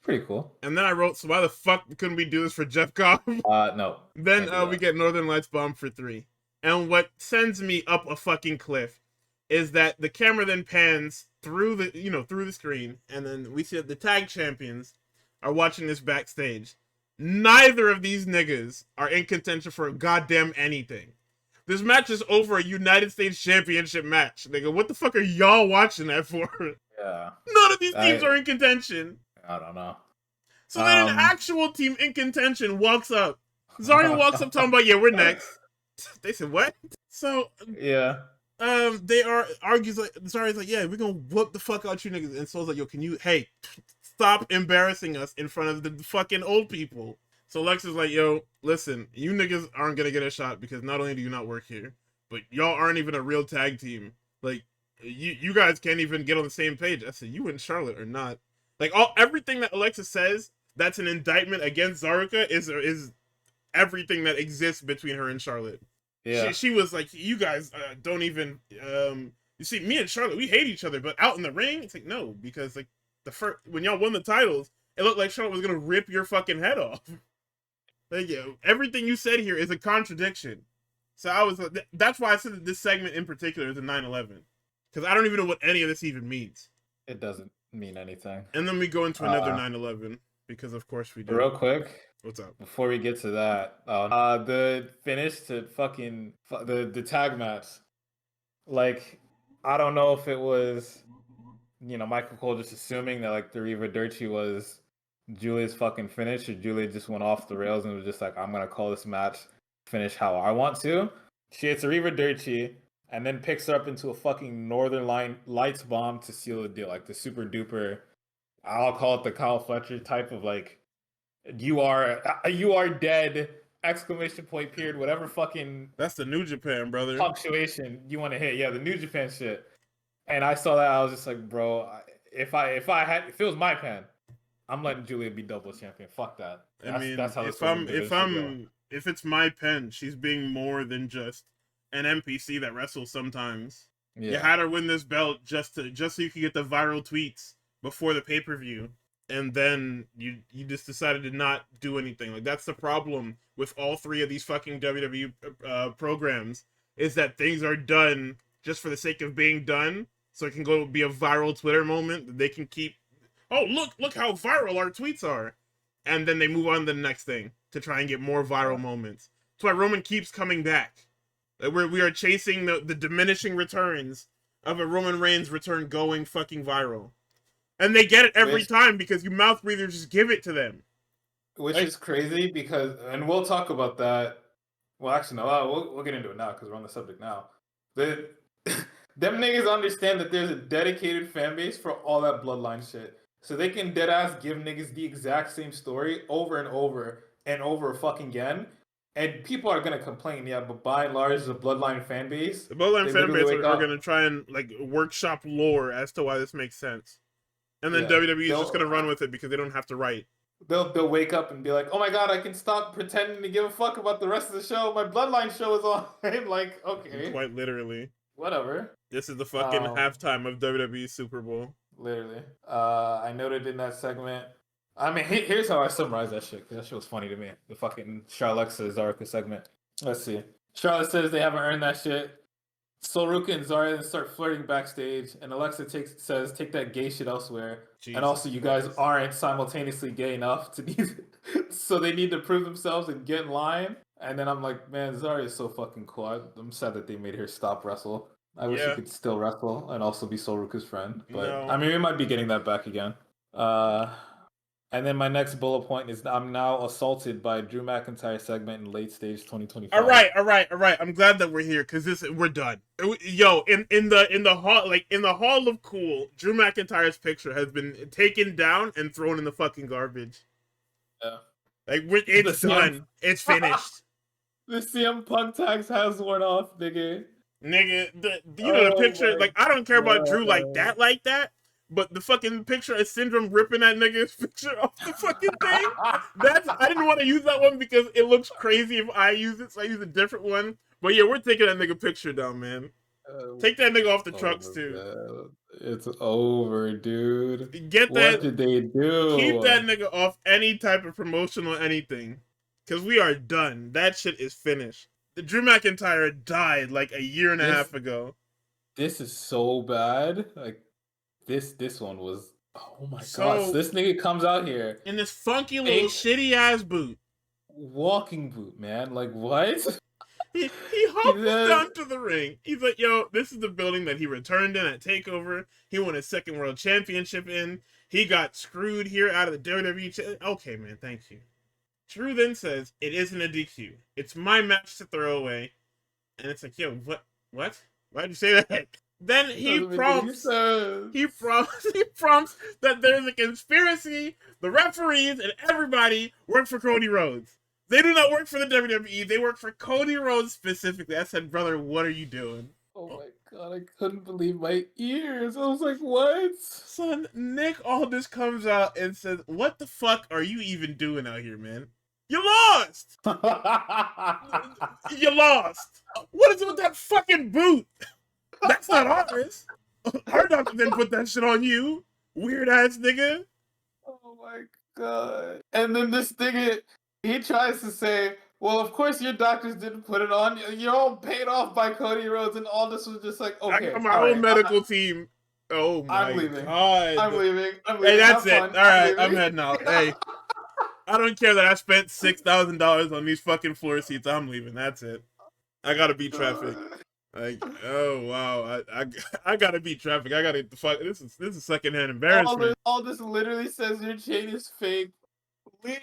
Pretty cool. And then I wrote, "So why the fuck couldn't we do this for Jeff Cobb?" No. Then Can't do we that. get Northern Lights Bomb for 3. And what sends me up a fucking cliff is that the camera then pans through through the screen, and then we see that the tag champions are watching this backstage. Neither of these niggas are in contention for a goddamn anything. This match is over a United States Championship match. Nigga, what the fuck are y'all watching that for? Yeah. None of these teams I are in contention. I don't know. So then an actual team in contention walks up. Zarya walks up talking about, yeah, we're next. They said, what? So, Yeah. they argues like, Zarya's like, yeah, we're gonna whoop the fuck out you niggas. And Soul's like, yo, can you, hey, stop embarrassing us in front of the fucking old people. So Lex is like, yo, listen, you niggas aren't gonna get a shot because not only do you not work here, but y'all aren't even a real tag team. Like, you guys can't even get on the same page. I said, you and Charlotte are not. Like, everything that Alexa says that's an indictment against Zaruka is everything that exists between her and Charlotte. Yeah. She was like, you guys don't even you see, me and Charlotte, we hate each other, but out in the ring, it's like, no, because like the first when y'all won the titles, it looked like Charlotte was gonna rip your fucking head off. Like, yeah, everything you said here is a contradiction. So I was like, that's why I said that this segment in particular is a 9/11, because I don't even know what any of this even means. It doesn't mean anything. And then we go into another 9/11 because of course we do. Real quick, what's up? Before we get to that, the finish to fucking the tag match. Like, I don't know if it was, Michael Cole just assuming that like the Arrivederci was Julia's fucking finish, or Julia just went off the rails and was just like, I'm gonna call this match finish how I want to. She hits Arrivederci and then picks her up into a fucking Northern Lights bomb to seal the deal, like the super duper. I'll call it the Kyle Fletcher type of like, you are dead! Exclamation point period! Whatever fucking That's the New Japan, brother. punctuation you want to hit. Yeah, the New Japan shit. And I saw that, I was just like, bro, if it was my pen, I'm letting Julia be double champion. Fuck that. That's how if it's my pen, she's being more than just an NPC that wrestles sometimes. Yeah. You had her win this belt just so you could get the viral tweets before the pay-per-view, and then you just decided to not do anything. Like, that's the problem with all 3 of these fucking WWE programs, is that things are done just for the sake of being done, so it can go be a viral Twitter moment that they can keep. Oh, look how viral our tweets are, and then they move on to the next thing to try and get more viral moments. That's why Roman keeps coming back. Like, we are chasing the diminishing returns of a Roman Reigns return going fucking viral. And they get it every time because you mouth breathers just give it to them. Which is crazy because, and we'll talk about that. Well, actually, no, we'll get into it now because we're on the subject now. Them niggas understand that there's a dedicated fan base for all that bloodline shit. So they can deadass give niggas the exact same story over and over fucking again. And people are gonna complain, yeah, but by and large, the bloodline fan base. The bloodline fan base are gonna try and like workshop lore as to why this makes sense. And then WWE is just gonna run with it because they don't have to write. They'll wake up and be like, oh my god, I can stop pretending to give a fuck about the rest of the show. My bloodline show is on. Like, okay. Quite literally. Whatever. This is the fucking halftime of WWE Super Bowl. Literally. I noted in that segment. I mean, here's how I summarize that shit, because that shit was funny to me. The fucking Charlotte Zaruka segment. Let's see. Charlotte says they haven't earned that shit. Soruka and Zarya then start flirting backstage, and Alexa says, take that gay shit elsewhere. Jesus and also, you guys aren't simultaneously gay enough to need so they need to prove themselves and get in line. And then I'm like, man, Zarya is so fucking cool. I'm sad that they made her stop wrestle. I wish she could still wrestle and also be Soruka's friend. But no. I mean, we might be getting that back again. And then my next bullet point is I'm now assaulted by Drew McIntyre segment in late stage 2025. All right. I'm glad that we're here because we're done. Yo, in the hall of cool, Drew McIntyre's picture has been taken down and thrown in the fucking garbage. Yeah. Like it's done. It's finished. The CM Punk tax has worn off, nigga. Nigga, the picture, like, I don't care about Drew like God. that, but the fucking picture of Syndrome ripping that nigga's picture off the fucking thing, I didn't want to use that one because it looks crazy if I use it, so I use a different one. But yeah, we're taking that nigga picture down, man. Take that nigga off the trucks, too. Man. It's over, dude. Get What that, did they keep do? that nigga off any type of promotional anything. Because we are done. That shit is finished. The Drew McIntyre died like a year and a half ago. This is so bad. Like this one was. Oh my So, god! So this nigga comes out here in this funky little shitty ass boot, walking boot, man. Like what? he hops down to the ring. He's like, "Yo, this is the building that he returned in at Takeover. He won his second World Championship in. He got screwed here out of the WWE. Okay, man, thank you." Drew then says, "It isn't a DQ. It's my match to throw away." And it's like, "Yo, what? What? Why'd you say that?" Then he prompts that there's a conspiracy. The referees and everybody work for Cody Rhodes. They do not work for the WWE. They work for Cody Rhodes specifically. I said, brother, what are you doing? Oh my god, I couldn't believe my ears. I was like, what? Son, Nick Aldis comes out and says, "What the fuck are you even doing out here, man? You lost! You lost! What is it with that fucking boot? That's not ours. Our doctor didn't put that shit on you, weird ass nigga." Oh my god. And then this nigga, he tries to say, well, of course your doctors didn't put it on. You're all paid off by Cody Rhodes, and all this was just like, okay. I got my own medical team. Oh my god. I'm leaving. Hey, that's it. Alright, I'm heading out. Hey. I don't care that I spent $6,000 on these fucking floor seats. I'm leaving. That's it. I gotta beat traffic. Like, oh wow, I gotta beat traffic. I gotta get the fuck. This is secondhand embarrassment. All this literally says your chain is fake. Leaves,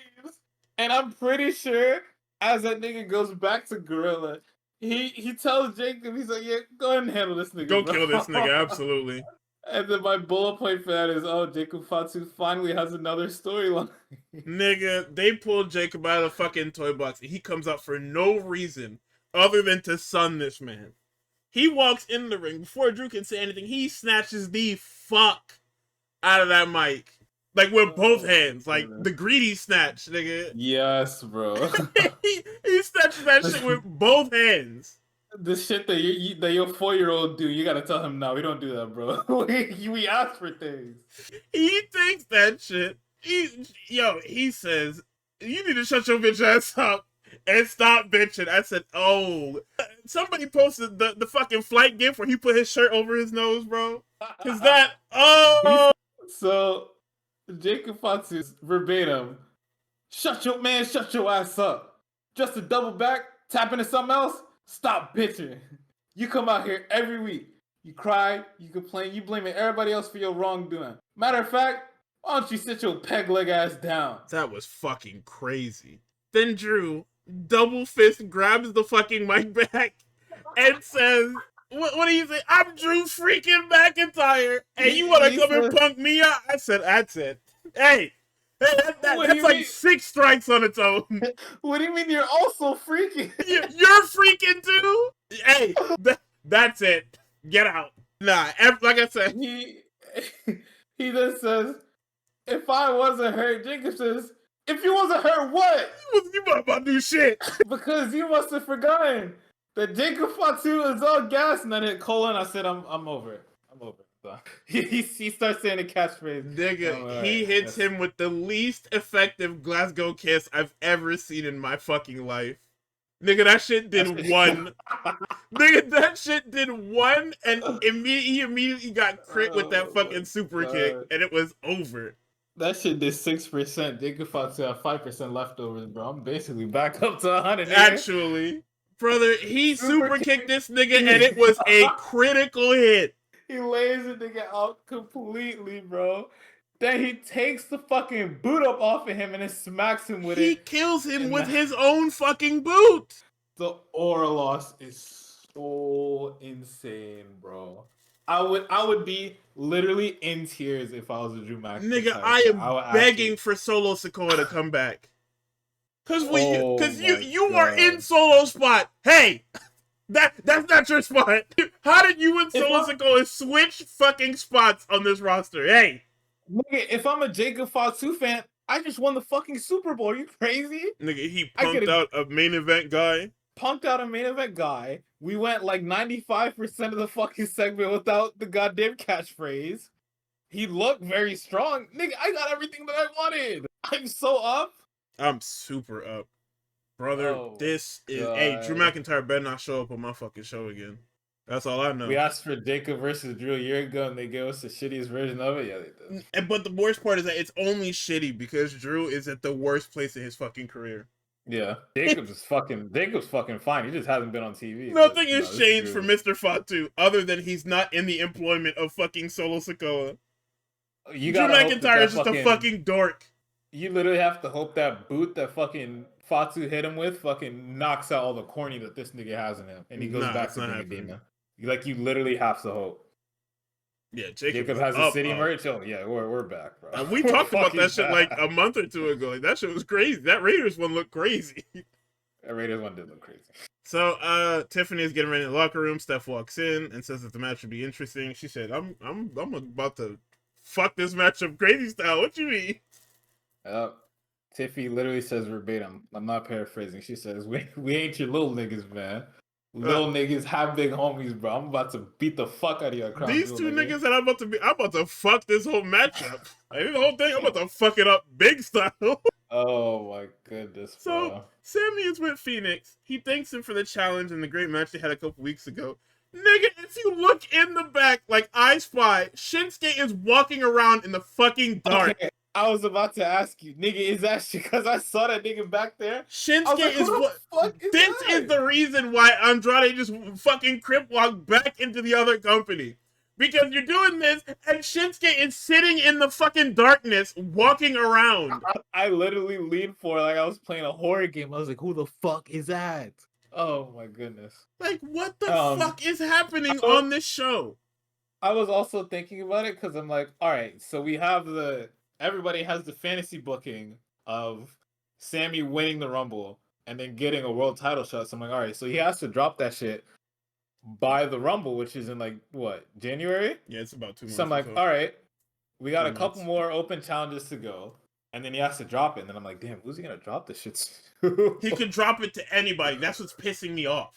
and I'm pretty sure as that nigga goes back to Gorilla, he tells Jacob, he's like, yeah, go ahead and handle this nigga. Go kill this nigga, absolutely. And then my bullet point for that is, oh, Jacob Fatu finally has another storyline. Nigga, they pulled Jacob out of the fucking toy box, and he comes out for no reason other than to sun this man. He walks in the ring before Drew can say anything. He snatches the fuck out of that mic, like with both hands, like the greedy snatch, nigga. Yes, bro. he snatches that shit with both hands. The shit that your 4-year-old do, you gotta tell him, no, we don't do that, bro. we ask for things. He thinks that shit. He says, "You need to shut your bitch ass up and stop bitching." I said, oh. Somebody posted the fucking flight gift where he put his shirt over his nose, bro. Cause that, oh. So, Jacob Fatu's verbatim, shut your ass up. Just to double back, tap into something else, stop bitching. You come out here every week. You cry, you complain, you blaming everybody else for your wrongdoing. Matter of fact, why don't you sit your peg leg ass down? That was fucking crazy. Then Drew double fist grabs the fucking mic back and says, what do you say? "I'm Drew freaking McIntyre, and you want to come and punk me out?" I said, that's it. Hey, that's like 6 strikes on its own. What do you mean you're also freaking? You're freaking too? Hey, that's it. Get out. Nah, like I said. He then says, if I wasn't hurt, Jacob says, if you wasn't hurt, what? You about to do shit. Because you must have forgotten that Jacob Fatu is all gas. And then at colon, I said, I'm over it. I'm over it. So he starts saying the catchphrase. Nigga, he hits him with the least effective Glasgow kiss I've ever seen in my fucking life. Nigga, that shit did 1. Nigga, that shit did 1, and he immediately got crit with that fucking super kick, and it was over. That shit did 6%. Jacob Fatu have 5% leftovers, bro. I'm basically back up to 100. Actually, brother, he super kicked this nigga, and it was a critical hit. He lays the nigga out completely, bro. Then he takes the fucking boot up off of him and then smacks him with it. He kills him with his own fucking boot. The aura loss is so insane, bro. I would be literally in tears if I was a Drew Nigga, McIntyre I fan. I am would actually. begging for Solo Sikoa to come back. Oh Cause my you are in god! Solo's spot. Hey, that's not your spot. How did you and If Solo Sikoa switch fucking spots on this roster? Hey, nigga, if I'm a Jacob Fatu fan, I just won the fucking Super Bowl. Are you crazy? nigga, he I punked could have out a main event guy. punked out a main event guy. We went like 95% of the fucking segment without the goddamn catchphrase. He looked very strong. Nigga, I got everything that I wanted. I'm so up. I'm super up, brother. Oh my This is hey, Drew god. McIntyre better not show up on my fucking show again. That's all I We know. asked for Jacob versus Drew a year ago and they gave us the shittiest version of it. Yeah, they did. But the worst part is that it's only shitty because Drew is at the worst place in his fucking career. Yeah. Jacob's fucking fine. He just hasn't been on TV. But Nothing has no, this is changed for Drew. Mr. Fatu other than he's not in the employment of fucking Solo Sikoa. You Drew gotta hope McIntyre that is just a fucking dork. you literally have to hope that boot that fucking Fatu hit him with fucking knocks out all the corny that this nigga has in him, and he goes Nah, back it's to not being a happening. demon. Like you literally have to hope. Yeah, Jacob is has a up. city merch. Oh yeah, we're back, bro. And we We're talked about that fucking shit like a back. month or two ago. Like that shit was crazy. That Raiders one looked crazy. That Raiders one did look crazy. So Tiffany is getting ready in the locker room. Steph walks in and says that the match would be interesting. She said, I'm about to fuck this match up crazy style. What you mean? Tiffy literally says verbatim. I'm not paraphrasing. She says, "We ain't your little niggas, man. Uh, Little niggas have big homies, bro. I'm about to beat the fuck out of your crown these jewel, two nigga." niggas that I'm about to fuck this whole matchup. Like this whole thing, I'm about to fuck it up big style. Oh my goodness, So bro. Sammy is with Phoenix. He thanks him for the challenge and the great match they had a couple weeks ago. Nigga, if you look in the back, like I Spy, Shinsuke is walking around in the fucking dark. Okay, I was about to ask you, nigga, is that shit? Because I saw that nigga back there. Shinsuke I was like, is who the what. fuck is This that? is the reason why Andrade just fucking crip walked back into the other company. Because you're doing this, and Shinsuke is sitting in the fucking darkness, walking around. I literally leaned for it like I was playing a horror game. I was like, who the fuck is that? Oh my goodness. Like, what the fuck is happening I was, on this show? I was also thinking about it because I'm like, all right, so we have everybody has the fantasy booking of Sammy winning the Rumble and then getting a world title shot. So I'm like, all right, so he has to drop that shit by the Rumble, which is in like what, January? Yeah, it's about 2 months. So I'm like, all right, we got 3 a couple months. more open challenges to go, and then he has to drop it. And then I'm like, damn, who's he gonna drop this shit to? He could drop it to anybody. That's what's pissing me off.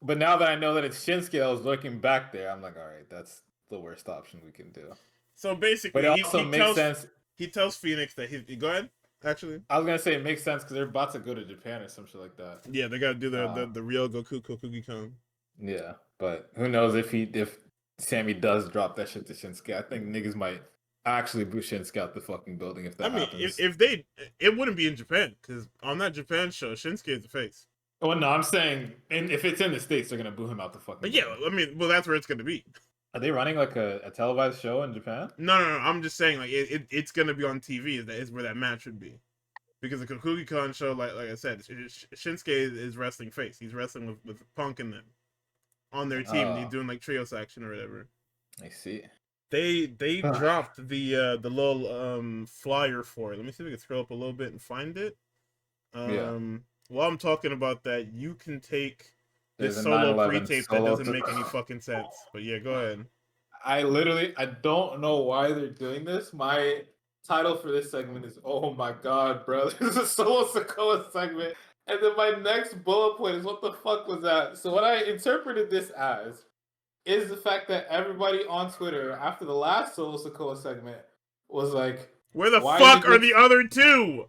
But now that I know that it's Shinsuke, I was looking back there. I'm like, all right, that's the worst option we can do. So basically, But it also makes sense. He tells Phoenix that he go ahead. Actually, I was gonna say it makes sense because they're about to go to Japan or some shit like that. yeah, they gotta do the real Goku Kokugi-Con. Yeah, but who knows if Sammy does drop that shit to Shinsuke? I think niggas might actually boot Shinsuke out the fucking building if that happens. If they, it wouldn't be in Japan because on that Japan show, Shinsuke is the face. Well, no, I'm saying, and if it's in the States, they're gonna boo him out the fucking. But yeah, building. I mean, well, that's where it's gonna be. Are they running like a televised show in Japan? No. I'm just saying, like, it's gonna be on TV. That is where that match would be, because the Kokugi-Con show, like I said, Shinsuke is wrestling face. He's wrestling with Punk and them on their team. He's doing like trios action or whatever. I see. They dropped the little flyer for it. Let me see if we can scroll up a little bit and find it. While I'm talking about that, you can take this solo pre-tape that doesn't make any fucking sense. But yeah, go ahead. I don't know why they're doing this. My title for this segment is "Oh my God, bro!" This is a Solo Sikoa segment, and then my next bullet point is "What the fuck was that?" So what I interpreted this as is the fact that everybody on Twitter after the last Solo Sikoa segment was like, "Where the fuck are the other two?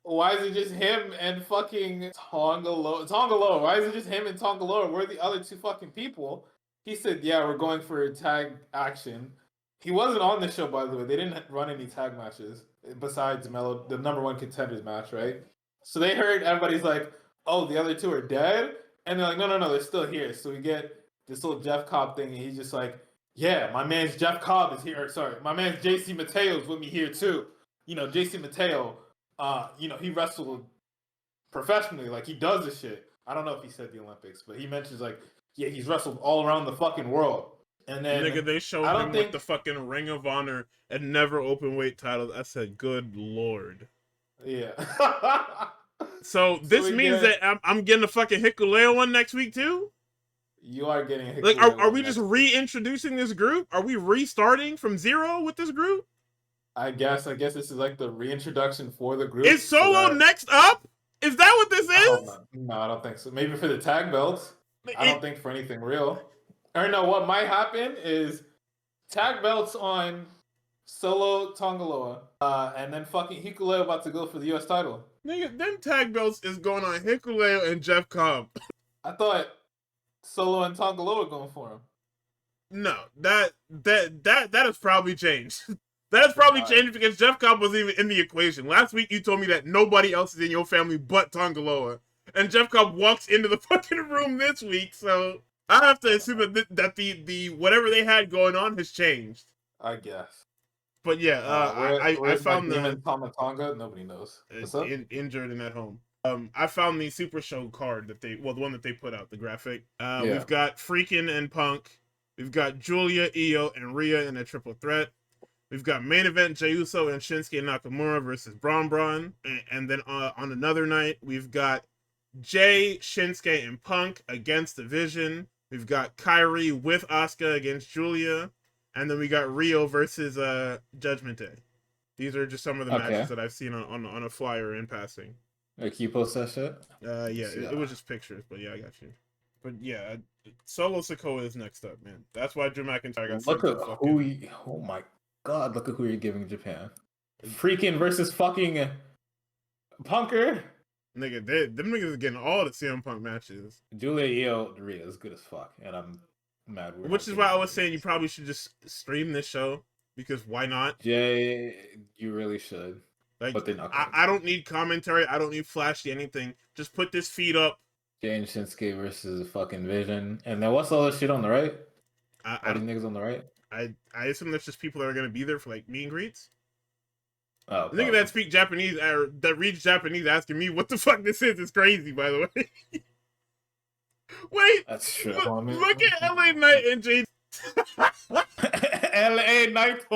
Why is it just him and fucking Tongaloa? Why is it just him and Tongaloa? Where are the other two fucking people?" He said, yeah, we're going for a tag action. He wasn't on the show, by the way. They didn't run any tag matches besides Melo, the number one contenders match, right? So they heard everybody's like, oh, the other two are dead? And they're like, no, they're still here. So we get this little Jeff Cobb thing, and he's just like, yeah, my man's Jeff Cobb is here. Sorry, my man's JC Mateo's with me here too. You know, JC Mateo, he wrestled professionally, like he does this shit. I don't know if he said the Olympics, but he mentions like, yeah, he's wrestled all around the fucking world. And then Nigga, they I showed don't him with think, the fucking Ring of Honor and never open weight title. I said, good lord. yeah. So So this we means get, that I'm getting a fucking Hikuleo one next week too? you are getting a Like, Hikuleo are one we just next week. reintroducing this group? Are we restarting from zero with this group? I guess this is like the reintroduction for the group, Is so Solo that next up? Is that what this I don't is? know. No, I don't think so. Maybe for the tag belts. I It, don't think for anything real. Or no, what might happen is tag belts on Solo Tongaloa, and then fucking Hikuleo about to go for the U.S. title. nigga, them tag belts is going on Hikuleo and Jeff Cobb. I thought Solo and Tongaloa were going for him. No, that has probably changed. That has probably All right. changed because Jeff Cobb wasn't even in the equation. Last week you told me that nobody else is in your family but Tongaloa, and Jeff Cobb walks into the fucking room this week. So I have to assume that the whatever they had going on has changed. I guess. But yeah, I Where's my found demon Tonga? Nobody knows. What's up? injured and at home. I found the Super Show card that the one that they put out, the graphic. Yeah. We've got Freakin' and Punk. We've got Julia, Io, and Rhea in a triple threat. We've got main event Jey Uso and Shinsuke Nakamura versus Braun. And then on another night, we've got Jay, Shinsuke, and Punk against the Vision. We've got Kyrie with Asuka against Julia. And then we got Rio versus Judgment Day. These are just some of the matches that I've seen on a flyer in passing. Can you post that shit? Yeah, it was just pictures, but yeah, I got you. But yeah, Solo Sikoa is next up, man. That's why Drew McIntyre got Look sent at to who fucking... oh my god, look at who you're giving Japan. Freaking versus fucking Punker. Nigga, them niggas are getting all the CM Punk matches. Julia Io Rhea is good as fuck, and I'm mad. Which is why I was saying you probably should just stream this show, because why not? Jay, you really should. Like, but they're not. I don't need commentary. I don't need flashy anything. Just put this feed up. Jay and Shinsuke versus fucking Vision, and then what's all this shit on the right? I these niggas on the right. I assume that's just people that are gonna be there for like meet and greets. Oh, the nigga that speak Japanese or that reads Japanese asking me what the fuck this is crazy, by the way. Wait, that's true. Look at LA Knight and J. LA Knight.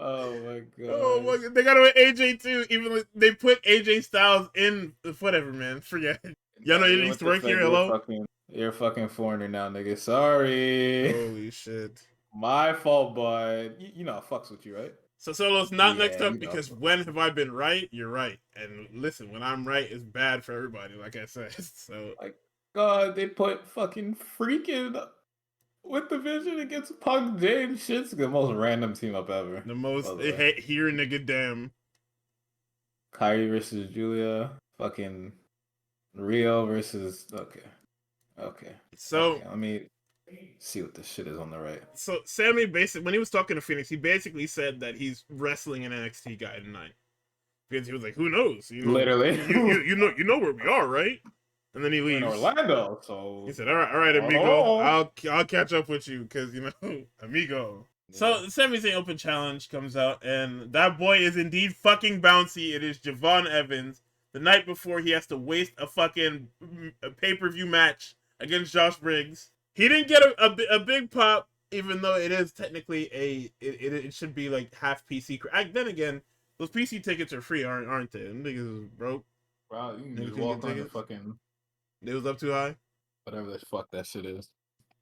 Oh my god. Oh my god. They got away AJ too. Even like, they put AJ Styles in whatever, man. Forget. Y'all know you used to work here. Hello. You're a fucking foreigner now, nigga. Sorry. Holy shit. My fault, but you know I fucks with you, right? So Solo's not next up because when have I been right? You're right. And listen, when I'm right, it's bad for everybody, like I said. So like, God, they put fucking freaking with the Vision against Punk, Jay, and Shinsuke, the most random team up ever. The most here, nigga, damn. Kyrie versus Julia, fucking Rio versus okay. So let me see what this shit is on the right. So Sammy basically, when he was talking to Phoenix, he basically said that he's wrestling an NXT guy tonight because he was like, "Who knows? You know, literally, you know where we are, right?" And then he leaves. In Orlando, so he said, "All right, amigo, I'll catch up with you because you know, amigo." Yeah. So the Sami Zayn Open Challenge comes out, and that boy is indeed fucking bouncy. It is Javon Evans. The night before, he has to waste a fucking pay-per-view match against Josh Briggs. He didn't get a big pop, even though it is technically it should be like half PC. Then again, those PC tickets are free, aren't they? Them niggas is broke. Wow, you can just walk on the fucking. It was up too high. Whatever the fuck that shit is.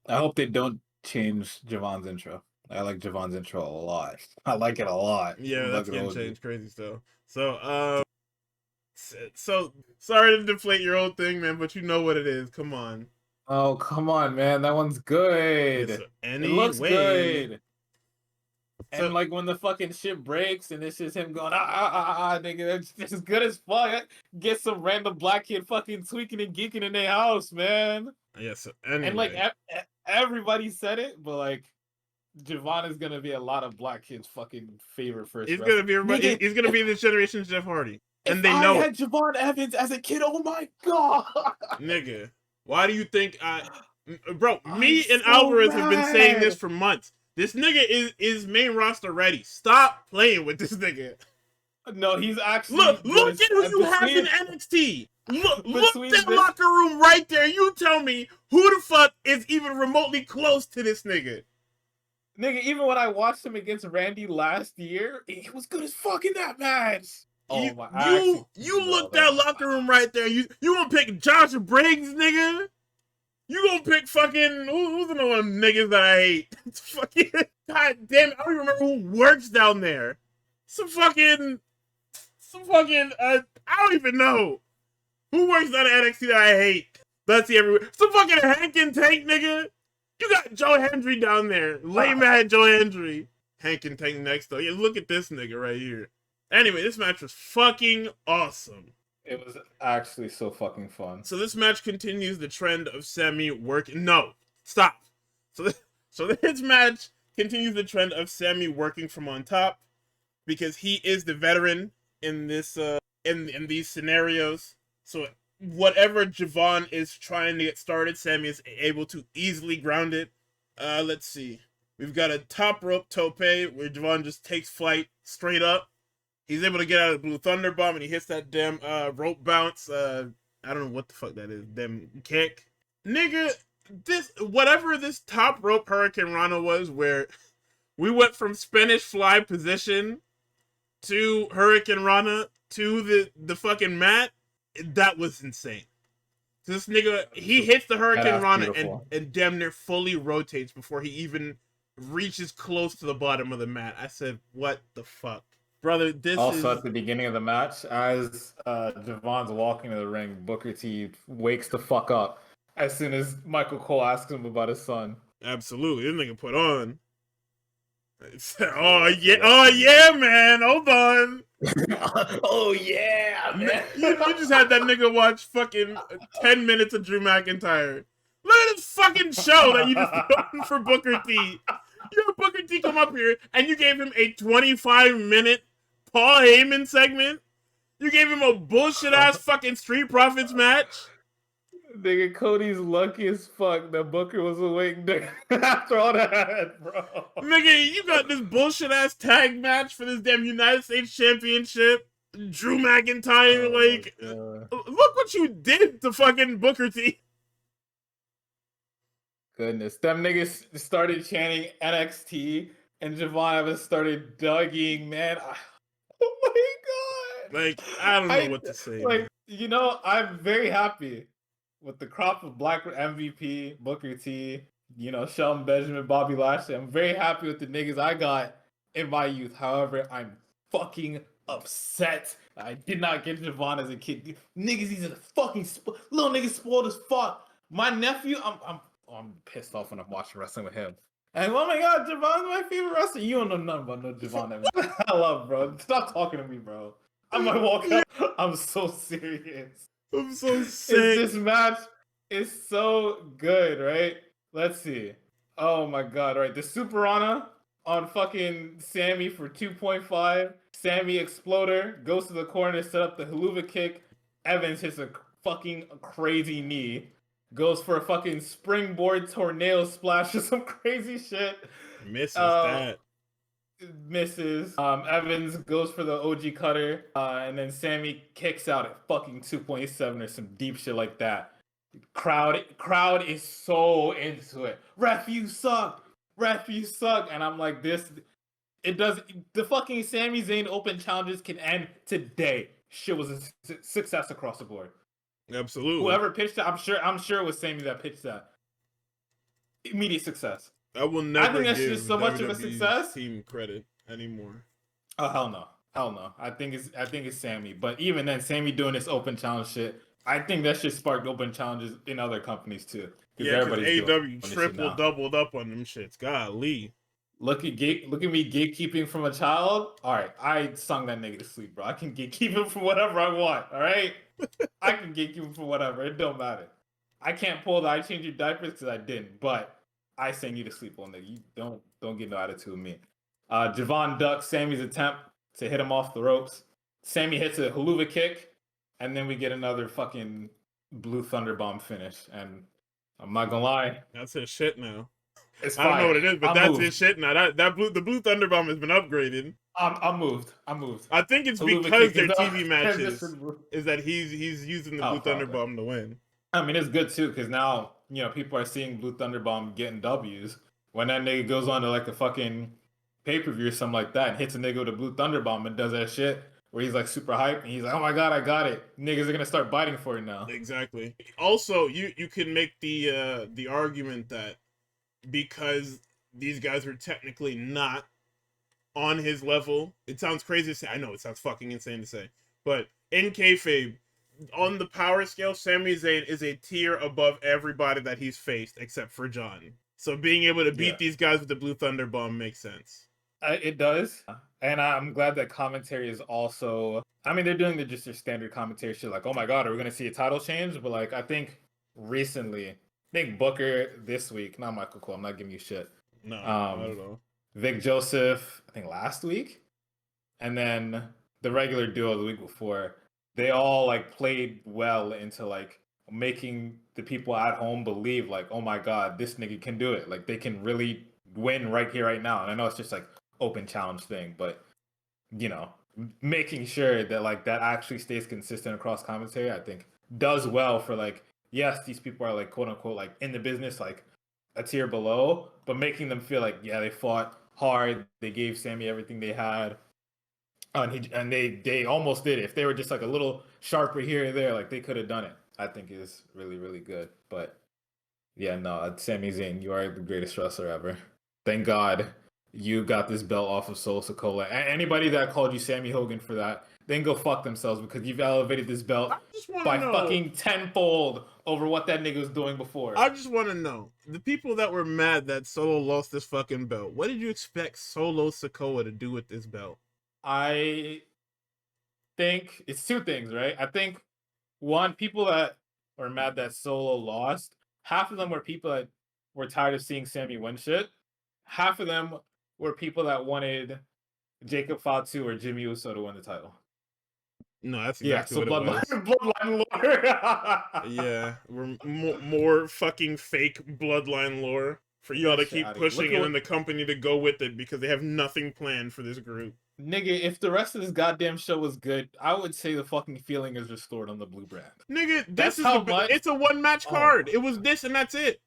I hope they don't change Javon's intro. I like Javon's intro a lot. I like it a lot. Yeah, that's getting changed. Crazy stuff. So sorry to deflate your old thing, man, but you know what it is. Come on. Oh, come on, man. That one's good. Yes, it looks good. And like when the fucking shit breaks and it's just him going, nigga, that's as good as fuck. Get some random black kid fucking tweaking and geeking in their house, man. Yes, anyway. And like everybody said it, but like Javon is gonna be a lot of black kids' fucking favorite first. He's gonna be everybody. He's gonna be this generation's Jeff Hardy, and they know. I had Javon Evans as a kid. Oh my god, nigga. Why do you think bro, me and Alvarez have been saying this for months. This nigga is main roster ready. Stop playing with this nigga. No, he's actually Look good at who you have in between NXT. Look between that this locker room right there. You tell me who the fuck is even remotely close to this nigga. nigga. Even when I watched him against Randy last year, he was good as fuck in that match. Oh my! You look that locker room right there. You gonna pick Josh Briggs, nigga? You gonna pick fucking who's another one of them niggas that I hate? It's fucking god damn it, I don't even remember who works down there. Some fucking I don't even know who works down at NXT that I hate. Let's see everywhere. Some fucking Hank and Tank nigga. You got Joe Hendry down there. Lame ass Joe Hendry. Hank and Tank next though. Yeah, look at this nigga right here. Anyway, this match was fucking awesome. It was actually so fucking fun. So this match continues the trend of Sammy working. No, stop. So this match continues the trend of Sammy working from on top because he is the veteran in this in these scenarios. So whatever Javon is trying to get started, Sammy is able to easily ground it. Let's see. We've got a top rope tope where Javon just takes flight straight up. He's able to get out of the Blue Thunder Bomb and he hits that damn rope bounce. I don't know what the fuck that is. Damn kick. Nigga, whatever this top rope Hurricane Rana was, where we went from Spanish fly position to Hurricane Rana to the fucking mat, that was insane. So this nigga, he hits the Hurricane Rana and damn near fully rotates before he even reaches close to the bottom of the mat. I said, what the fuck? Brother, this also at the beginning of the match, as Javon's walking to the ring, Booker T wakes the fuck up as soon as Michael Cole asks him about his son. Absolutely, this nigga put on. Oh yeah, man. Hold on. Oh yeah, man. You just had that nigga watch fucking 10 minutes of Drew McIntyre. Look at this fucking show that you just put on for Booker T. You had Booker T come up here and you gave him a 25-minute Paul Heyman segment. You gave him a bullshit ass fucking Street Profits match. Nigga, Cody's lucky as fuck that Booker was awake after all that, bro. Nigga, you got this bullshit ass tag match for this damn United States Championship. Drew McIntyre, look what you did to fucking Booker T. Goodness, them niggas started chanting NXT and Javon Evans started dugging, man. Oh my god! Like, I don't know what to say. Like, you know, I'm very happy with the crop of Black MVP, Booker T, you know, Shelton Benjamin, Bobby Lashley. I'm very happy with the niggas I got in my youth. However, I'm fucking upset I did not get Javon as a kid. Niggas, he's a fucking little nigga spoiled as fuck. My nephew, I'm pissed off when I'm watching wrestling with him. And oh my god, Javon's my favorite wrestler. You don't know nothing about no Javon. I love, bro. Stop talking to me, bro. I might walk out. I'm so serious. I'm so sick. This match is so good, right? Let's see. Oh my god, right? The Super Rana on fucking Sammy for 2.5. Sammy Exploder goes to the corner, set up the haluva kick. Evans hits a fucking crazy knee. Goes for a fucking springboard tornado splash or some crazy shit. Misses that. Misses. Evans goes for the OG cutter. And then Sammy kicks out at fucking 2.7 or some deep shit like that. Crowd is so into it. Ref, you suck. Ref, you suck. And I'm like, the fucking Sami Zayn Open challenges can end today. Shit was a success across the board. Absolutely. Whoever pitched that, I'm sure it was Sammy that pitched that. Immediate success. I will never. I think that's just so much of a success. Team credit anymore. Oh hell no. I think it's Sammy. But even then, Sammy doing this open challenge shit, I think that shit sparked open challenges in other companies too. Yeah, because AEW triple doubled up on them shits. Golly. Look at me gatekeeping from a child. All right, I sung that nigga to sleep, bro. I can gatekeep him for whatever I want. All right, I can gatekeep him for whatever. It don't matter. I can't pull the I change your diapers because I didn't, but I sang you to sleep on that. You don't get no attitude with me. Javon ducks Sammy's attempt to hit him off the ropes. Sammy hits a haluva kick, and then we get another fucking Blue Thunder Bomb finish. And I'm not gonna lie, that's his shit now. It's I don't know what fire. it is, but I'm that's his moved. shit now. The Blue Thunderbomb has been upgraded. I'm moved. I'm moved. I think it's because their TV matches is that he's using the Blue Probably. Thunderbomb to win. I mean, it's good too because now people are seeing Blue Thunderbomb getting W's. When that nigga goes on to like a fucking pay-per-view or something like that and hits a nigga with a Blue Thunderbomb and does that shit where he's like super hyped and he's like, oh my god, I got it. Niggas are gonna start biting for it now. Exactly. Also, you can make the argument that because these guys were technically not on his level. It sounds crazy to say. I know it sounds fucking insane to say, but in kayfabe, on the power scale, Sami Zayn is a tier above everybody that he's faced except for John. So being able to beat these guys with the Blue Thunder Bomb makes sense. It does, and I'm glad that commentary is also. I mean, they're doing just their standard commentary shit, like, "Oh my god, are we gonna see a title change?" But like, I think recently, I think Booker this week, not Michael Cole. I'm not giving you shit. No, not at all. Vic Joseph, I think last week, and then the regular duo the week before. They all like played well into like making the people at home believe like, oh my god, this nigga can do it. Like they can really win right here, right now. And I know it's just like open challenge thing, but making sure that like that actually stays consistent across commentary, I think does well for like, yes, these people are like quote unquote like in the business, like a tier below, but making them feel like, yeah, they fought hard, they gave Sami everything they had. And they almost did it. If they were just like a little sharper here and there, like they could have done it. I think is really, really good. But yeah, no, Sami Zayn, you are the greatest wrestler ever. Thank God you got this belt off of Solo Sikoa. Anybody that called you Sammy Hogan for that, then go fuck themselves because you've elevated this belt by fucking tenfold over what that nigga was doing before. I just want to know, the people that were mad that Solo lost this fucking belt, what did you expect Solo Sikoa to do with this belt? I think it's two things, right? I think one, people that were mad that Solo lost, half of them were people that were tired of seeing Sammy win shit. Half of them were people that wanted Jacob Fatu or Jimmy Uso to win the title. No, that's exactly what it was. Bloodline lore. Yeah, we're more fucking fake bloodline lore for y'all to keep pushing and then the company to go with it because they have nothing planned for this group. Nigga, if the rest of this goddamn show was good, I would say the fucking feeling is restored on the blue brand. Nigga, it's a one match card. It was this and that's it.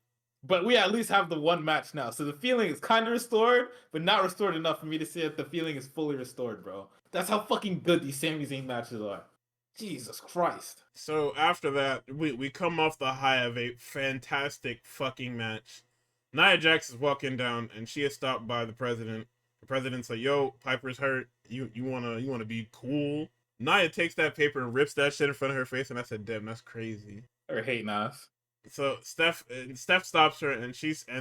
But we at least have the one match now. So the feeling is kind of restored, but not restored enough for me to say that the feeling is fully restored, bro. That's how fucking good these Sami Zayn matches are. Jesus Christ. So after that, we come off the high of a fantastic fucking match. Nia Jax is walking down and she is stopped by the president. The president's like, yo, Piper's hurt. You wanna be cool? Nia takes that paper and rips that shit in front of her face, and I said, damn, that's crazy. Or hating us. So Steph stops her and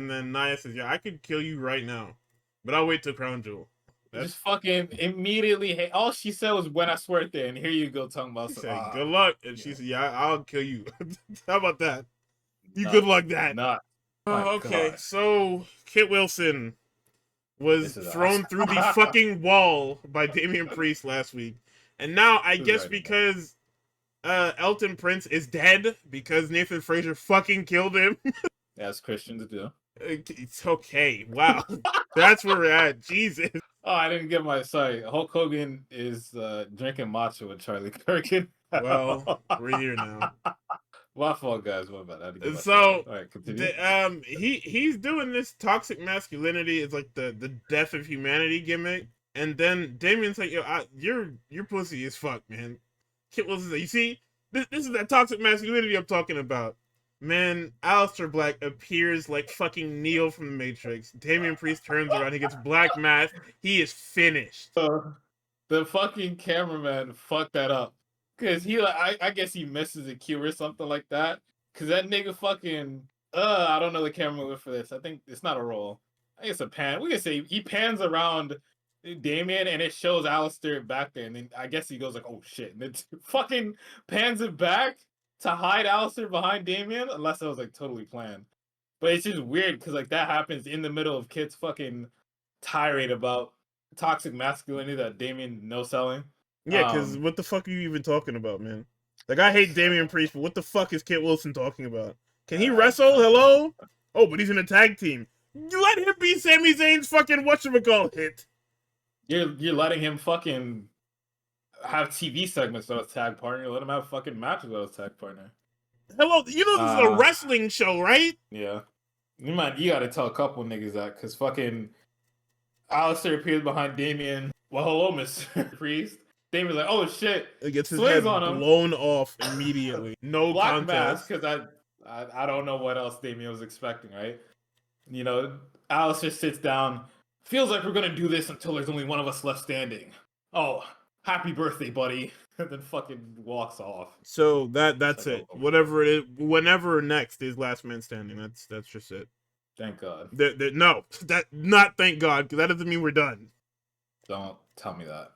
then Nia says, yeah, I could kill you right now, but I'll wait till Crown Jewel. Just fucking immediately all she said was when I swear there, and here you go talking about good luck. And she said, yeah, I'll kill you. How about that? You good luck that. Okay, God. So Kit Wilson was thrown through the fucking wall by Damian Priest last week. And now I guess because Elton Prince is dead because Nathan Frazier fucking killed him. As Christians do. It's okay. Wow. That's where we're at. Jesus. Oh, I didn't get sorry. Hulk Hogan is drinking matcha with Charlie Kirk. Well, we're here now. My fault, guys. What about that? So, all right, continue. He's doing this toxic masculinity. It's like the death of humanity gimmick. And then Damian's like, yo, your pussy is fuck, man. Kit Wilson's like, you see, this is that toxic masculinity I'm talking about. Man, Aleister Black appears like fucking Neo from the Matrix. Damian Priest turns around, he gets black mask. He is finished. The fucking cameraman fucked that up. Cause I guess he misses a cue or something like that. Cause that nigga fucking, I don't know the camera move for this. I think it's not a roll. I think it's a pan. We can say he pans around Damian and it shows Aleister back there. And then I guess he goes like, oh shit. And it fucking pans it back to hide Aleister behind Damian, unless that was like totally planned. But it's just weird because like that happens in the middle of Kit's fucking tirade about toxic masculinity that Damian no selling. Yeah, because what the fuck are you even talking about, man? Like, I hate Damian Priest, but what the fuck is Kit Wilson talking about? Can he wrestle? Hello? Oh, but he's in a tag team. You let him be Sami Zayn's fucking whatchamacallit. You're letting him fucking have TV segments with his tag partner. Let him have fucking matches with his tag partner. Hello, you know this is a wrestling show, right? Yeah. You gotta tell a couple niggas that, because fucking Alistair appears behind Damien. Well, hello, Mr. Priest. Damien's like, oh shit. It gets his Swings head on him. blown off immediately. No Black contest. mask, because I don't know what else Damien was expecting, right? You know, Alistair sits down. Feels like we're gonna do this until there's only one of us left standing. Oh, happy birthday, buddy. And then fucking walks off. So that's like, it. oh, Whatever it is, whenever next is last man standing. That's just it. Thank God. No, that not thank God, because that doesn't mean we're done. Don't tell me that.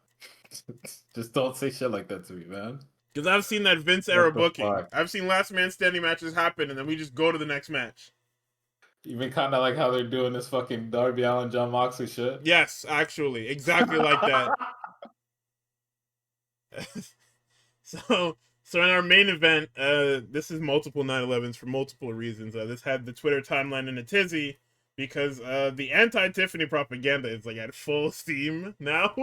Just don't say shit like that to me, man. Because I've seen that Vince era booking. Fuck? I've seen last man standing matches happen, and then we just go to the next match. Even kind of like how they're doing this fucking Darby Allin, John Moxley shit. Yes, actually, exactly like that. So in our main event, this is multiple 9/11s for multiple reasons. This had the Twitter timeline in a tizzy because the anti-Tiffany propaganda is like at full steam now.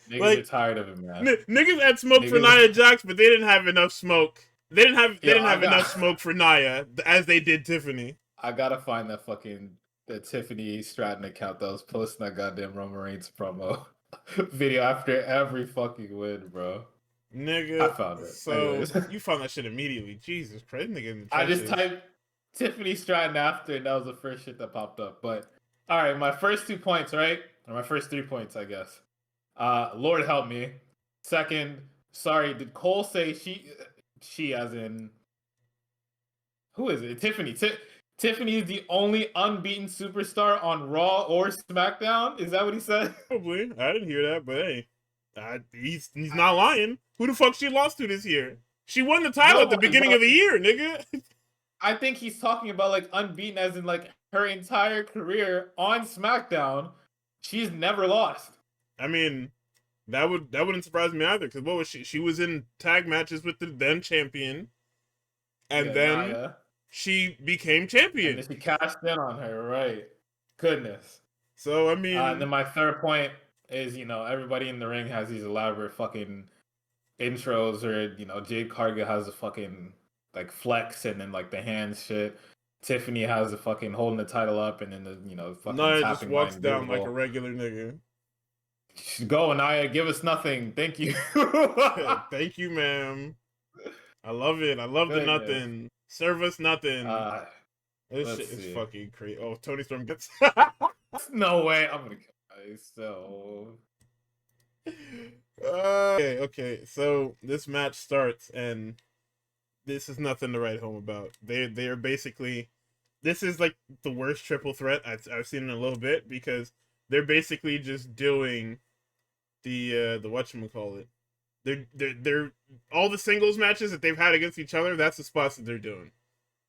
Niggas like, are tired of it, man. Niggas had smoke for Nia Jax, but they didn't have enough smoke. They didn't have enough smoke for Nia as they did Tiffany. I gotta find that fucking Tiffany Stratton account that was posting that goddamn Roman Reigns promo video after every fucking win, bro. Nigga, I found it. So Anyways. you found that shit immediately. Jesus Christ, nigga. In the I just typed Tiffany Stratton after, and that was the first shit that popped up. But all right, my first 2 points, right? Or my first 3 points, I guess. Lord help me. Second, sorry, did Cole say she as in who is it? Tiffany. Tiffany is the only unbeaten superstar on Raw or SmackDown. Is that what he said? Probably. I didn't hear that, but hey, he's not lying. Who the fuck she lost to this year? She won the title at the beginning of the year, nigga. I think he's talking about like unbeaten as in like her entire career on SmackDown. She's never lost. I mean, that wouldn't surprise me either. Because what was she? She was in tag matches with the then champion, and then Nia. She became champion. And then she cashed in on her, right? Goodness. So I mean, and then my third point is, everybody in the ring has these elaborate fucking intros, or Jade Cargill has a fucking like flex, and then like the hands shit. Tiffany has the fucking holding the title up, and then the fucking Nia tapping just walks down beautiful. like a regular nigga. Go, Nia, give us nothing. Thank you. Thank you, ma'am. I love it. I love the nothing. Serve us nothing. This shit is fucking crazy. Oh, Tony Storm gets. No way. I'm gonna kill myself. Okay. So this match starts, and this is nothing to write home about. They are basically. This is like the worst triple threat I've seen in a little bit, because they're basically just doing the whatchamacallit. They're all the singles matches that they've had against each other. That's the spots that they're doing.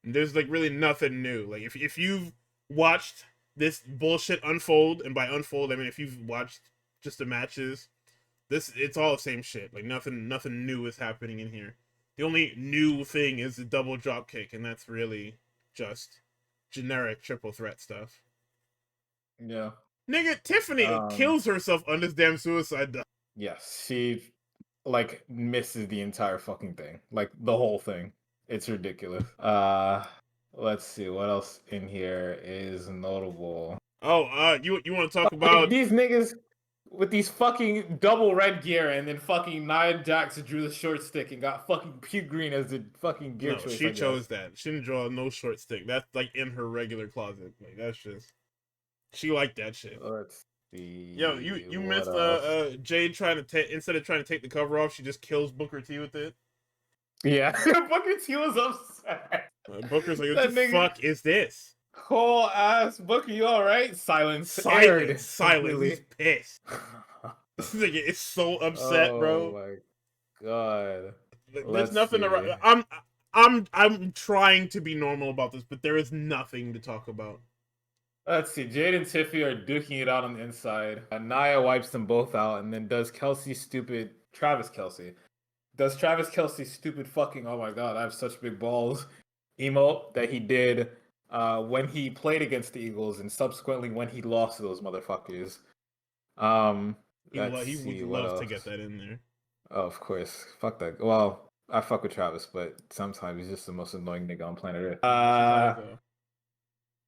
And there's like really nothing new. Like if you've watched this bullshit unfold, and by unfold I mean if you've watched just the matches, it's all the same shit. Like nothing new is happening in here. The only new thing is the double drop kick, and that's really just generic triple threat stuff. Yeah. Nigga, Tiffany kills herself on this damn suicide dive. Yes, she like misses the entire fucking thing. Like the whole thing. It's ridiculous. Let's see what else in here is notable. Oh, you want to talk about these niggas with these fucking double red gear, and then fucking Nia Jax drew the short stick and got fucking puke green as the fucking gear choice. She chose that. She didn't draw no short stick. That's like in her regular closet. Like that's just she liked that shit. Let's see. Yo, you missed Jade trying to instead of trying to take the cover off, she just kills Booker T with it. Yeah, Booker T was upset. Booker's like, what the fuck is this? Whole ass Booker, you all right? Silence. Silence. He's pissed. This nigga is so upset, bro. Oh my god. There's nothing to. I'm trying to be normal about this, but there is nothing to talk about. Let's see. Jade and Tiffy are duking it out on the inside. Nia wipes them both out, and then does Travis Kelce stupid fucking, oh my god, I have such big balls emote that he did when he played against the Eagles and subsequently when he lost to those motherfuckers. Let's He would see what love to else. get that in there. Oh, of course. Fuck that. Well, I fuck with Travis, but sometimes he's just the most annoying nigga on planet Earth.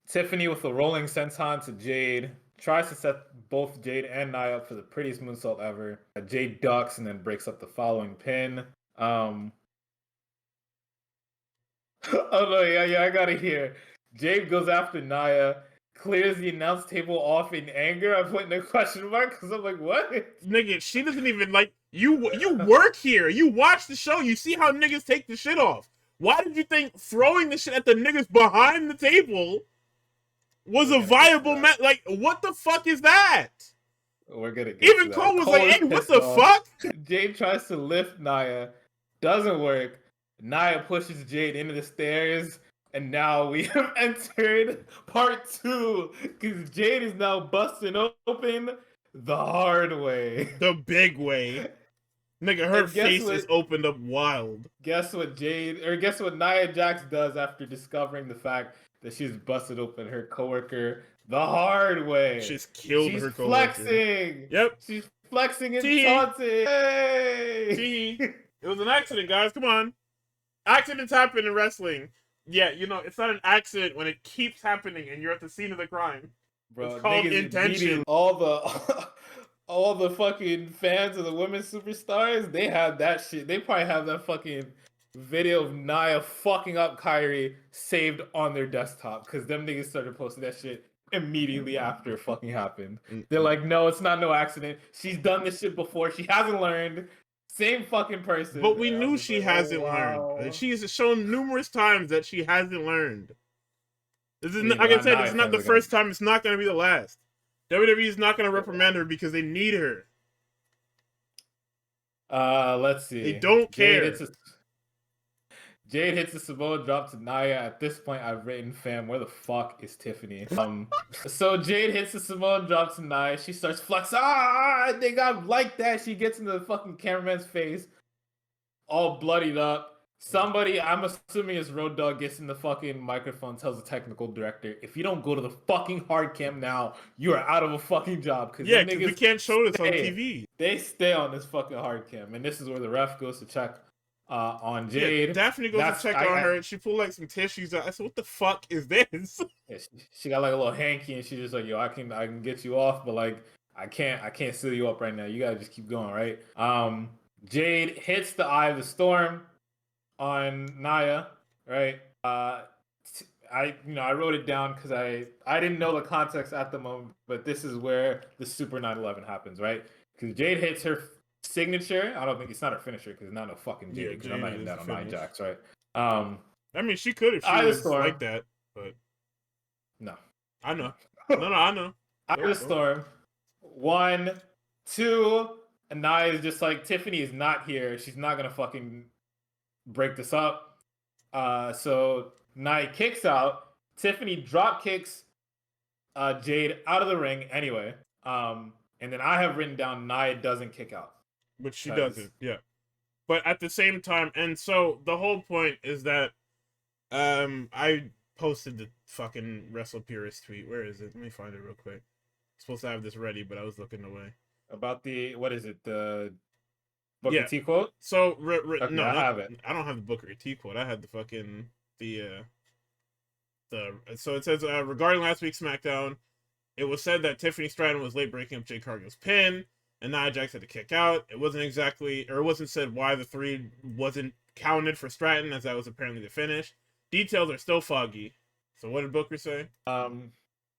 Tiffany with a rolling senton to Jade. Tries to set both Jade and Nia up for the prettiest moonsault ever. Jade ducks and then breaks up the following pin. Oh no, yeah, I gotta hear. Jade goes after Nia, clears the announce table off in anger. I put in a question mark because I'm like, what? Nigga, she doesn't even like you. You work here. You watch the show. You see how niggas take the shit off. Why did you think throwing the shit at the niggas behind the table was a viable like, what the fuck is that? We're gonna get Even to Cole that. was like, hey, what the fuck? Jade tries to lift Nia. Doesn't work. Nia pushes Jade into the stairs. And now we have entered part 2. Because Jade is now busting open the hard way. The big way. Nigga, her face is opened up wild. Guess what Nia Jax does after discovering the fact that she's busted open her coworker the hard way. She's killed her coworker. Flexing. Yep. She's flexing and taunting. Hey. It was an accident, guys. Come on. Accidents happen in wrestling. Yeah, you know, it's not an accident when it keeps happening and you're at the scene of the crime. Bro, it's called intention. All the fucking fans of the women's superstars, they have that shit. They probably have that fucking video of Nia fucking up Kyrie saved on their desktop because them niggas started posting that shit immediately after it fucking happened. They're like, no, it's not no accident. She's done this shit before. She hasn't learned. Same fucking person. But we knew she hasn't learned. She has shown numerous times that she hasn't learned. This is, like I said, it's not the first time. It's not going to be the last. WWE is not going to reprimand her because they need her. Let's see. They don't care. Jade hits the Samoa drop to Nia. At this point, I've written, fam, where the fuck is Tiffany? So Jade hits the Samoa drop to Nia. She starts flexing. They got like that. She gets into the fucking cameraman's face, all bloodied up. Somebody, I'm assuming it's Road Dogg, gets in the fucking microphone, tells the technical director, if you don't go to the fucking hard cam now, you are out of a fucking job. Yeah, because we can't show this on TV. They stay on this fucking hard cam. And this is where the ref goes to check on Jade. Yeah, Daphne goes to check on her. She pulled like some tissues out. I said, what the fuck is this? Yeah, she got like a little hanky and she's just like, yo, I can get you off, but like I can't seal you up right now. You gotta just keep going, right? Jade hits the Eye of the Storm on Nia, right? I wrote it down because I didn't know the context at the moment, but this is where the Super 9/11 happens, right? Because Jade hits her signature. I don't think it's not her finisher because it's not no fucking Jade. Because I'm not hitting that on Nia Jax, right? I mean, she could if she was like that, but no, I know. I know. Eye of the Storm. 1, 2, and Nia is just like, Tiffany is not here. She's not gonna fucking break this up. So Nia kicks out. Tiffany drop kicks Jade out of the ring anyway. And then I have written down Nia doesn't kick out. But she doesn't, yeah. But at the same time, and so the whole point is that I posted the fucking Wrestle Purist tweet. Where is it? Let me find it real quick. I'm supposed to have this ready, but I was looking away. About the, what is it? The Booker T quote? So, okay, no, I have it. I don't have the Booker T quote. I had the fucking, so it says, regarding last week's SmackDown, it was said that Tiffany Stratton was late breaking up Jade Cargill's pin, and Nia Jax had to kick out. It wasn't said why the 3 wasn't counted for Stratton, as that was apparently the finish. Details are still foggy. So what did Booker say?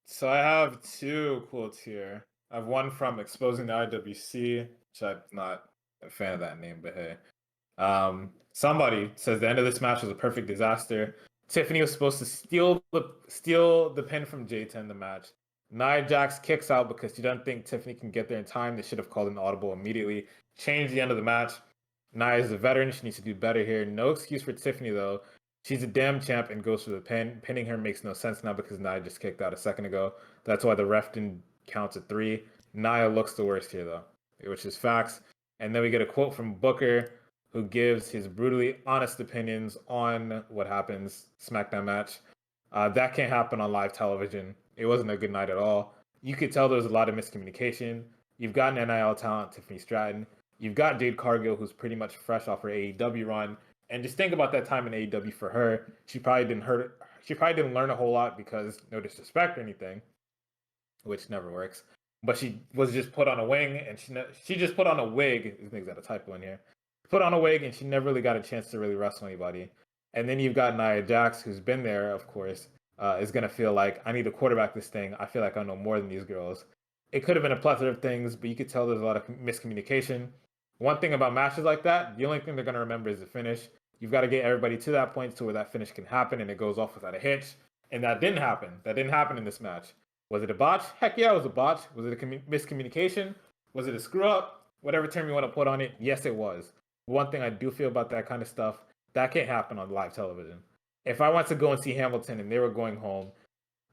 So I have 2 quotes here. I have one from Exposing the IWC, which I'm not a fan of that name, but hey. Somebody says the end of this match was a perfect disaster. Tiffany was supposed to steal the pin from Jade to end the match. Nia Jax kicks out because she doesn't think Tiffany can get there in time. They should have called an audible immediately. Change the end of the match. Nia is a veteran. She needs to do better here. No excuse for Tiffany, though. She's a damn champ and goes for the pin. Pinning her makes no sense now because Nia just kicked out a second ago. That's why the ref didn't count to 3. Nia looks the worst here, though, which is facts. And then we get a quote from Booker, who gives his brutally honest opinions on what happens SmackDown match. That can't happen on live television. It wasn't a good night at all. You could tell there was a lot of miscommunication. You've got an NIL talent, Tiffany Stratton. You've got Jade Cargill, who's pretty much fresh off her AEW run. And just think about that time in AEW for her. She probably didn't learn a whole lot because no disrespect or anything, which never works. But she was just put on a wing, and she just put on a wig. This nigga's got a typo in here. Put on a wig, and she never really got a chance to really wrestle anybody. And then you've got Nia Jax, who's been there, of course, is going to feel like, I need to quarterback this thing. I feel like I know more than these girls. It could have been a plethora of things, but you could tell there's a lot of miscommunication. One thing about matches like that, the only thing they're going to remember is the finish. You've got to get everybody to that point to where that finish can happen and it goes off without a hitch. And that didn't happen. That didn't happen in this match. Was it a botch? Heck yeah, it was a botch. Was it a miscommunication? Was it a screw up? Whatever term you want to put on it, yes, it was. One thing I do feel about that kind of stuff, that can't happen on live television. If I went to go and see Hamilton and they were going home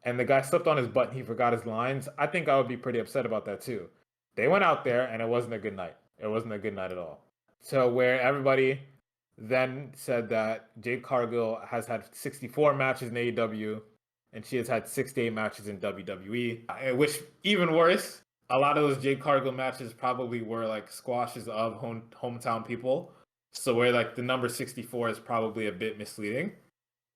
and the guy slipped on his butt and he forgot his lines, I think I would be pretty upset about that too. They went out there and it wasn't a good night. It wasn't a good night at all. So where everybody then said that Jade Cargill has had 64 matches in AEW and she has had 68 matches in WWE, which even worse, a lot of those Jade Cargill matches probably were like squashes of hometown people. So where like the number 64 is probably a bit misleading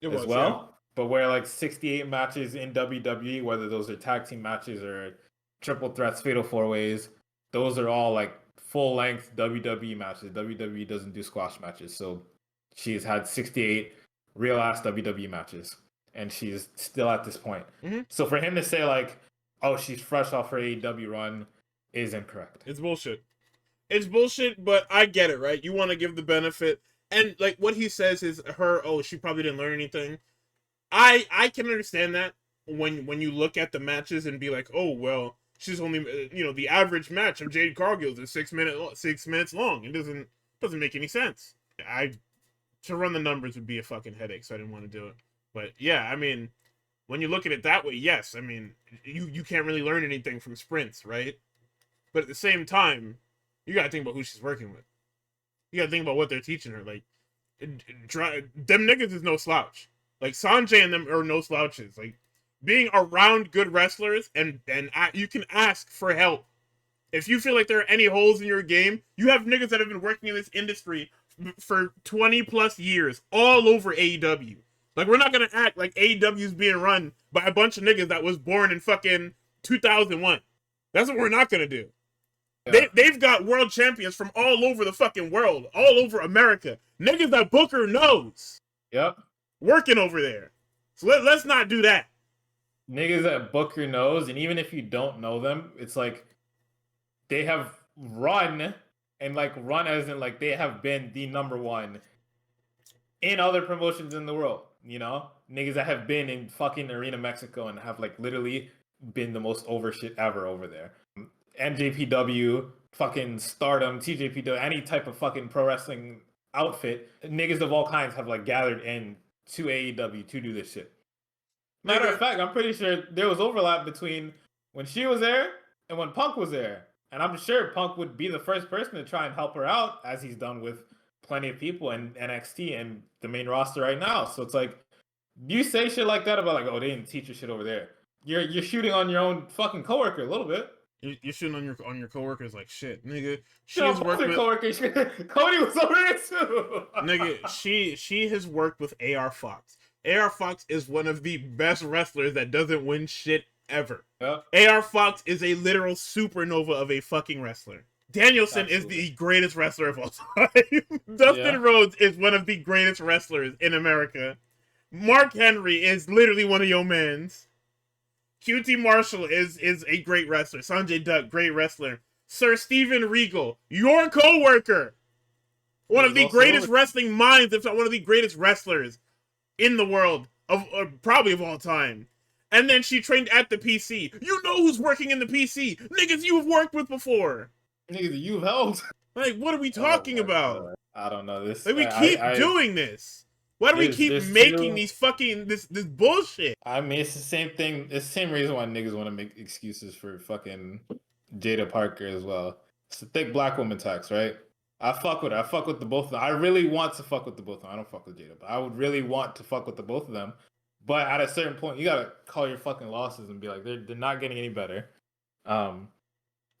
as well. Yeah. But where like 68 matches in WWE, whether those are tag team matches or triple threats, fatal four ways, those are all like full length WWE matches. WWE doesn't do squash matches. So she's had 68 real ass WWE matches and she's still at this point. Mm-hmm. So for him to say like, oh, she's fresh off her AEW run is incorrect. It's bullshit. It's bullshit, but I get it, right? You want to give the benefit. And like what he says is she probably didn't learn anything. I can understand that when you look at the matches and be like, oh, well, she's only, the average match of Jade Cargill is 6 minutes long. It doesn't make any sense. To run the numbers would be a fucking headache, so I didn't want to do it. But yeah, I mean, when you look at it that way, yes, I mean, you can't really learn anything from sprints, right? But at the same time, you gotta think about who she's working with. You gotta think about what they're teaching her. Like, them niggas is no slouch. Like, Sanjay and them are no slouches. Like, being around good wrestlers and you can ask for help. If you feel like there are any holes in your game, you have niggas that have been working in this industry for 20 plus years all over AEW. Like, we're not gonna act like AEW is being run by a bunch of niggas that was born in fucking 2001. That's what we're not gonna do. Yeah. They've got world champions from all over the fucking world, all over America. Niggas that Booker knows. Yep. Working over there. So let's not do that. Niggas that Booker knows, and even if you don't know them, it's like they have run, and like run as in like they have been the number one in other promotions in the world, Niggas that have been in fucking Arena Mexico and have like literally been the most over shit ever over there. NJPW, fucking Stardom, TJPW, any type of fucking pro wrestling outfit, niggas of all kinds have like gathered in to AEW to do this shit. Matter of fact, I'm pretty sure there was overlap between when she was there and when Punk was there. And I'm sure Punk would be the first person to try and help her out, as he's done with plenty of people in NXT and the main roster right now. So it's like, you say shit like that about like, oh, they didn't teach your shit over there. You're shooting on your own fucking coworker a little bit. You're shooting on your coworkers like shit, nigga. She has worked with coworkers. Cody was over there too. Nigga, she has worked with AR Fox. AR Fox is one of the best wrestlers that doesn't win shit ever. Yep. AR Fox is a literal supernova of a fucking wrestler. Danielson is the greatest wrestler of all time. Dustin Rhodes is one of the greatest wrestlers in America. Mark Henry is literally one of your mans. QT Marshall is a great wrestler. Sanjay Dutt, great wrestler. Sir Steven Regal, your co-worker. One of the greatest wrestling minds, if not one of the greatest wrestlers in the world, probably of all time. And then she trained at the PC. You know who's working in the PC. Niggas you've worked with before. Niggas you've helped. Like, what are we talking about? God. I don't know this. Like, we keep doing this. Why do we keep making these fucking this bullshit? I mean, it's the same thing. It's the same reason why niggas want to make excuses for fucking Jada Parker as well. It's the thick black woman tax, right? I fuck with her. I fuck with the both of them. I really want to fuck with the both of them. I don't fuck with Jada, but I would really want to fuck with the both of them. But at a certain point, you gotta call your fucking losses and be like, they're not getting any better.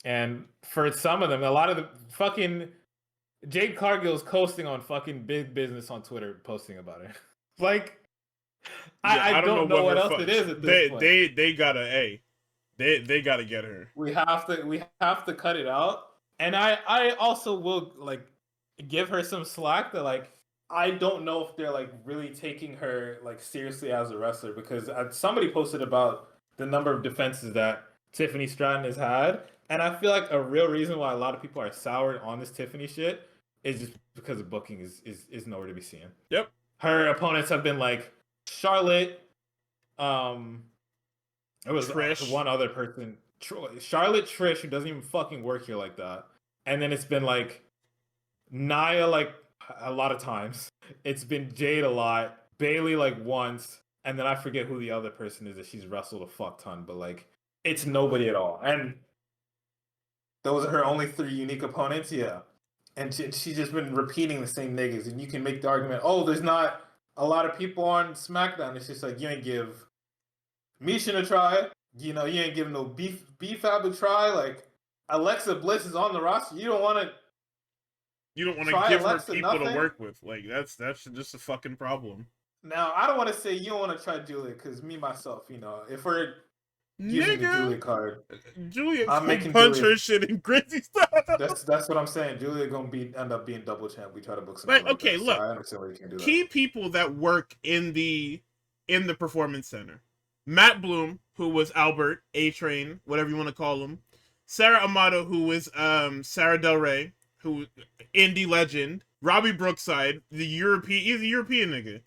And for some of them, a lot of the fucking Jade Cargill's coasting on fucking big business on Twitter, posting about it. Like, Yeah, I I don't know don't know what her else it is at this point. they gotta they gotta get her. We have to cut it out. And I also will like give her some slack that like I don't know if they're like really taking her like seriously as a wrestler, because somebody posted about the number of defenses that Tiffany Stratton has had, and I feel like a real reason why a lot of people are soured on this Tiffany shit is just because the booking is nowhere to be seen. Yep. Her opponents have been like Charlotte, it was Trish. one other person, Charlotte, Trish, who doesn't even fucking work here like that, and then it's been like Nia like a lot of times. It's been Jade a lot, Bailey like once, and then I forget who the other person is that she's wrestled a fuck ton, but like it's nobody at all. And those are her only 3 unique opponents, yeah. And she's just been repeating the same niggas, and you can make the argument, oh, there's not a lot of people on SmackDown. It's just like you ain't give Mishin a try. You know, you ain't give no B-Fab a try. Like Alexa Bliss is on the roster. You don't want to give Alexa her people nothing? to work with. Like that's just a fucking problem. Now I don't want to say you don't want to try Julia, because me myself, you know, if we're using the Julia card, Julia I'm can making punch Julia, her shit in Grizzly style. That's what I'm saying. Julia gonna end up being double champ. We try to book something Like, like okay, that. look, So I understand why you can't do key that. people that work in the performance center: Matt Bloom, who was Albert A Train, whatever you want to call him; Sarah Amato, who was Sarah Del Rey, who indie legend; Robbie Brookside, he's a European nigga.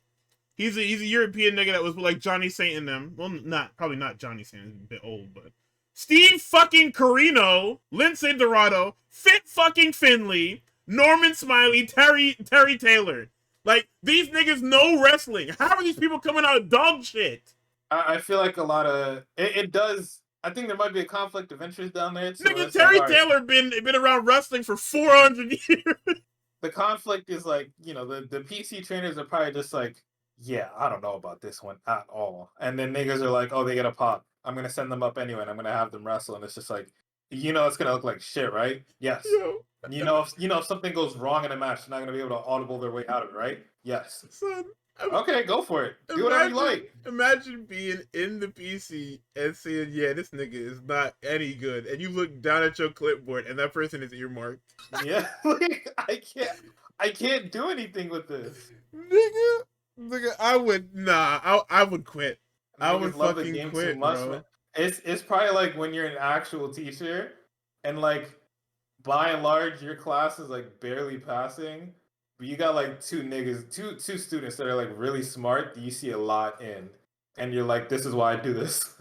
He's a European nigga that was like Johnny Saint in them. Well, probably not Johnny Saint. He's a bit old, but Steve fucking Carino, Lindsay Dorado, Fit fucking Finley, Norman Smiley, Terry Taylor. Like, these niggas know wrestling. How are these people coming out of dog shit? I feel like a lot of it does. I think there might be a conflict of interest down there. So Nigga, it's Terry like, Taylor been around wrestling for 400 years. the conflict is like, you know, the PC trainers are probably just like, yeah, I don't know about this one at all. And then niggas are like, oh, they get a pop. I'm gonna send them up anyway, and I'm gonna have them wrestle. And it's just like, you know, it's gonna look like shit, right? Yes. Yo. You know, if something goes wrong in a match, they're not gonna be able to audible their way out of it, right? Yes. Son, okay, go for it. Do whatever you like. Imagine being in the PC and seeing, yeah, this nigga is not any good, and you look down at your clipboard and that person is earmarked. Yeah, like, I can't do anything with this. Nigga, I would quit. I would love the fucking game quit, too much, bro. man. It's probably like when you're an actual teacher, and like by and large your class is like barely passing, but you got like two students that are like really smart that you see a lot in, and you're like, this is why I do this.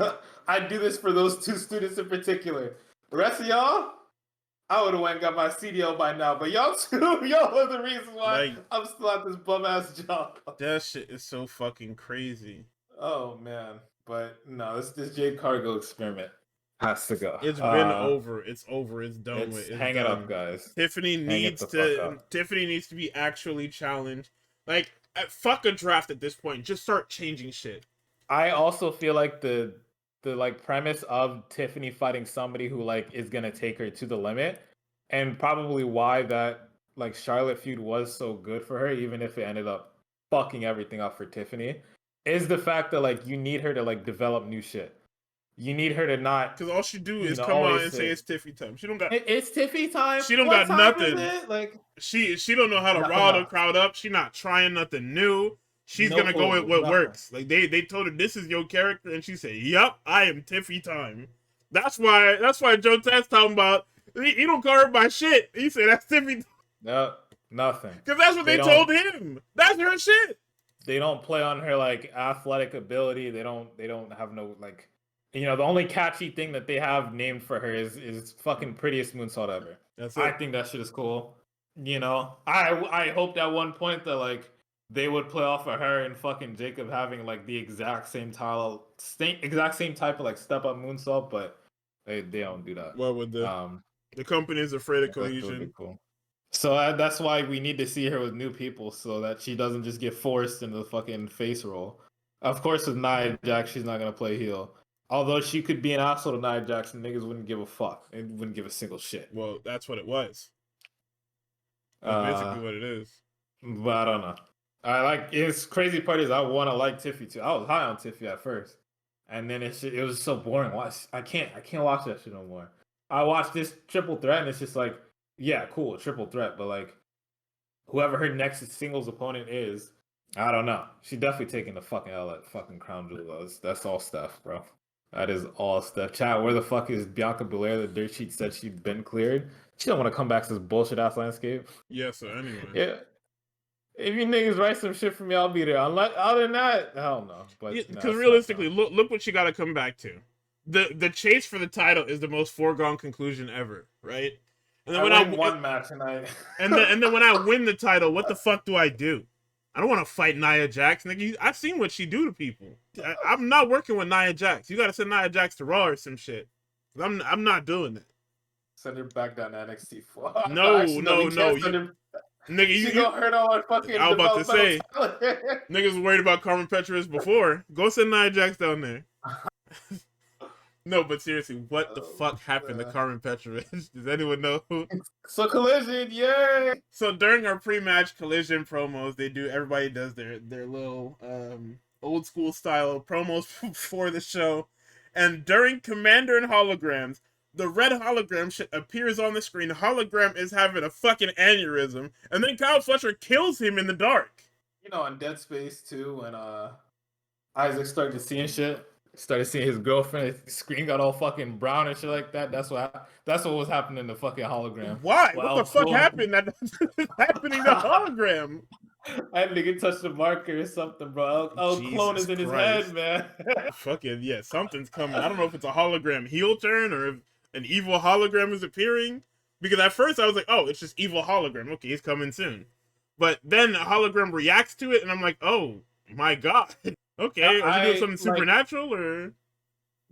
I do this for those 2 students in particular. The rest of y'all, I would have went and got my CDL by now, but y'all are the reason why Like, I'm still at this bum ass job. that shit is so fucking crazy. Oh man, but no, this Jade Cargill experiment has to go. It's been over. It's over. It's done with. It's hang done. it up, guys. Tiffany needs to be actually challenged. Like, fuck a draft at this point. Just start changing shit. I also feel like the like premise of Tiffany fighting somebody who like is gonna take her to the limit, and probably why that like Charlotte feud was so good for her, even if it ended up fucking everything up for Tiffany, is the fact that like you need her to like develop new shit. You need her to not, because all she do is come out and say it's Tiffy time. She don't got. It's Tiffy time. She don't got nothing. Like she don't know how to rile the crowd up. She not trying nothing new. She's gonna go with what works. Like they told her this is your character, and she said, "Yup, I am Tiffy time." That's why Joe Tad's talking about. He don't call her by shit. He said that's Tiffy. No, nothing. Because that's what they told him. That's her shit. They don't play on her like athletic ability. They don't have no like. You know, the only catchy thing that they have named for her is fucking prettiest moonsault ever. That's it. I think that shit is cool. You know, I hoped at one point that like they would play off of her and fucking Jacob having like the exact same type of like step up moonsault, but they don't do that. What would the company is afraid of cohesion? Cool. So that's why we need to see her with new people, so that she doesn't just get forced into the fucking face roll. Of course, with Nia Jax, she's not gonna play heel. Although she could be an asshole to Nia Jax, and niggas wouldn't give a fuck. It wouldn't give a single shit. Well, that's what it was. That's basically Uh, what it is. but I don't know. I like it's crazy part is I want to like Tiffy too. I was high on Tiffy at first, and then it was so boring. I can't watch that shit no more. I watched this triple threat, and it's just like, yeah, cool, triple threat, but like whoever her next singles opponent is, I don't know. She definitely taking the fucking L at fucking Crown Jewel. That's all stuff, bro. That is all stuff. Chat, where the fuck is Bianca Belair? The dirt sheet said she'd been cleared. She don't want to come back to this bullshit ass landscape. Yeah, so anyway. Yeah. If you niggas write some shit for me, I'll be there. Unless, other than that, hell no. But Because realistically, look what you got to come back to. The chase for the title is the most foregone conclusion ever, right? And then I win one match tonight. and then when I win the title, what the fuck do? I don't want to fight Nia Jax. Nigga, I've seen what she do to people. I'm not working with Nia Jax. You got to send Nia Jax to Raw or some shit. I'm not doing it. Send her back down to NXT 4. No, Actually, no. Nigga, she gonna hurt all our fucking. I was about to say, niggas were worried about Carmen Petras before. Go send Nia Jax down there. No, but seriously, what the fuck happened to Carmen Petras? Does anyone know? So Collision, yay! So during our pre-match Collision promos, everybody does their little old school style promos for the show, and during Commander and Holograms, the red hologram shit appears on the screen. Hologram is having a fucking aneurysm, and then Kyle Fletcher kills him in the dark. You know, on Dead Space 2, when Isaac started seeing shit, started seeing his girlfriend, his screen got all fucking brown and shit like that. That's what was happening in the fucking hologram. Why? What the fuck happened? That's happening to hologram. I had to get touch the marker or something, bro. Clone is in his head, man. Fucking yeah, something's coming. I don't know if it's a hologram heel turn or if an evil hologram is appearing. Because at first I was like, oh, it's just evil hologram. Okay, he's coming soon. But then a hologram reacts to it, and I'm like, oh my god. Okay, are we doing something supernatural or?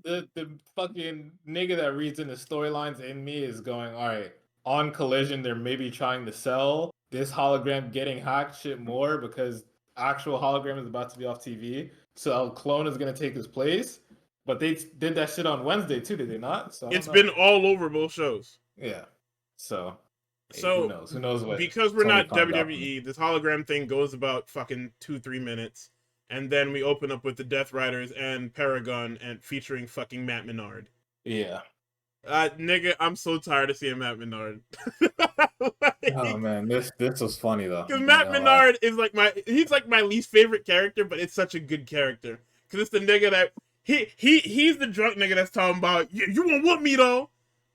The fucking nigga that reads in the storylines in me is going, all right, on Collision, they're maybe trying to sell this hologram getting hacked shit more because actual hologram is about to be off TV. So Clone is gonna take his place. But they did that shit on Wednesday too, did they not? So it's been all over both shows. Yeah. So who knows what? Because we're not WWE, this hologram thing goes about fucking 2-3 minutes. And then we open up with the Death Riders and Paragon and featuring fucking Matt Menard. Yeah. Nigga, I'm so tired of seeing Matt Menard. Oh man, this was funny though. Because Matt Menard is he's like my least favorite character, but it's such a good character. Because it's the nigga that he's the drunk nigga that's talking about you won't whoop me though,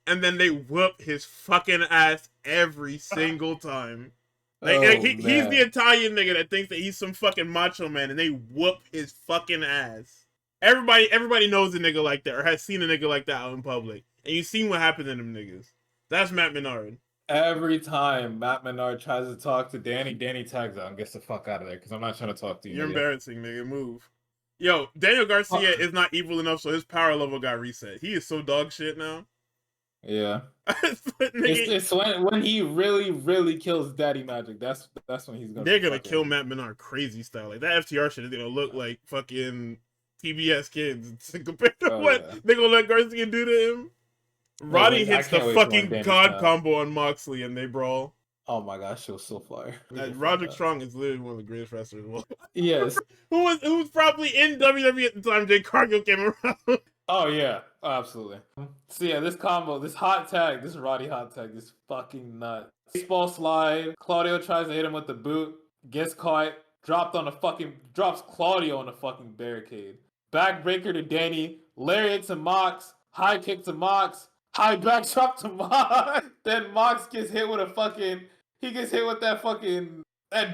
and then they whoop his fucking ass every single time. He's the Italian nigga that thinks that he's some fucking macho man, and they whoop his fucking ass. Everybody knows a nigga like that, or has seen a nigga like that out in public, and you've seen what happened to them niggas. That's Matt Menard. Every time Matt Menard tries to talk to Danny tags out and gets the fuck out of there, because I'm not trying to talk to you. You're embarrassing, nigga. Move. Yo, Daniel Garcia is not evil enough, so his power level got reset. He is so dog shit now. Yeah. It's when he really kills Daddy Magic. That's when he's gonna. They're gonna kill Matt Menard crazy style. Like that FTR shit is gonna look like fucking TBS kids compared to what they gonna let Garcia do to him. Roddy hits the fucking God combo on Moxley and they brawl. Oh my gosh, she was so fire. Roderick Strong is literally one of the greatest wrestlers. Yes. who was probably in WWE at the time Jay Cargill came around. Oh yeah, absolutely. So yeah, this combo, this hot tag, this Roddy hot tag is fucking nuts. Baseball slide. Claudio tries to hit him with the boot, gets caught, drops Claudio on the fucking barricade. Backbreaker to Danny, lariat to Mox, high kick to Mox, high backdrop to Mox. Then Mox gets hit with that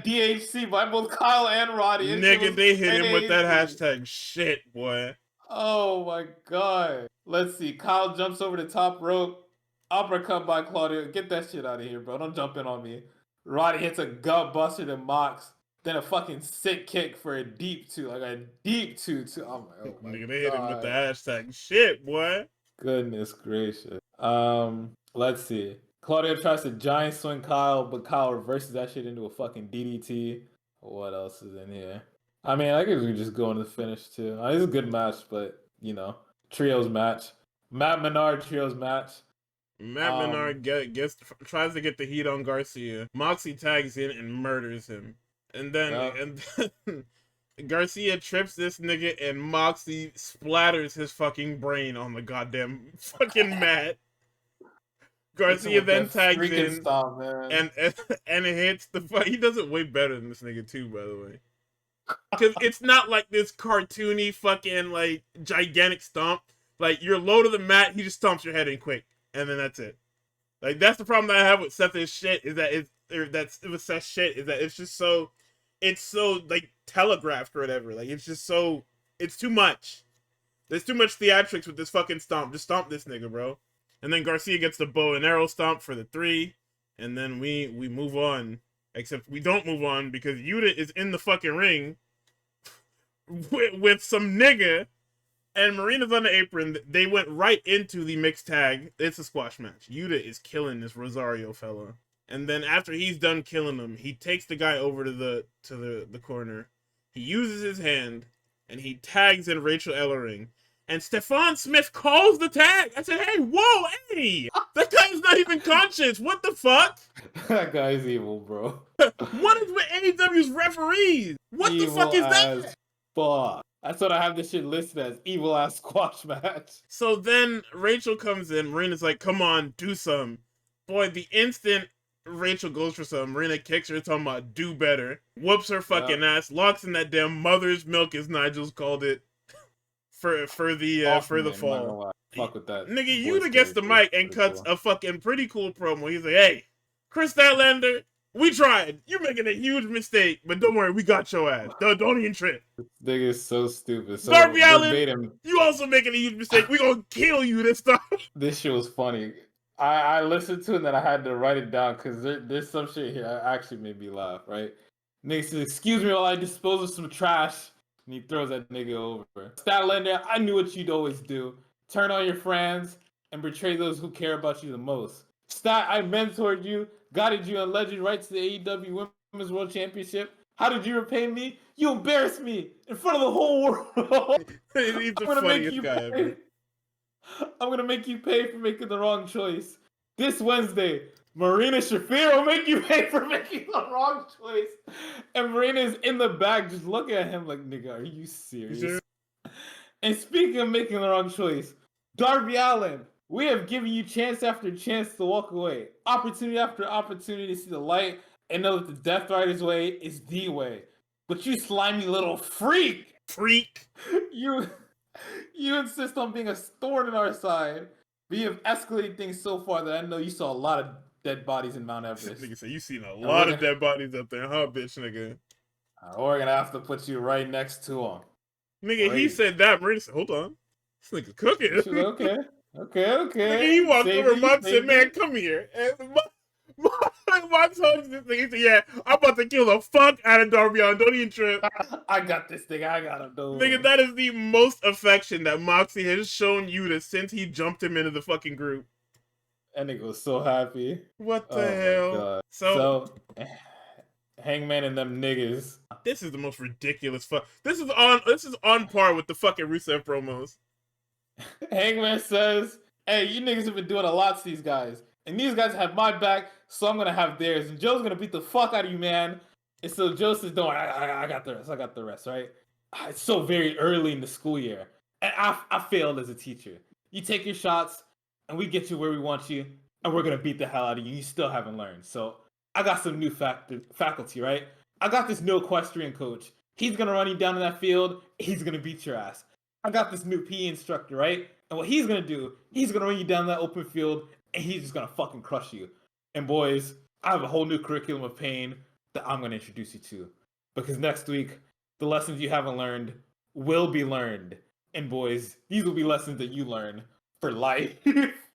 DHC by both Kyle and Roddy. Nigga, they hit him with that hashtag shit, boy. Oh my god. Let's see. Kyle jumps over the top rope. Uppercut by Claudio. Get that shit out of here, bro. Don't jump in on me. Roddy hits a gut buster to Mox. Then a fucking sick kick for a deep two. Like a deep two. Oh my nigga, they hit him with the hashtag shit, boy. Goodness gracious. Let's see. Claudio tries to giant swing Kyle, but Kyle reverses that shit into a fucking DDT. What else is in here? I mean, I guess we just go into the finish too. It's a good match, but you know, trios match. Matt Menard trios match. Matt Menard tries to get the heat on Garcia. Moxie tags in and murders him. And then Garcia trips this nigga and Moxie splatters his fucking brain on the goddamn fucking mat. Garcia then tags in stomp, man. and hits the fuck. He does it way better than this nigga too, by the way. Because it's not like this cartoony fucking like gigantic stomp. Like you're low to the mat, he just stomps your head in quick, and then that's it. Like that's the problem that I have with Seth's shit is that Seth's shit is that it's just so, it's so like telegraphed or whatever. Like it's just so, it's too much. There's too much theatrics with this fucking stomp. Just stomp this nigga, bro. And then Garcia gets the bow and arrow stomp for the 3, and then we move on. Except we don't move on because Yuta is in the fucking ring with some nigga, and Marina's on the apron. They went right into the mixed tag. It's a squash match. Yuta is killing this Rosario fella. And then after he's done killing him, he takes the guy over to the corner. He uses his hand, and he tags in Rachel Ellering. And Stephon Smith calls the tag. I said, hey, whoa, hey! That guy's not even conscious. What the fuck? That guy's evil, bro. What is with AEW's referees? What evil the fuck is that? Fuck. That's what I have this shit listed as, evil ass squash match. So then Rachel comes in. Marina's like, come on, do some. Boy, the instant Rachel goes for some, Marina kicks her, talking about do better. Whoops her fucking ass. Locks in that damn mother's milk, as Nigel's called it. For the fall. Fuck with that. Nigga, Yuta gets the mic and cuts a fucking pretty cool promo. He's like, hey, Chris Statlander, we tried. You're making a huge mistake, but don't worry, we got your ass. Don't even trip. This nigga is so stupid. So Darby Allin, you also making a huge mistake. We gonna kill you this time. This shit was funny. I listened to it and then I had to write it down because there's some shit here that actually made me laugh, right? Nigga says, excuse me while I dispose of some trash. And he throws that nigga over. Statlander, I knew what you'd always do. Turn on your friends and betray those who care about you the most. Stat, I mentored you, guided you on legend rights to the AEW Women's World Championship. How did you repay me? You embarrassed me in front of the whole world. He's the funniest guy ever. I'm gonna make you pay for making the wrong choice. This Wednesday, Marina Shafir will make you pay for making the wrong choice. And Marina is in the back just looking at him like, nigga, are you serious? Sure. And speaking of making the wrong choice, Darby Allin, we have given you chance after chance to walk away. Opportunity after opportunity to see the light and know that the Death Rider's way is the way. But you slimy little freak. You insist on being a thorn in our side. But you have escalated things so far that I know you saw a lot of dead bodies in Mount Everest. Nigga say you seen a lot of dead bodies up there, huh, bitch, nigga? We're gonna have to put you right next to him. Nigga, he said that. Marina said, hold on. This nigga's cooking. Okay. Nigga, he walked over Mox and said, man, come here. And Mox hugs this nigga. He said, yeah, I'm about to kill the fuck out of Darby Allin. Don't even trip. I got this nigga. I got him, dude. Nigga, that is the most affection that Moxie has shown Yuta since he jumped him into the fucking group. That nigga was so happy. What the hell? So, Hangman and them niggas. This is the most ridiculous fuck. This is on par with the fucking Rusev promos. Hangman says, hey, you niggas have been doing a lot to these guys. And these guys have my back, so I'm gonna have theirs. And Joe's gonna beat the fuck out of you, man. And so Joe says, don't worry, I got the rest. I got the rest, right? It's so very early in the school year. And I failed as a teacher. You take your shots, and we get you where we want you, and we're gonna beat the hell out of you. You still haven't learned. So I got some new faculty, right? I got this new equestrian coach. He's gonna run you down in that field. He's gonna beat your ass. I got this new PE instructor, right? And what he's gonna do, he's gonna run you down that open field, and he's just gonna fucking crush you. And boys, I have a whole new curriculum of pain that I'm gonna introduce you to. Because next week, the lessons you haven't learned will be learned. And boys, these will be lessons that you learn for life.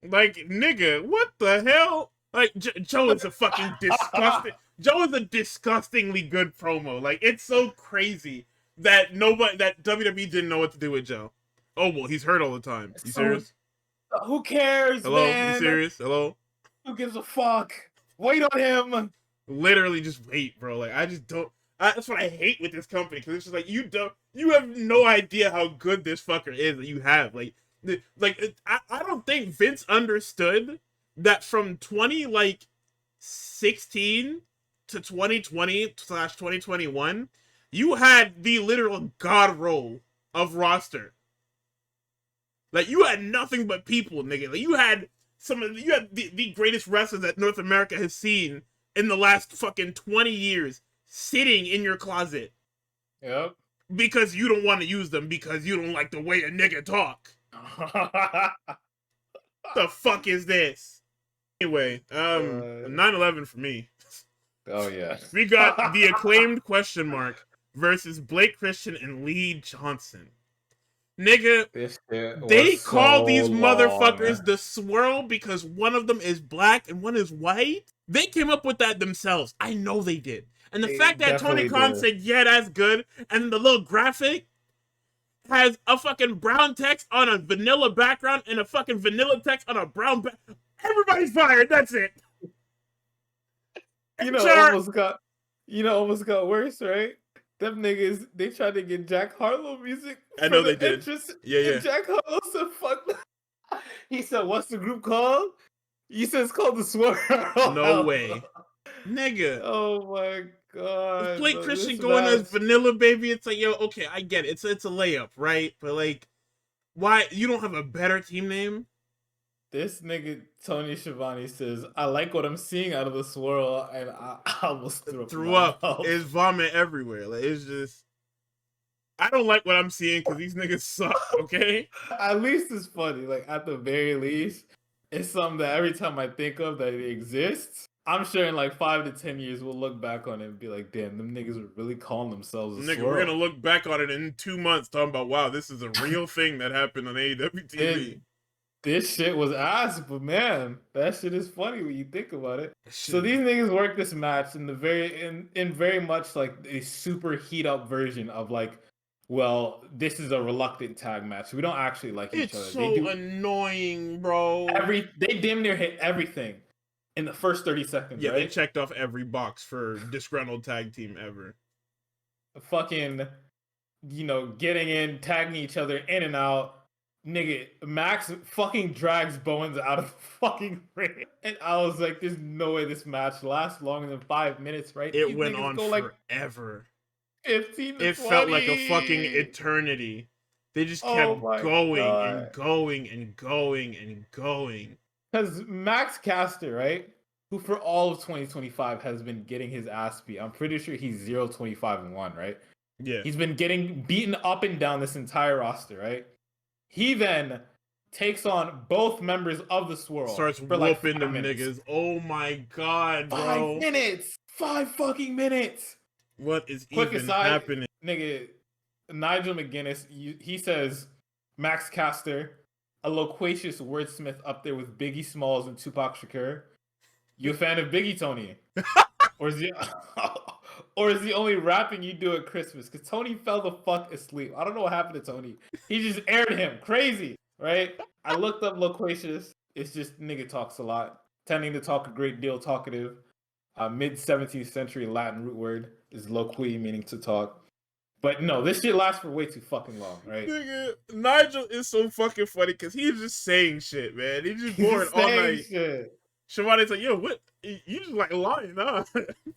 Like, nigga, what the hell? Like, Joe is a fucking disgusting. Joe is a disgustingly good promo. Like, it's so crazy that WWE didn't know what to do with Joe. Oh, well, he's hurt all the time. You serious? Who cares, Hello? man? You serious? Hello? Who gives a fuck? Wait on him. Literally just wait, bro. Like, I That's what I hate with this company, because it's just like you have no idea how good this fucker is that you have. I don't think Vince understood that from 2016 to 2020/2021, you had the literal god roll of roster. Like, you had nothing but people, nigga. Like, you had the greatest wrestlers that North America has seen in the last fucking 20 years sitting in your closet. Yep. Because you don't want to use them because you don't like the way a nigga talk. The fuck is this? Anyway, 9/11 for me. Oh yeah. We got the Acclaimed question mark versus Blake Christian and Lee Johnson. Nigga, they call these motherfuckers the Swirl because one of them is black and one is white. They came up with that themselves. I know they did. And the fact that Tony Khan said, yeah, that's good, and the little graphic has a fucking brown text on a vanilla background and a fucking vanilla text on a brown background. Everybody's fired. That's it. Almost got worse, right? Them niggas, they tried to get Jack Harlow music. I know they did. Yeah. Jack Harlow said, "Fuck." He said, "What's the group called?" You said it's called the Swirl. No way, nigga. Oh my god. Blake Christian going as Vanilla Baby. It's like, yo, okay, I get it. It's a layup, right? But like, why you don't have a better team name? This nigga Tony Schiavone says, "I like what I'm seeing out of the Swirl," and I almost threw up. It's vomit everywhere. Like, it's just, I don't like what I'm seeing because these niggas suck. Okay. At least it's funny. Like, at the very least, it's something that every time I think of that it exists, I'm sure in like 5 to 10 years we'll look back on it and be like, "Damn, them niggas were really calling themselves a Swirl." We're gonna look back on it in 2 months talking about, wow, this is a real thing that happened on AEW TV. This shit was ass, but man, that shit is funny when you think about it. So these niggas work this match in very much like a super heat up version of like, well, this is a reluctant tag match. We don't actually like each other. It's so annoying, bro. They damn near hit everything in the first 30 seconds. Yeah, right? They checked off every box for disgruntled tag team ever. Fucking, getting in, tagging each other in and out. Nigga, Max fucking drags Bowens out of the fucking ring. And I was like, there's no way this match lasts longer than 5 minutes, right? It went on forever. 15 to 20. It felt like a fucking eternity. They just kept going and going and going and going. Because Max Caster, right? Who for all of 2025 has been getting his ass beat. I'm pretty sure he's 0-25-1, right? Yeah. He's been getting beaten up and down this entire roster, right? He then takes on both members of the Swirl. Starts whooping them niggas. Oh my god, bro. 5 minutes. 5 fucking minutes. What is even happening? Nigga, Nigel McGuinness, he says, Max Caster, a loquacious wordsmith up there with Biggie Smalls and Tupac Shakur. You a fan of Biggie, Tony? Or is the only rapping you do at Christmas? Because Tony fell the fuck asleep. I don't know what happened to Tony. He just aired him. Crazy, right? I looked up loquacious. It's just nigga talks a lot. Tending to talk a great deal, talkative. Mid-17th century Latin root word is loqui, meaning to talk. But no, this shit lasts for way too fucking long, right? Nigga, Nigel is so fucking funny because he's just saying shit, man. He's just bored all night. Shivani's like, yo, what? You just like lying, huh?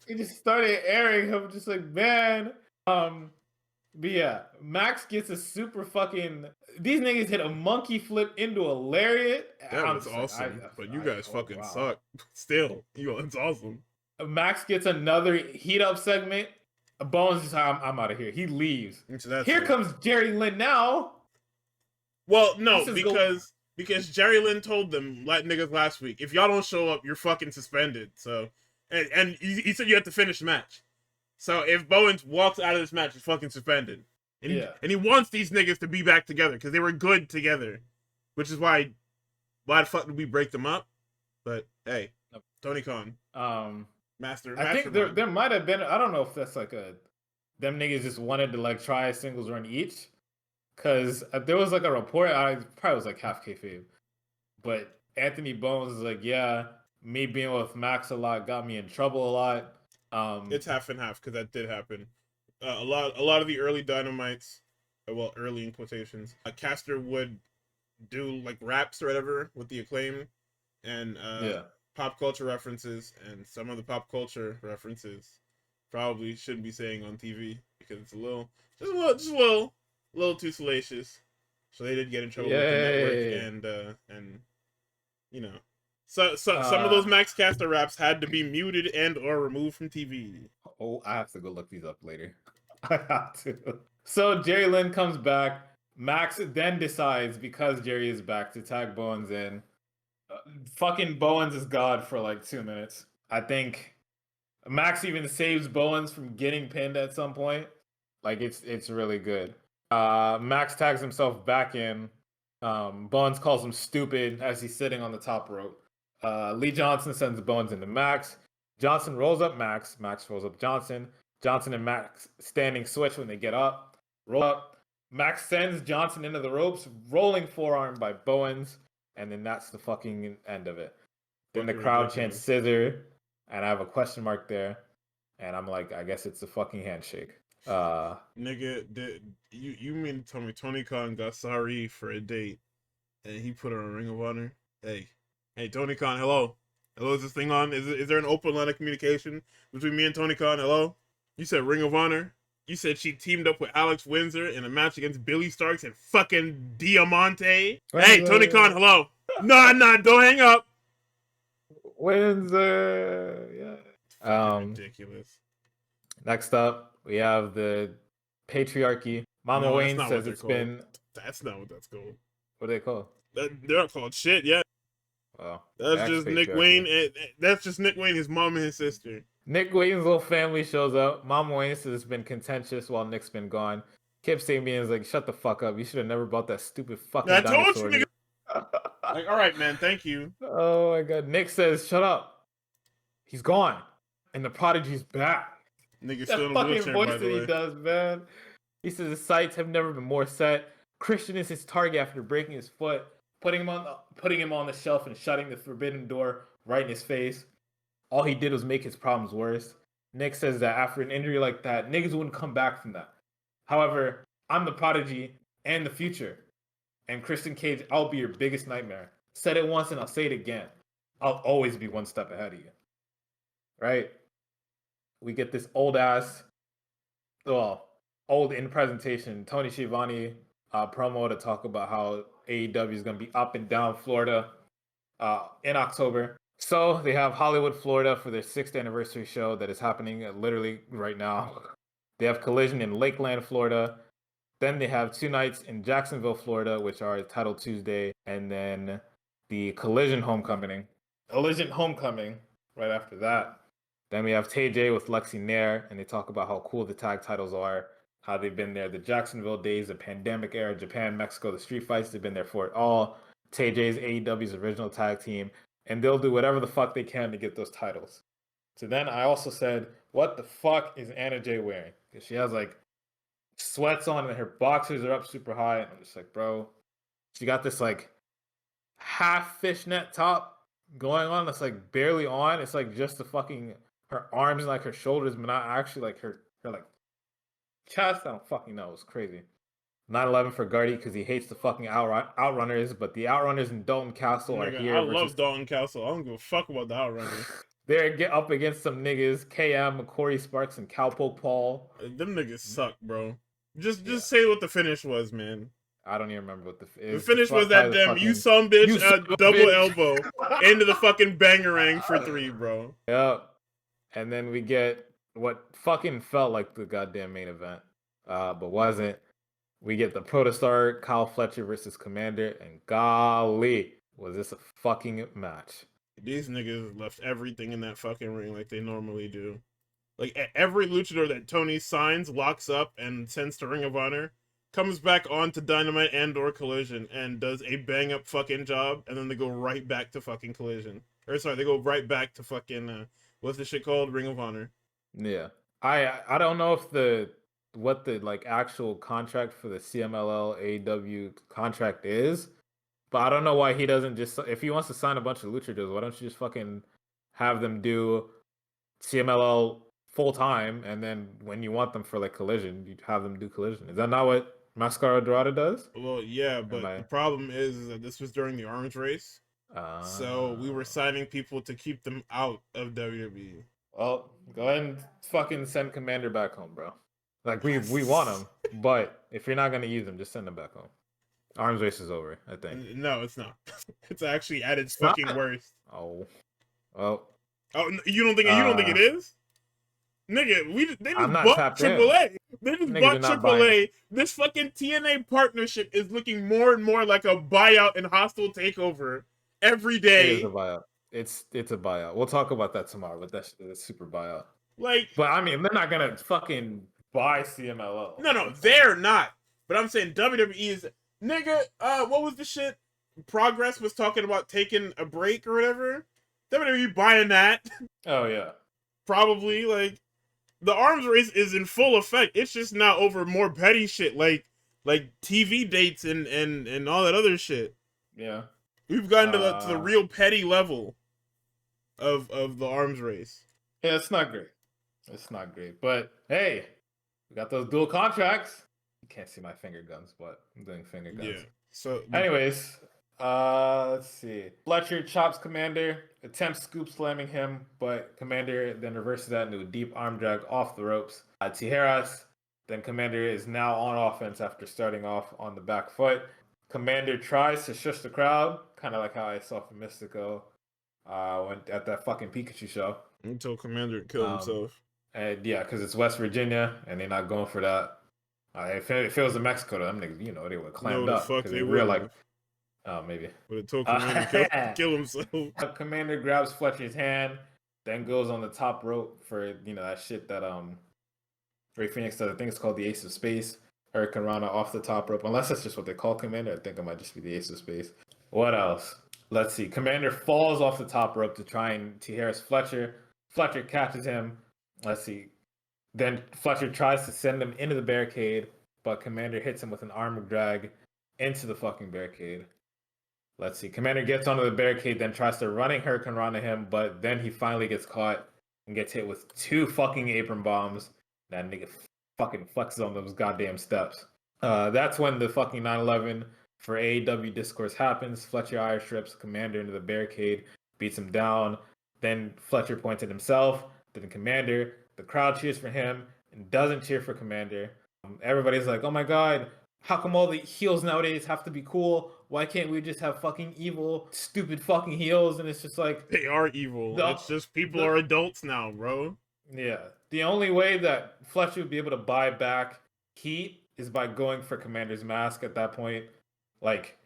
He just started airing him, just like, man. But yeah, Max gets a super fucking. These niggas hit a monkey flip into a lariat. That was awesome. But you guys fucking suck. Still, it's awesome. Max gets another heat up segment. Bones is like, I'm out of here. He leaves. Here comes Jerry Lynn now. Well, no, because Jerry Lynn told them niggas last week, if y'all don't show up, you're fucking suspended. So, and he said you have to finish the match. So if Bowens walks out of this match, he's fucking suspended. And he wants these niggas to be back together because they were good together, which is why the fuck did we break them up? But hey, Tony Khan, master. I think there might have been. I don't know if that's like them niggas just wanted to like try a singles run each. Because there was like a report, I probably was like half kayfabe, but Anthony Bones is like, yeah, me being with Max a lot got me in trouble a lot. It's half and half because that did happen. A lot of the early Dynamites, well, early in quotations, Caster would do like raps or whatever with the Acclaim and Yeah. pop culture references, and some of the pop culture references probably shouldn't be saying on TV because it's a little too salacious. So they did get in trouble with the network, Yay. and you know, so some of those Max Caster raps had to be muted and or removed from TV. Oh, I have to go look these up later. I have to. So Jerry Lynn comes back. Max then decides, because Jerry is back, to tag Bowens in. Fucking Bowens is God for like 2 minutes. I think Max even saves Bowens from getting pinned at some point. Like it's really good. Max tags himself back in. Bowens calls him stupid as he's sitting on the top rope. Lee Johnson sends Bowens into Max. Johnson rolls up Max. Max rolls up Johnson. Johnson and Max standing switch when they get up. Roll up. Max sends Johnson into the ropes, rolling forearm by Bowens, and then that's the fucking end of it. Then the crowd chants scissor, and I have a question mark there, and I'm like, I guess it's a fucking handshake. Nigga, you mean to tell me Tony Khan got sorry for a date and he put her on Ring of Honor? Hey, Tony Khan, hello. Hello, is this thing on? Is there an open line of communication between me and Tony Khan? Hello? You said Ring of Honor? You said she teamed up with Alex Windsor in a match against Billy Starks and fucking Diamante? Hey, Tony Khan, hello. Nah, don't hang up. Windsor, yeah. Ridiculous. Next up, we have the patriarchy. Mama Wayne says it's been. That's not what that's called. What are they called? They're not called shit, yeah. Well, that's just Nick Wayne. That's just Nick Wayne, his mom and his sister. Nick Wayne's little family shows up. Mama Wayne says it's been contentious while Nick's been gone. Kip Sabian's like, shut the fuck up. You should have never bought that stupid fucking dinosaur. Told you, nigga. Like, all right, man, thank you. Oh my god. Nick says, shut up. He's gone. And the prodigy's back. Nigga still in a wheelchair, voice by the way. He does, man. He says his sights have never been more set. Christian is his target after breaking his foot, putting him on the shelf and shutting the forbidden door right in his face. All he did was make his problems worse. Nick says that after an injury like that, niggas wouldn't come back from that. However, I'm the prodigy and the future. And Christian Cage, I'll be your biggest nightmare. Said it once and I'll say it again. I'll always be one step ahead of you. Right? We get this old in presentation, Tony Schiavone promo to talk about how AEW is going to be up and down Florida in October. So they have Hollywood, Florida for their 6th anniversary show that is happening literally right now. They have Collision in Lakeland, Florida. Then they have 2 nights in Jacksonville, Florida, which are Title Tuesday, and then the Collision Homecoming right after that. Then we have TJ with Lexi Nair, and they talk about how cool the tag titles are, how they've been there, the Jacksonville days, the pandemic era, Japan, Mexico, the street fights, they've been there for it all. TJ's AEW's original tag team, and they'll do whatever the fuck they can to get those titles. So then I also said, what the fuck is Anna Jay wearing? Because she has like sweats on and her boxers are up super high, and I'm just like, bro, she got this like half fishnet top going on that's like barely on. It's like just the fucking her arms and like her shoulders, but not actually like her like chest. I don't fucking know. It's crazy. 9/11 for Gardy because he hates the fucking Outrunners, but the Outrunners in Dalton Castle are here. I love Dalton Castle. I don't give a fuck about the Outrunners. They're up against some niggas, KM, Corey Sparks, and Cowpoke Paul. Them niggas suck, bro. Just say what the finish was, man. I don't even remember what the finish was. That damn fucking, you some bitch double elbow into the fucking bangerang for 3, bro. Yep. And then we get what fucking felt like the goddamn main event, but wasn't. We get the Protostar Kyle Fletcher versus Commander, and golly, was this a fucking match. These niggas left everything in that fucking ring like they normally do. Like, every luchador that Tony signs, locks up, and sends to Ring of Honor comes back on to Dynamite and or Collision and does a bang-up fucking job, and then they go right back to fucking Collision. Or, sorry, they go right back to fucking, what's the shit called? Ring of Honor. Yeah. I don't know if what the like actual contract for the CMLL AEW contract is, but I don't know why he doesn't just, if he wants to sign a bunch of luchadors, why don't you just fucking have them do CMLL full time, and then when you want them for like collision, you have them do collision. Is that not what Mascara Dorada does? Well, yeah, Or am but the I? problem is that this was during the arms race, so we were Uh, signing people to keep them out of WWE. well, go ahead and fucking send Commander back home, bro. Like we want him, but if you're not gonna use him, just send him back home. Arms race is over, I think. No, it's not. It's actually at its It's not. fucking worst. Oh, well. Oh, you don't think it is? Nigga, they I'm just not bought tapped in. AAA. They just Niggas bought are not buying AAA. This fucking TNA partnership is looking more and more like a buyout and hostile takeover every It is a day. buyout. It's a buyout. We'll talk about that tomorrow, but that's a super buyout. Like, But I mean, they're not gonna fucking buy CMLL. no, they're not. But I'm saying WWE is, nigga. What was the shit? Progress was talking about taking a break or whatever. WWE buying that. Oh yeah. Probably. Like, the arms race is in full effect. It's just not over more petty shit like TV dates and all that other shit. Yeah. We've gotten to the real petty level of the arms race. Yeah, it's not great. It's not great. But hey, we got those dual contracts. You can't see my finger guns, but I'm doing finger guns. Yeah. So anyways, let's see. Fletcher chops Commander, attempts scoop slamming him, but Commander then reverses that into a deep arm drag off the ropes. Tijeras, then Commander is now on offense after starting off on the back foot. Commander tries to shush the crowd, kind of like how I saw from Mystico when at that fucking Pikachu show. until Commander killed himself. And yeah, because it's West Virginia and they're not going for that. If it was in Mexico, them niggas, they would have clammed No, the up. fuck Because they they real like, would've. oh, maybe. Would have told Commander kill himself. Commander grabs Fletcher's hand, then goes on the top rope for that shit that Ray Phoenix does. I think it's called the Ace of Space. Hurricane Rana off the top rope. Unless that's just what they call Commander. I think it might just be the Ace of Space. What else? Let's see. Commander falls off the top rope to try and Tijeras Fletcher. Fletcher catches him. Let's see. Then Fletcher tries to send him into the barricade, but Commander hits him with an arm drag into the fucking barricade. Let's see. Commander gets onto the barricade, then tries to running Hurricane Rana him, but then he finally gets caught and gets hit with 2 fucking apron bombs. That nigga fucking flexes on those goddamn steps. That's when the fucking 9/11 for AEW Discourse happens. Fletcher Irish strips Commander into the barricade, beats him down. Then Fletcher points at himself, then Commander. The crowd cheers for him and doesn't cheer for Commander. Everybody's like, oh my god, how come all the heels nowadays have to be cool? Why can't we just have fucking evil, stupid fucking heels? And it's just like, They are evil. It's just people are adults now, bro. Yeah. The only way that Fletcher would be able to buy back heat is by going for Commander's mask at that point. Like,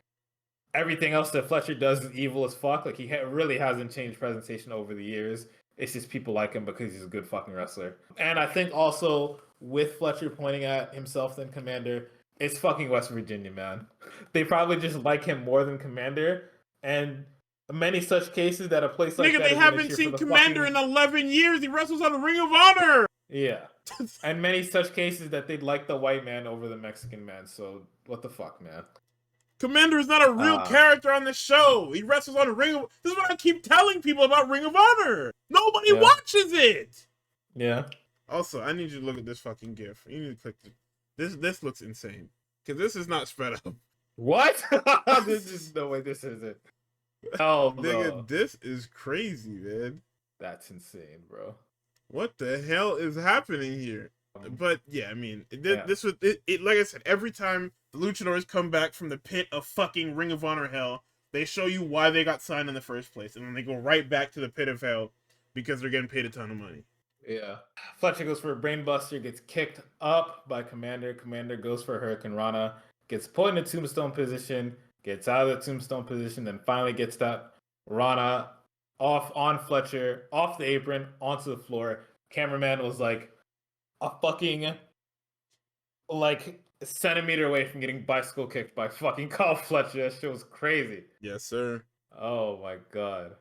everything else that Fletcher does is evil as fuck. Like, he really hasn't changed presentation over the years. It's just people like him because he's a good fucking wrestler. And I think also with Fletcher pointing at himself than Commander, it's fucking West Virginia, man. They probably just like him more than Commander. And many such cases that a place like Nigga, that they haven't seen Commander in 11 years. He wrestles on the Ring of Honor. Yeah. And many such cases that they'd like the white man over the Mexican man. So what the fuck, man? Commander is not a real character on the show. He wrestles on Ring of... This is what I keep telling people about Ring of Honor. Nobody watches it. Yeah. Also, I need you to look at this fucking GIF. You need to click this. This looks insane. Because this is not spread up. What? This is no way this isn't. Oh, nigga, this is crazy, man. That's insane, bro. What the hell is happening here? But yeah, I mean, this was it. Like I said, every time the Luchadors come back from the pit of fucking Ring of Honor hell, they show you why they got signed in the first place, and then they go right back to the pit of hell because they're getting paid a ton of money. Yeah. Fletcher goes for a brainbuster, gets kicked up by Commander. Commander goes for Hurricane Rana, gets put in a tombstone position, gets out of the tombstone position, then finally gets that Rana off on Fletcher, off the apron, onto the floor. Cameraman was like a fucking a centimeter away from getting bicycle kicked by fucking Kyle Fletcher. That shit was crazy. Yes, sir. Oh my god.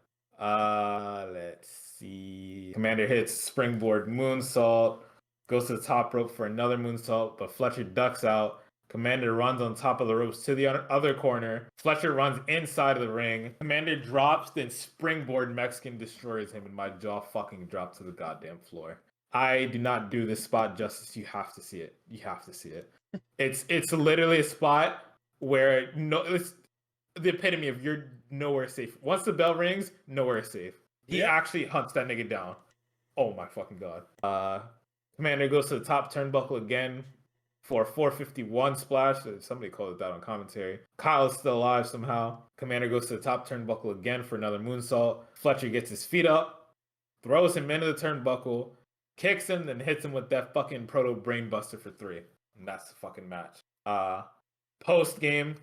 Let's see. Commander hits springboard moonsault, goes to the top rope for another moonsault, but Fletcher ducks out. Commander runs on top of the ropes to the other corner. Fletcher runs inside of the ring. Commander drops, then springboard Mexican destroys him, and my jaw fucking dropped to the goddamn floor. I do not do this spot justice. You have to see it. You have to see it. It's literally a spot where it's the epitome of you're nowhere safe. Once the bell rings, nowhere safe. He Yeah. actually hunts that nigga down. Oh my fucking god. Commander goes to the top turnbuckle again for a 451 splash. Somebody called it that on commentary. Kyle's still alive somehow. Commander goes to the top turnbuckle again for another moonsault. Fletcher gets his feet up, throws him into the turnbuckle, kicks him, then hits him with that fucking proto brainbuster for 3. And that's the fucking match. Post game,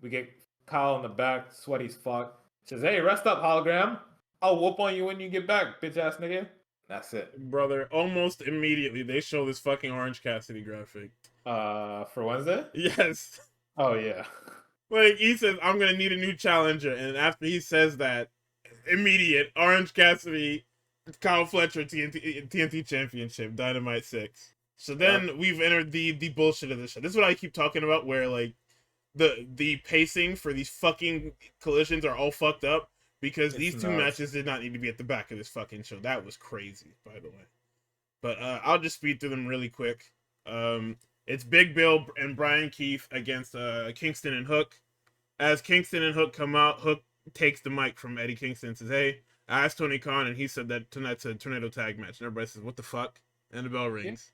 we get Kyle in the back, sweaty as fuck. Says, "Hey, rest up, hologram. I'll whoop on you when you get back, bitch ass nigga." That's it. Brother, almost immediately they show this fucking Orange Cassidy graphic. For Wednesday? Yes. Oh yeah. Like, he says, I'm gonna need a new challenger, and after he says that, immediate Orange Cassidy, Kyle Fletcher TNT Championship, Dynamite 6. So then we've entered the bullshit of this show. This is what I keep talking about, where like the pacing for these fucking collisions are all fucked up because these two matches did not need to be at the back of this fucking show. That was crazy, by the way. But I'll just speed through them really quick. It's Big Bill and Brian Keith against Kingston and Hook. As Kingston and Hook come out, Hook takes the mic from Eddie Kingston and says, "Hey, I asked Tony Khan, and he said that tonight's a tornado tag match." And everybody says, "What the fuck?" And the bell rings.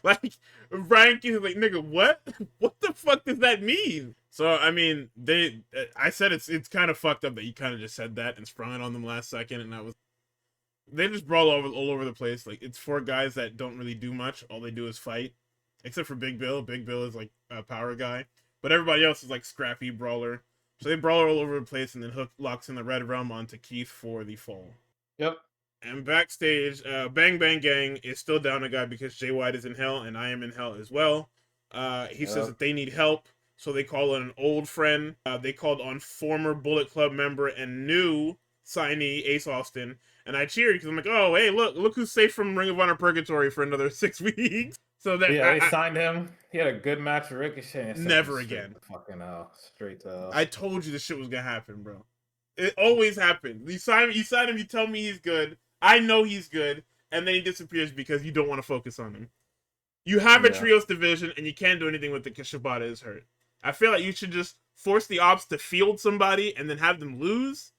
Like, Brian Keith is like, "Nigga, what? What the fuck does that mean?" So, I mean, I said it's kind of fucked up that you kind of just said that and sprung it on them last second, and that was... They just brawl all over the place. Like, it's 4 guys that don't really do much. All they do is fight. Except for Big Bill. Big Bill is, like, a power guy. But everybody else is, like, scrappy brawler. So they brawl all over the place, and then Hook locks in the Red Realm onto Keith for the fall. Yep. And backstage, Bang Bang Gang is still down a guy because Jay White is in hell, and I am in hell as well. He says that they need help, so they call on an old friend. They called on former Bullet Club member and new signee Ace Austin, and I cheered because I'm like, "Oh, hey, look who's safe from Ring of Honor Purgatory for another 6 weeks." So that they signed him. He had a good match with Ricochet. Never again. Fucking hell, straight to hell. I told you this shit was gonna happen, bro. It always happens. You sign him. You tell me he's good. I know he's good, and then he disappears because you don't want to focus on him. You have a trios division, and you can't do anything with it because Shibata is hurt. I feel like you should just force the ops to field somebody and then have them lose,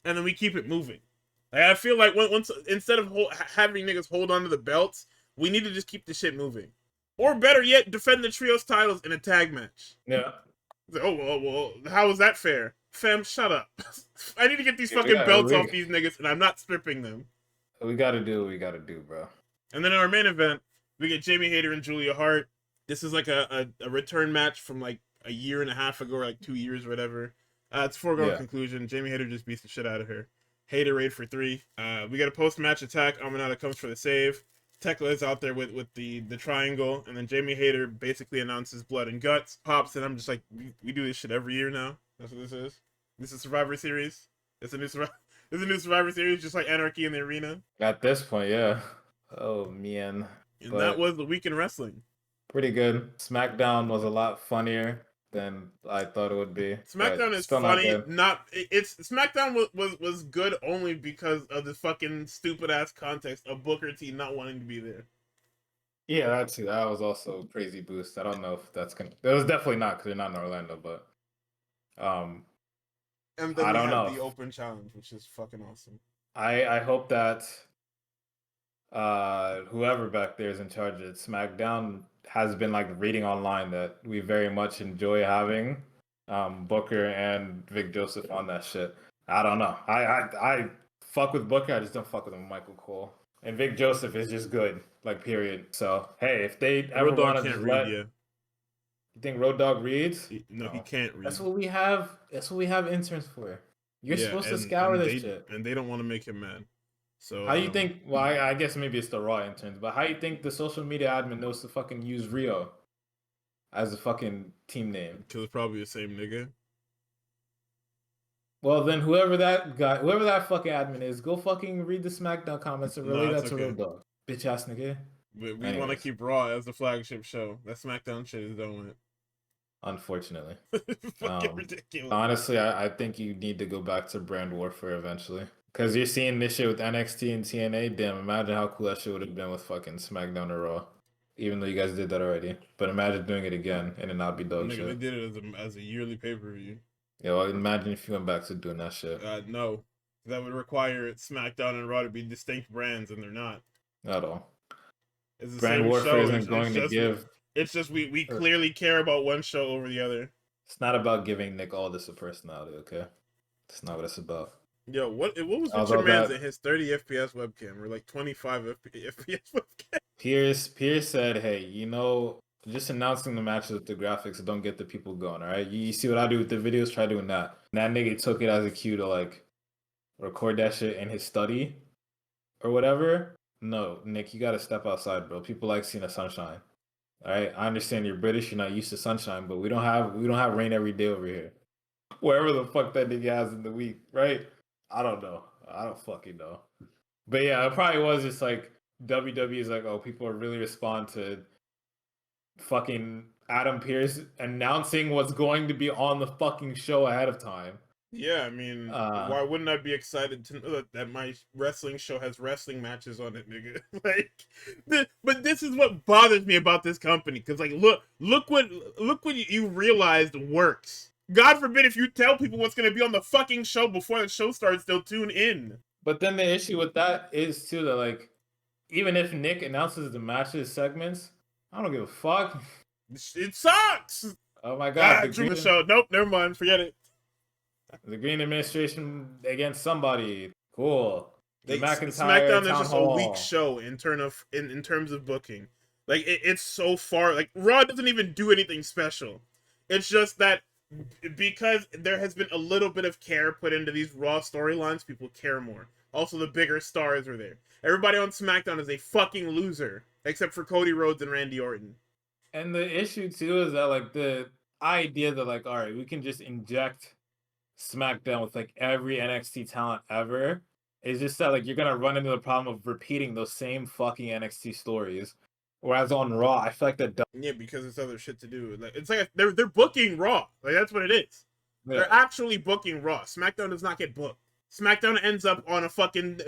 and then we keep it moving. Like, I feel like once instead of having niggas hold on to the belts, we need to just keep the shit moving. Or better yet, defend the trios titles in a tag match. Yeah. Oh, well, how is that fair? Fam, shut up. I need to get these fucking belts off these niggas, and I'm not stripping them. We gotta do what we gotta do, bro. And then in our main event, we get Jamie Hayter and Julia Hart. This is like a return match from like a year and a half ago, or like 2 years or whatever. It's foregone conclusion. Jamie Hayter just beats the shit out of her. Hayter raid for 3. We got a post-match attack. Aminata comes for the save. Tekla is out there with the triangle, and then Jamie Hayter basically announces blood and guts. Pops, and I'm just like, we do this shit every year now. That's what this is. This is Survivor Series. It's a new Survivor Series, just like Anarchy in the Arena. At this point, yeah. Oh man. And that was the week in wrestling. Pretty good. SmackDown was a lot funnier than I thought it would be. SmackDown is funny. SmackDown was good only because of the fucking stupid ass context of Booker T not wanting to be there. Yeah, that was also a crazy boost. I don't know if that's gonna. It was definitely not because they're not in Orlando, but and then I don't know the open challenge, which is fucking awesome. I hope that whoever back there is in charge of SmackDown has been like reading online that we very much enjoy having Booker and Vic Joseph on that shit. I don't know. I fuck with Booker. I just don't fuck with him, Michael Cole. And Vic Joseph is just good, like period. So hey, if they ever want to just let, you think Road Dogg reads? No, he can't read. That's what we have. That's what we have interns for. You're supposed to scour this shit, and they don't want to make him mad. So how you think? Well, I guess maybe it's the Raw interns, but how you think the social media admin knows to fucking use Rio as a fucking team name? Because it's probably the same nigga. Well, then whoever that fucking admin is, go fucking read the SmackDown comments and relay that to Road Dogg. Bitch ass nigga. We want to keep Raw as the flagship show. That SmackDown shit is done with. Unfortunately. Fucking ridiculous. Honestly, I think you need to go back to brand warfare eventually. Because you're seeing this shit with NXT and TNA. Damn, imagine how cool that shit would have been with fucking SmackDown or Raw. Even though you guys did that already. But imagine doing it again and it not be dog Nigga, they shit. did it as a yearly pay per view. Yeah, well, imagine if you went back to doing that shit. No, that would require SmackDown and Raw to be distinct brands, and they're not. At all. It's the Brand same warfare show. isn't going to give. It's just we clearly care about one show over the other. It's not about giving Nick Aldis a personality, okay? That's not what it's about. Yo, what was with Although your man's that- in his 30 FPS webcam or like 25 FPS webcam? Pierce said, hey, you know, just announcing the matches with the graphics don't get the people going, all right? You see what I do with the videos? Try doing that. And that nigga took it as a cue to like record that shit in his study or whatever. No, Nick, you gotta step outside, bro. People like seeing the sunshine. All right, I understand you're British, you're not used to sunshine, but we don't have rain every day over here. Wherever the fuck that nigga has in the week, right? I don't know. I don't fucking know. But yeah, it probably was just like WWE is like, oh, people are really respond to fucking Adam Pearce announcing what's going to be on the fucking show ahead of time. Yeah, I mean, why wouldn't I be excited to know that my wrestling show has wrestling matches on it, nigga? But this is what bothers me about this company, because like, look what you realized works. God forbid if you tell people what's gonna be on the fucking show before the show starts, they'll tune in. But then the issue with that is too that like, even if Nick announces the matches segments, I don't give a fuck. It sucks. Oh my god, the show. Nope, never mind. Forget it. The Green Administration against somebody. Cool. The McIntyre SmackDown is just Hall. a weak show in terms of booking. Like it's so far. Like Raw doesn't even do anything special. It's just that because there has been a little bit of care put into these Raw storylines, people care more. Also, the bigger stars are there. Everybody on SmackDown is a fucking loser, except for Cody Rhodes and Randy Orton. And the issue too is that like the idea that like, all right, we can just inject SmackDown with like every NXT talent ever is just that like you're gonna run into the problem of repeating those same fucking NXT stories. Whereas on Raw, I feel like that. Yeah, because it's other shit to do. Like it's like they're booking Raw. Like that's what it is. Yeah. They're actually booking Raw. SmackDown does not get booked. SmackDown ends up on a fucking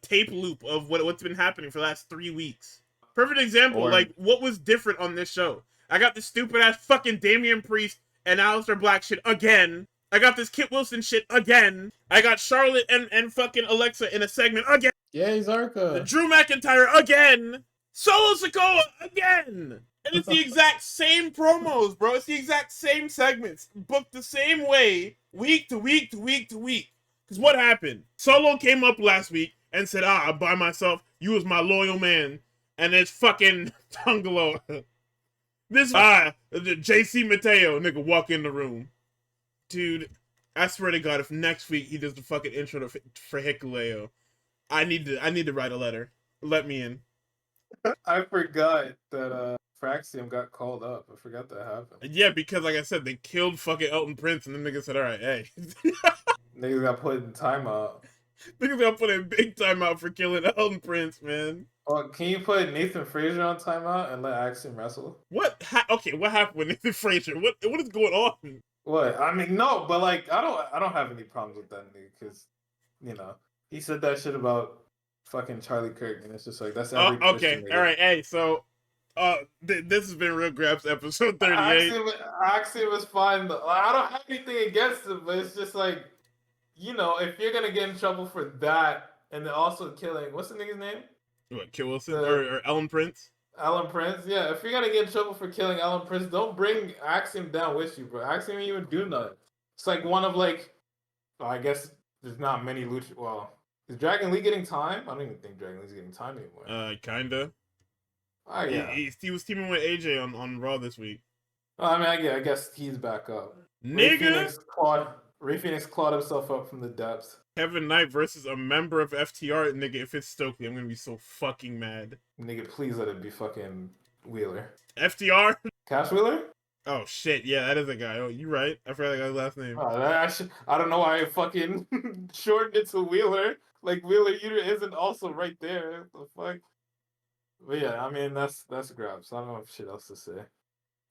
tape loop of what's been happening for the last 3 weeks. Perfect example. Like what was different on this show? I got this stupid ass fucking Damian Priest and Aleister Black shit again. I got this Kit Wilson shit again. I got Charlotte and fucking Alexa in a segment again. Yay, Zarka. Drew McIntyre again. Solo Sikoa again. And it's the exact same promos, bro. It's the exact same segments. Booked the same way, week to week to week to week. Because what happened? Solo came up last week and said, I'm by myself. You was my loyal man. And it's fucking Tungalo. This JC Mateo, nigga, walk in the room. Dude, I swear to God, if next week he does the fucking intro for Hikuleo, I need to write a letter. Let me in. I forgot that Fraxium got called up. I forgot that happened. Yeah, because like I said, they killed fucking Elton Prince, and then niggas said, all right, hey. Niggas got put in timeout. Niggas got put in big timeout for killing Elton Prince, man. Oh, can you put Nathan Frazier on timeout and let Axiom wrestle? What? Okay, what happened with Nathan Frazier? What is going on? What? I mean, no, but like, I don't have any problems with that nigga because, you know, he said that shit about fucking Charlie Kirk, and it's just like that's every. Okay, all right, hey, so, this has been Real Graps episode 38. Axiom was fine. I don't have anything against him, but it's just like, you know, if you're gonna get in trouble for that, and then also killing, what's the nigga's name? What, Kit Wilson or Ellen Prince? Alan Prince, yeah. If you're gonna get in trouble for killing Alan Prince, don't bring Axiom down with you, bro. Axiom didn't even do nothing. It's like one of like, I guess there's not many lucha. Well, is Dragon Lee getting time? I don't even think Dragon Lee's getting time anymore. Kinda. Oh yeah. He was teaming with AJ on Raw this week. I mean, I guess he's back up. Nigga. Ray Phoenix clawed himself up from the depths. Kevin Knight versus a member of FTR, nigga. If it's Stokely, I'm gonna be so fucking mad. Nigga, please let it be fucking Wheeler. FTR? Cash Wheeler? Oh shit, yeah, that is a guy. Oh, you right. I forgot that guy's last name. I don't know why I fucking shortened it to Wheeler. Like Wheeler isn't also right there. What the fuck? But yeah, I mean that's Graps. I don't have shit else to say.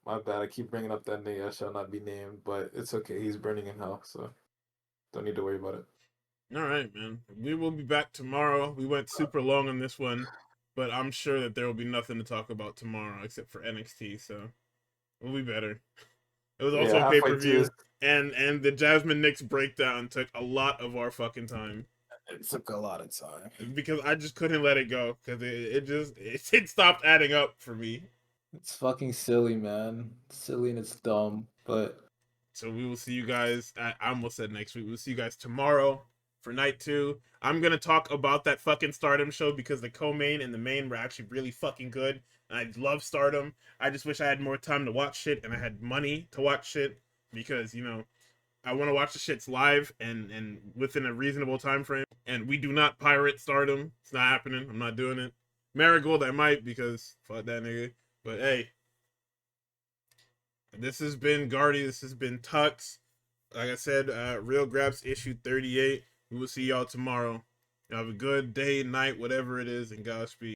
My bad. I keep bringing up that nigga. I shall not be named, but it's okay. He's burning in hell, so don't need to worry about it. All right, man. We will be back tomorrow. We went super long on this one, but I'm sure that there will be nothing to talk about tomorrow except for NXT. So we'll be better. It was Yeah, also a pay per halfway through view, this, and the Jasmine Nix breakdown took a lot of our fucking time it took a lot of time. because I just couldn't let it go because it stopped adding up for me. It's fucking silly, man. Silly and it's dumb. But So we will see you guys. I almost said next week. We'll see you guys tomorrow for night 2. I'm gonna talk about that fucking Stardom show because the co-main and the main were actually really fucking good. And I love Stardom. I just wish I had more time to watch shit and I had money to watch shit because I want to watch the shits live and within a reasonable time frame. And we do not pirate Stardom. It's not happening. I'm not doing it. Marigold I might because fuck that nigga. But hey, this has been Guardy. This has been Tux. Like I said, Real Graps issue 38. We will see y'all tomorrow. Have a good day, night, whatever it is, and Godspeed.